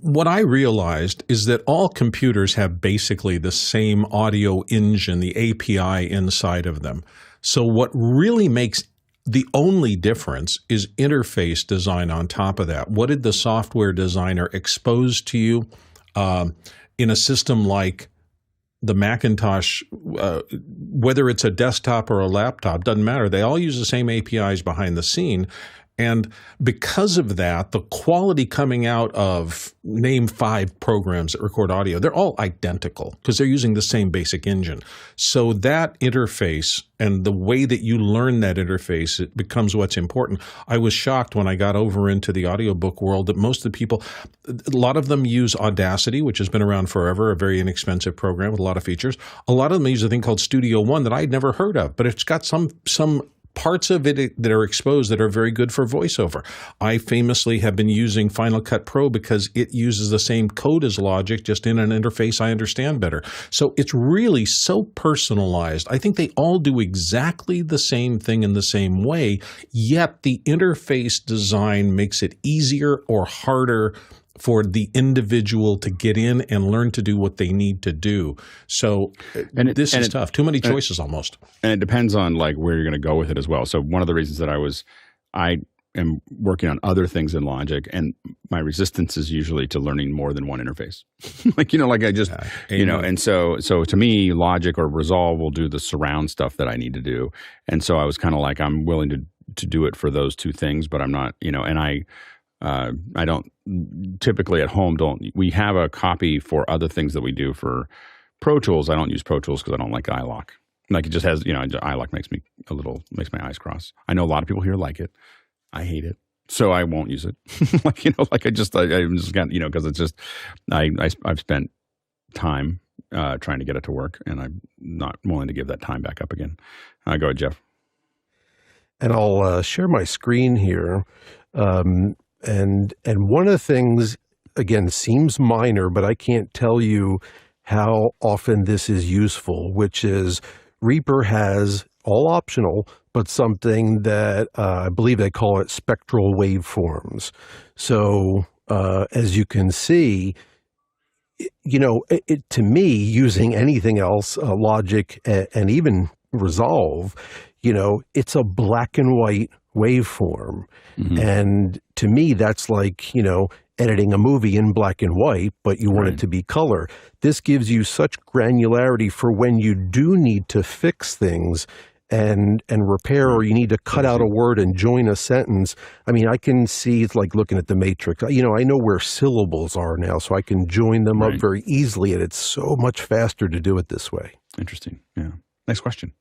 [SPEAKER 2] what I realized is that all computers have basically the same audio engine, the API inside of them. So what really makes the only difference is interface design on top of that. What did the software designer expose to you in a system like the Macintosh, whether it's a desktop or a laptop, doesn't matter. They all use the same APIs behind the scene. And because of that, the quality coming out of name 5 programs that record audio, they're all identical because they're using the same basic engine. So that interface and the way that you learn that interface, it becomes what's important. I was shocked when I got over into the audiobook world that most of the people, a lot of them use Audacity, which has been around forever, a very inexpensive program with a lot of features. A lot of them use a thing called Studio One that I'd never heard of, but it's got some parts of it that are exposed that are very good for voiceover. I famously have been using Final Cut Pro because it uses the same code as Logic, just in an interface I understand better. So it's really so personalized. I think they all do exactly the same thing in the same way, yet the interface design makes it easier or harder for the individual to get in and learn to do what they need to do. So this is tough. Too many choices almost. And
[SPEAKER 1] it depends on like where you're going to go with it as well. So one of the reasons that I am working on other things in Logic, and my resistance is usually to learning more than one interface. And so to me, Logic or Resolve will do the surround stuff that I need to do. And so I was kind of like, I'm willing to do it for those two things, but I'm not, and I don't typically at home we have a copy for other things that we do for Pro Tools. I don't use Pro Tools because I don't like iLok. Like it just has, iLok makes my eyes cross. I know a lot of people here like it. I hate it. So I won't use it. I'm just got, because it's just, I've spent time trying to get it to work, and I'm not willing to give that time back up again. Go ahead, Jeff.
[SPEAKER 5] And I'll share my screen here. And one of the things, again, seems minor, but I can't tell you how often this is useful, which is Reaper has, all optional, but something that I believe they call it spectral waveforms. So as you can see, to me, using anything else, Logic and even Resolve, it's a black and white waveform. Mm-hmm. And to me, that's like, editing a movie in black and white, but you want it to be color. This gives you such granularity for when you do need to fix things and repair, or you need to cut out a word and join a sentence. I mean, I can see, it's like looking at the Matrix. I know where syllables are now, so I can join them up very easily, and it's so much faster to do it this way.
[SPEAKER 1] Interesting. Yeah. Next question.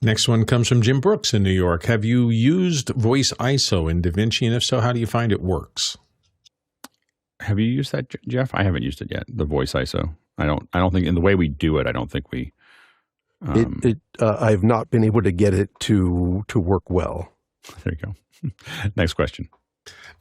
[SPEAKER 2] Next one comes from Jim Brooks in New York. Have you used voice ISO in DaVinci, and if so, how do you find it works?
[SPEAKER 1] Have you used that, Jeff? I haven't used it yet, the voice ISO. I don't think in the way we do it, I don't think we...
[SPEAKER 5] I've not been able to get it to work well.
[SPEAKER 1] There you go. Next question.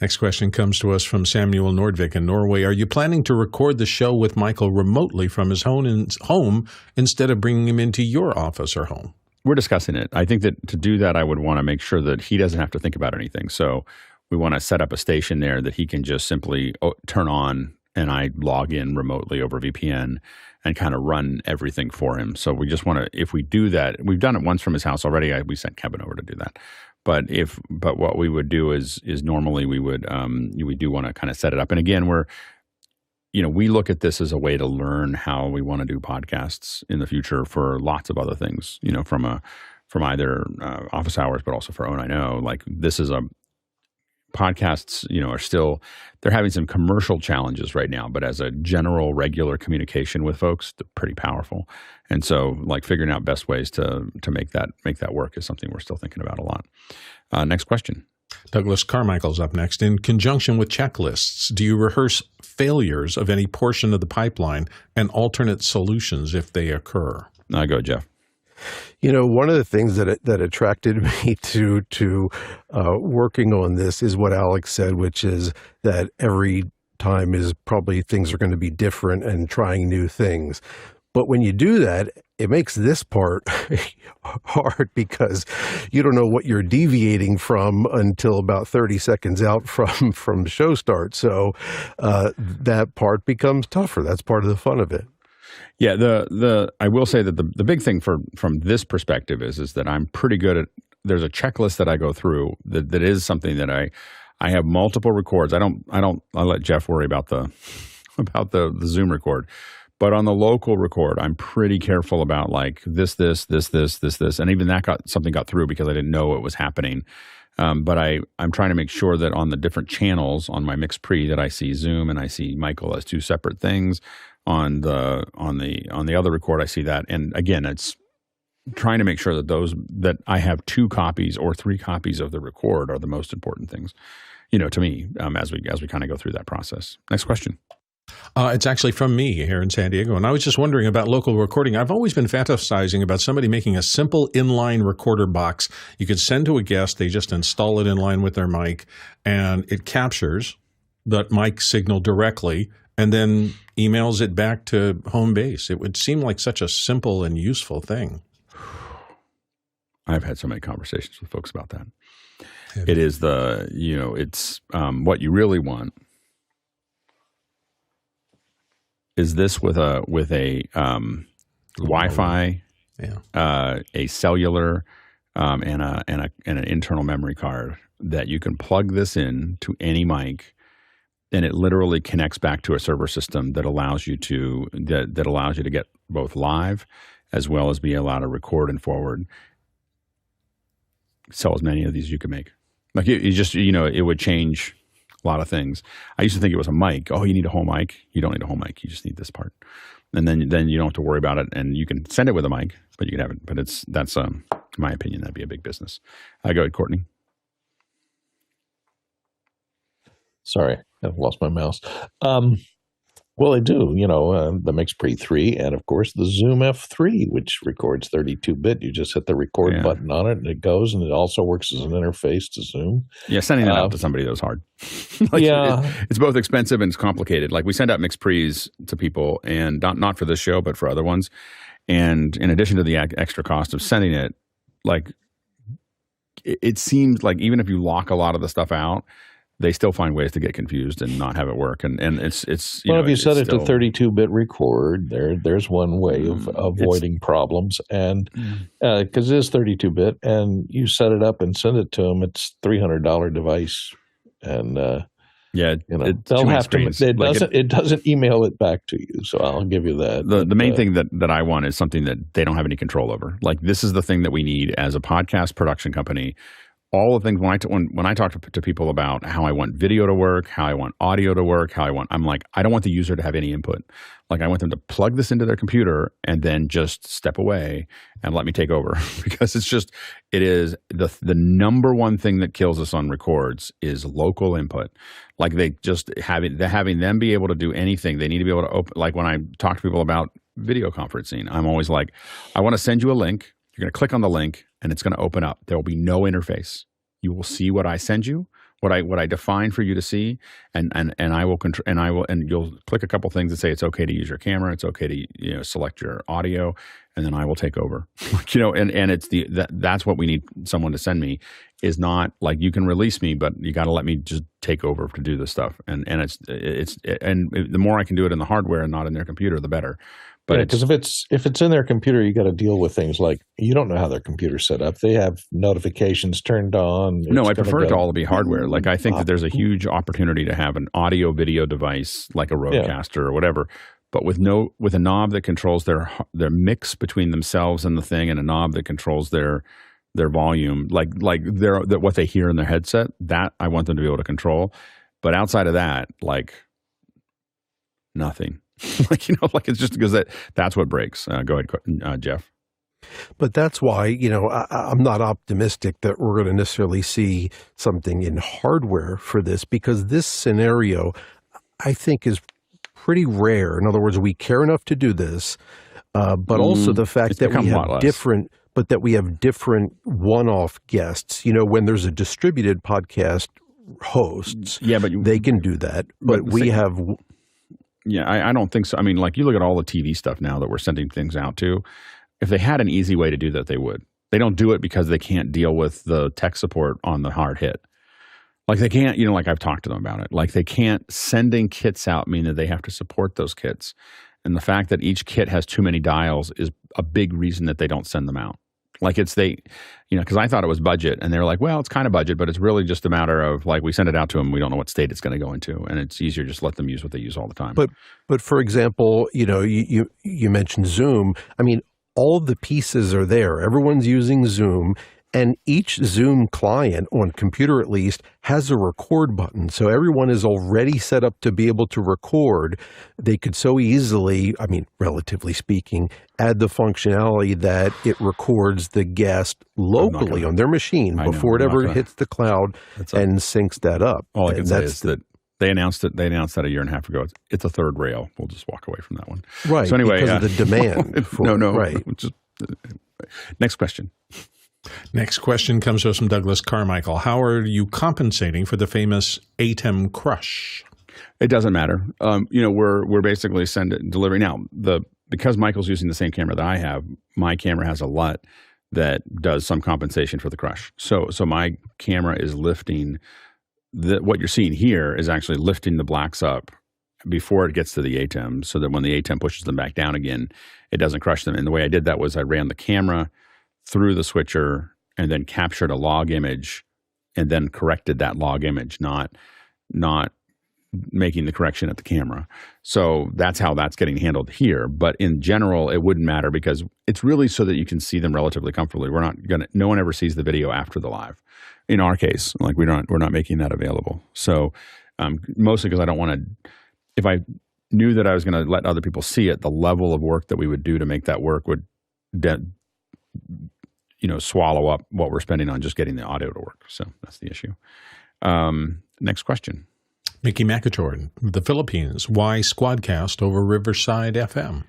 [SPEAKER 2] Next question comes to us from Samuel Nordvik in Norway. Are you planning to record the show with Michael remotely from his home instead of bringing him into your office or home?
[SPEAKER 1] We're discussing it. I think that to do that, I would want to make sure that he doesn't have to think about anything. So we want to set up a station there that he can just simply turn on, and I log in remotely over VPN and kind of run everything for him. So we just want to, if we do that, we've done it once from his house already. We sent Kevin over to do that. But what we would do is normally we do want to kind of set it up. And again, we look at this as a way to learn how we want to do podcasts in the future for lots of other things, from either office hours, but also for Own I Know. Like this is podcasts, are still, they're having some commercial challenges right now, but as a general regular communication with folks, they're pretty powerful. And so like figuring out best ways to make that work is something we're still thinking about a lot. Next question.
[SPEAKER 2] Douglas Carmichael's up next. In conjunction with checklists, do you rehearse failures of any portion of the pipeline and alternate solutions if they occur?
[SPEAKER 1] Go, Jeff.
[SPEAKER 5] One of the things that attracted me to working on this is what Alex said, which is that every time is probably things are going to be different and trying new things. But when you do that, it makes this part hard because you don't know what you're deviating from until about 30 seconds out from show start. So that part becomes tougher. That's part of the fun of it.
[SPEAKER 1] Yeah, I will say that the big thing from this perspective is that I'm pretty good at. There's a checklist that I go through that is something that I have multiple records. I'll let Jeff worry about the Zoom record. But on the local record, I'm pretty careful about like this, and even that something got through because I didn't know it was happening. But I'm trying to make sure that on the different channels on my mix pre that I see Zoom and I see Michael as two separate things. On the other record, I see that, and again, it's trying to make sure that I have 2 copies or 3 copies of the record are the most important things, to me, as we kind of go through that process. Next question.
[SPEAKER 2] It's actually from me here in San Diego, and I was just wondering about local recording. I've always been fantasizing about somebody making a simple inline recorder box you could send to a guest. They just install it in line with their mic, and it captures that mic signal directly and then emails it back to home base. It would seem like such a simple and useful thing.
[SPEAKER 1] I've had so many conversations with folks about that. It is it's what you really want is this with a Wi-Fi, a cellular, and an internal memory card that you can plug this in to any mic, and it literally connects back to a server system that allows you to get both live as well as be allowed to record and forward. Sell as many of these as you can make. Like it would change a lot of things. I used to think it was a mic. Oh, you need a whole mic. You don't need a whole mic. You just need this part. And then you don't have to worry about it. And you can send it with a mic, but you can have it. But that's in my opinion, that'd be a big business. Go ahead, Courtney.
[SPEAKER 3] Sorry, I've lost my mouse. Well, I do, the Mix Pre 3 and, of course, the Zoom F3, which records 32-bit. You just hit the record button on it, and it goes, and it also works as an interface to Zoom.
[SPEAKER 1] Yeah, sending that out to somebody that was hard. It's both expensive and it's complicated. Like, we send out Mix Pre's to people, and not for this show, but for other ones. And in addition to the extra cost of sending it, like, it seems like even if you lock a lot of the stuff out, they still find ways to get confused and not have it work. And it's
[SPEAKER 3] if you set it to 32-bit record, there's one way of avoiding problems. And because it is 32-bit, and you set it up and send it to them, it's $300 device, and they'll have to. It doesn't email it back to you, so I'll give you that.
[SPEAKER 1] The main thing that I want is something that they don't have any control over. Like, this is the thing that we need as a podcast production company. All the things when I talk to people about how I want video to work, how I want audio to work, I'm like, I don't want the user to have any input. Like, I want them to plug this into their computer and then just step away and let me take over, because it is the number one thing that kills us on records is local input. Like, having them be able to do anything. They need to be able to open. Like, when I talk to people about video conferencing, I'm always like, I want to send you a link. You're going to click on the link, and it's going to open up. There will be no interface. You will see what I send you, what I define for you to see, and I will control, and you'll click a couple things that say it's okay to use your camera, it's okay to select your audio, and then I will take over. And it's that's what we need someone to send me, is not like, you can release me, but you got to let me just take over to do this stuff. And the more I can do it in the hardware and not in their computer, the better. But
[SPEAKER 3] because if it's in their computer, you got to deal with things like, you don't know how their computer's set up. They have notifications turned on.
[SPEAKER 1] No, I prefer it to all to be hardware. Like, I think that there's a huge opportunity to have an audio video device like a RØDEcaster or whatever, but with a knob that controls their mix between themselves and the thing, and a knob that controls their volume, like what they hear in their headset. That I want them to be able to control. But outside of that, like, nothing. It's just because that's what breaks. Go ahead, Jeff.
[SPEAKER 5] But that's why, I'm not optimistic that we're going to necessarily see something in hardware for this, because this scenario, I think, is pretty rare. In other words, we care enough to do this, but also the fact that we have different one-off guests. When there's a distributed podcast hosts, but they can do that. But we have...
[SPEAKER 1] Yeah, I don't think so. I mean, like, you look at all the TV stuff now that we're sending things out to. If they had an easy way to do that, they would. They don't do it because they can't deal with the tech support on the hard hit. Like, they can't, like, I've talked to them about it. Like, they can't, sending kits out mean that they have to support those kits. And the fact that each kit has too many dials is a big reason that they don't send them out. Like, because I thought it was budget, and they were like, well, it's kind of budget, but it's really just a matter of, like, we send it out to them, we don't know what state it's going to go into, and it's easier just let them use what they use all the time.
[SPEAKER 5] But for example, you mentioned Zoom. I mean, all of the pieces are there. Everyone's using Zoom, and each Zoom client, on computer at least, has a record button. So everyone is already set up to be able to record. They could so easily, I mean, relatively speaking, add the functionality that it records the guest locally on their machine before it ever hits the cloud and syncs that up.
[SPEAKER 1] All I can say is that they announced that a year and a half ago. It's a third rail. We'll just walk away from that one.
[SPEAKER 5] Right. So anyway, because of the demand.
[SPEAKER 1] Right. Next question.
[SPEAKER 2] Next question comes to us from Douglas Carmichael. How are you compensating for the famous ATEM crush?
[SPEAKER 1] It doesn't matter. We're basically delivering now. Because Michael's using the same camera that I have, my camera has a LUT that does some compensation for the crush. So my camera is lifting what you're seeing here is actually lifting the blacks up before it gets to the ATEM, so that when the ATEM pushes them back down again, it doesn't crush them. And the way I did that was I ran the camera through the switcher and then captured a log image and then corrected that log image, not making the correction at the camera. So that's how that's getting handled here. But in general, it wouldn't matter, because it's really so that you can see them relatively comfortably. No one ever sees the video after the live. In our case, like, we're not making that available. So mostly because I don't want to, if I knew that I was going to let other people see it, the level of work that we would do to make that work would swallow up what we're spending on just getting the audio to work. So that's the issue. Next question.
[SPEAKER 2] Mickey McAchord, the Philippines. Why SquadCast over RiversideFM?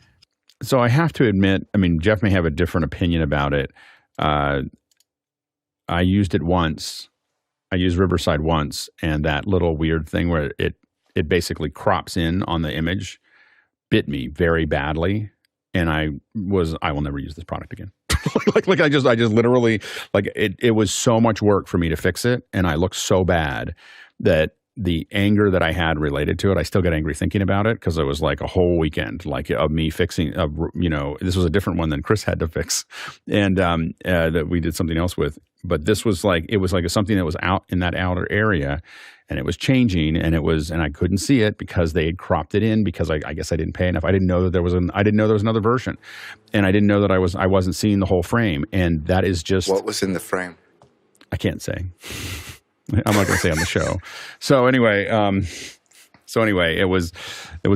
[SPEAKER 1] So I have to admit, I mean, Jeff may have a different opinion about it. I used it once. I used Riverside once, and that little weird thing where it basically crops in on the image bit me very badly, and I will never use this product again. I just literally, like, it was so much work for me to fix it, and I looked so bad that the anger that I had related to it, I still get angry thinking about it, because it was like a whole weekend, like, of me fixing, this was a different one than Chris had to fix, and that we did something else with. But this was like, it was like something that was out in that outer area, and it was changing, and I couldn't see it because they had cropped it in, because I guess I didn't pay enough. I didn't know that there was another version, and I didn't know that I wasn't seeing the whole frame, and that is just.
[SPEAKER 6] What was in the frame?
[SPEAKER 1] I can't say. I'm not going to say on the show. So anyway, it was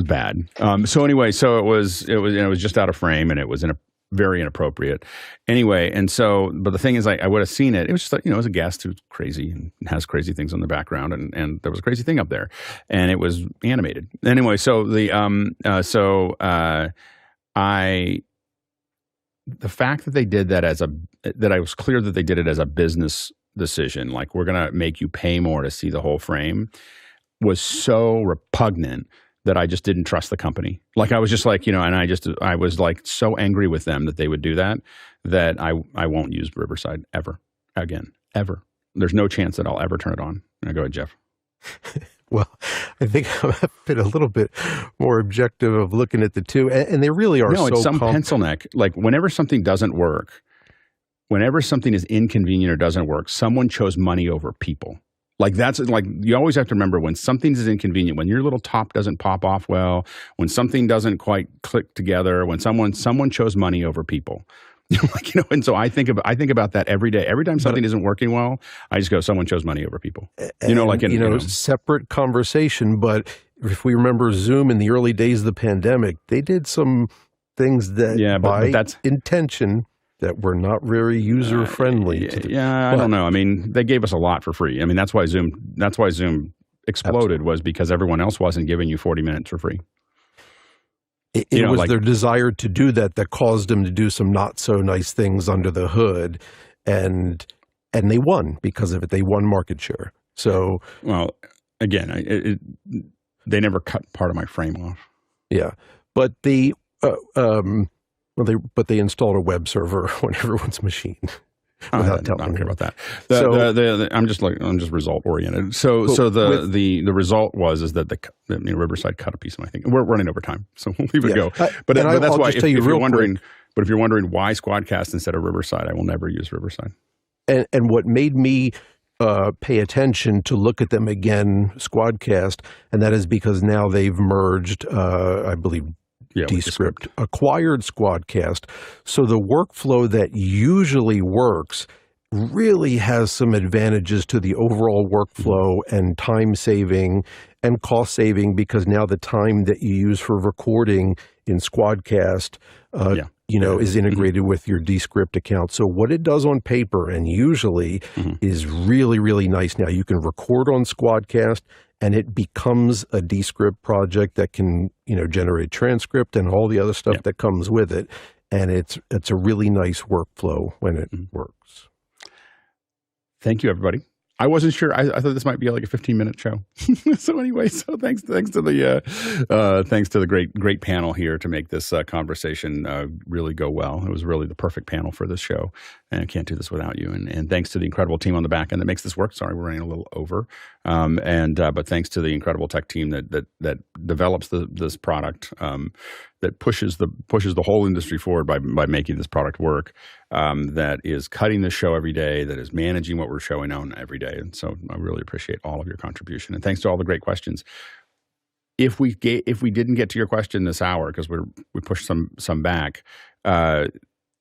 [SPEAKER 1] bad. It was just out of frame, and it was very inappropriate. Anyway, but the thing is, I would have seen it. It was just like, it was a guest who's crazy and has crazy things in the background, and there was a crazy thing up there, and it was animated. Anyway, the fact that they did that that I was clear that they did it as a business decision, like, we're going to make you pay more to see the whole frame, was so repugnant that I just didn't trust the company. Like I was just like, and I was like so angry with them that they would do that I won't use Riverside ever again, ever. There's no chance that I'll ever turn it on. Go ahead, Jeff.
[SPEAKER 5] Well, I think I've been a little bit more objective of looking at the two, and they really are.
[SPEAKER 1] No, it's some pencil neck. Like whenever something doesn't work, whenever something is inconvenient or doesn't work, someone chose money over people. Like that's like, you always have to remember when something is inconvenient, when your little top doesn't pop off well, when something doesn't quite click together, when someone chose money over people. And so I think about that every day. Every time something isn't working well, I just go, someone chose money over people.
[SPEAKER 5] Separate conversation. But if we remember Zoom in the early days of the pandemic, they did some things that by that's intention that were not very user friendly.
[SPEAKER 1] I don't know. I mean, they gave us a lot for free. I mean, that's why Zoom exploded, was because everyone else wasn't giving you 40 minutes for free.
[SPEAKER 5] It was their desire to do that caused them to do some not so nice things under the hood, and they won because of it. They won market share. So,
[SPEAKER 1] well, again, they never cut part of my frame off.
[SPEAKER 5] Yeah, but they installed a web server on everyone's machine.
[SPEAKER 1] I don't care about that. I'm just result oriented. The result was that the Riverside cut a piece of my thing. We're running over time, so we'll leave it go. But that's why if you're wondering why SquadCast instead of Riverside, I will never use Riverside.
[SPEAKER 5] And what made me pay attention to look at them again, SquadCast, and that is because now they've merged, I believe, Descript acquired SquadCast. So the workflow that usually works really has some advantages to the overall workflow and time saving and cost saving, because now the time that you use for recording in SquadCast is integrated with your Descript account. So what it does on paper and usually is really, really nice. Now you can record on SquadCast and it becomes a Descript project that can, generate transcript and all the other stuff that comes with it. And it's a really nice workflow when it works.
[SPEAKER 1] Thank you, everybody. I wasn't sure. I thought this might be like a 15-minute show. So anyway, thanks to the great panel here to make this conversation really go well. It was really the perfect panel for this show, and I can't do this without you. And thanks to the incredible team on the back end that makes this work. Sorry, we're running a little over. But thanks to the incredible tech team that develops this product, that pushes the whole industry forward by making this product work, that is cutting the show every day, that is managing what we're showing on every day. And so I really appreciate all of your contribution. And thanks to all the great questions. If we didn't get to your question this hour, because we pushed some back,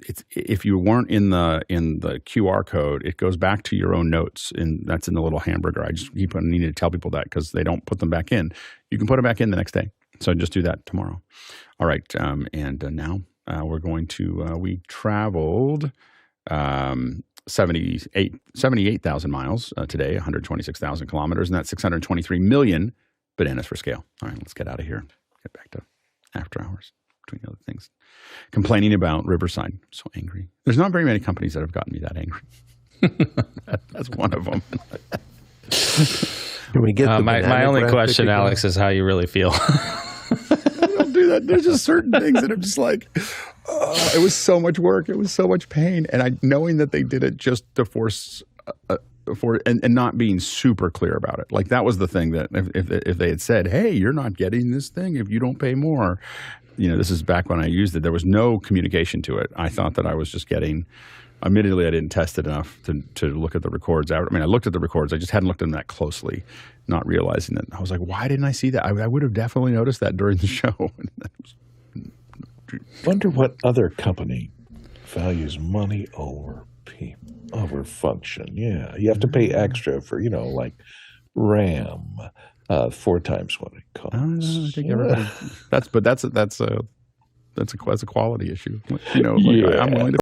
[SPEAKER 1] if you weren't in the QR code, it goes back to your own notes, and that's in the little hamburger. I just keep needing to tell people that because they don't put them back in. You can put them back in the next day. So just do that tomorrow. All right. Now we're going to, we traveled 78,000 miles today, 126,000 kilometers, and that's 623 million bananas for scale. All right, let's get out of here. Get back to after hours, between other things. Complaining about Riverside. I'm so angry. There's not very many companies that have gotten me that angry. That's one of them.
[SPEAKER 5] Can we get
[SPEAKER 4] my only question, Alex, is how you really feel.
[SPEAKER 1] Don't do that. There's just certain things that I'm just like, it was so much work. It was so much pain. And knowing that they did it just to force and not being super clear about it. Like that was the thing that if they had said, hey, you're not getting this thing if you don't pay more. This is back when I used it. There was no communication to it. I thought that I was just getting, admittedly, I didn't test it enough to look at the records. I looked at the records. I just hadn't looked at them that closely, not realizing that. I was like, why didn't I see that? I would have definitely noticed that during the show.
[SPEAKER 3] Wonder what other company values money over function. Yeah, you have to pay extra for, like RAM, 4 times what it costs.
[SPEAKER 1] That's a quality issue. I'm willing to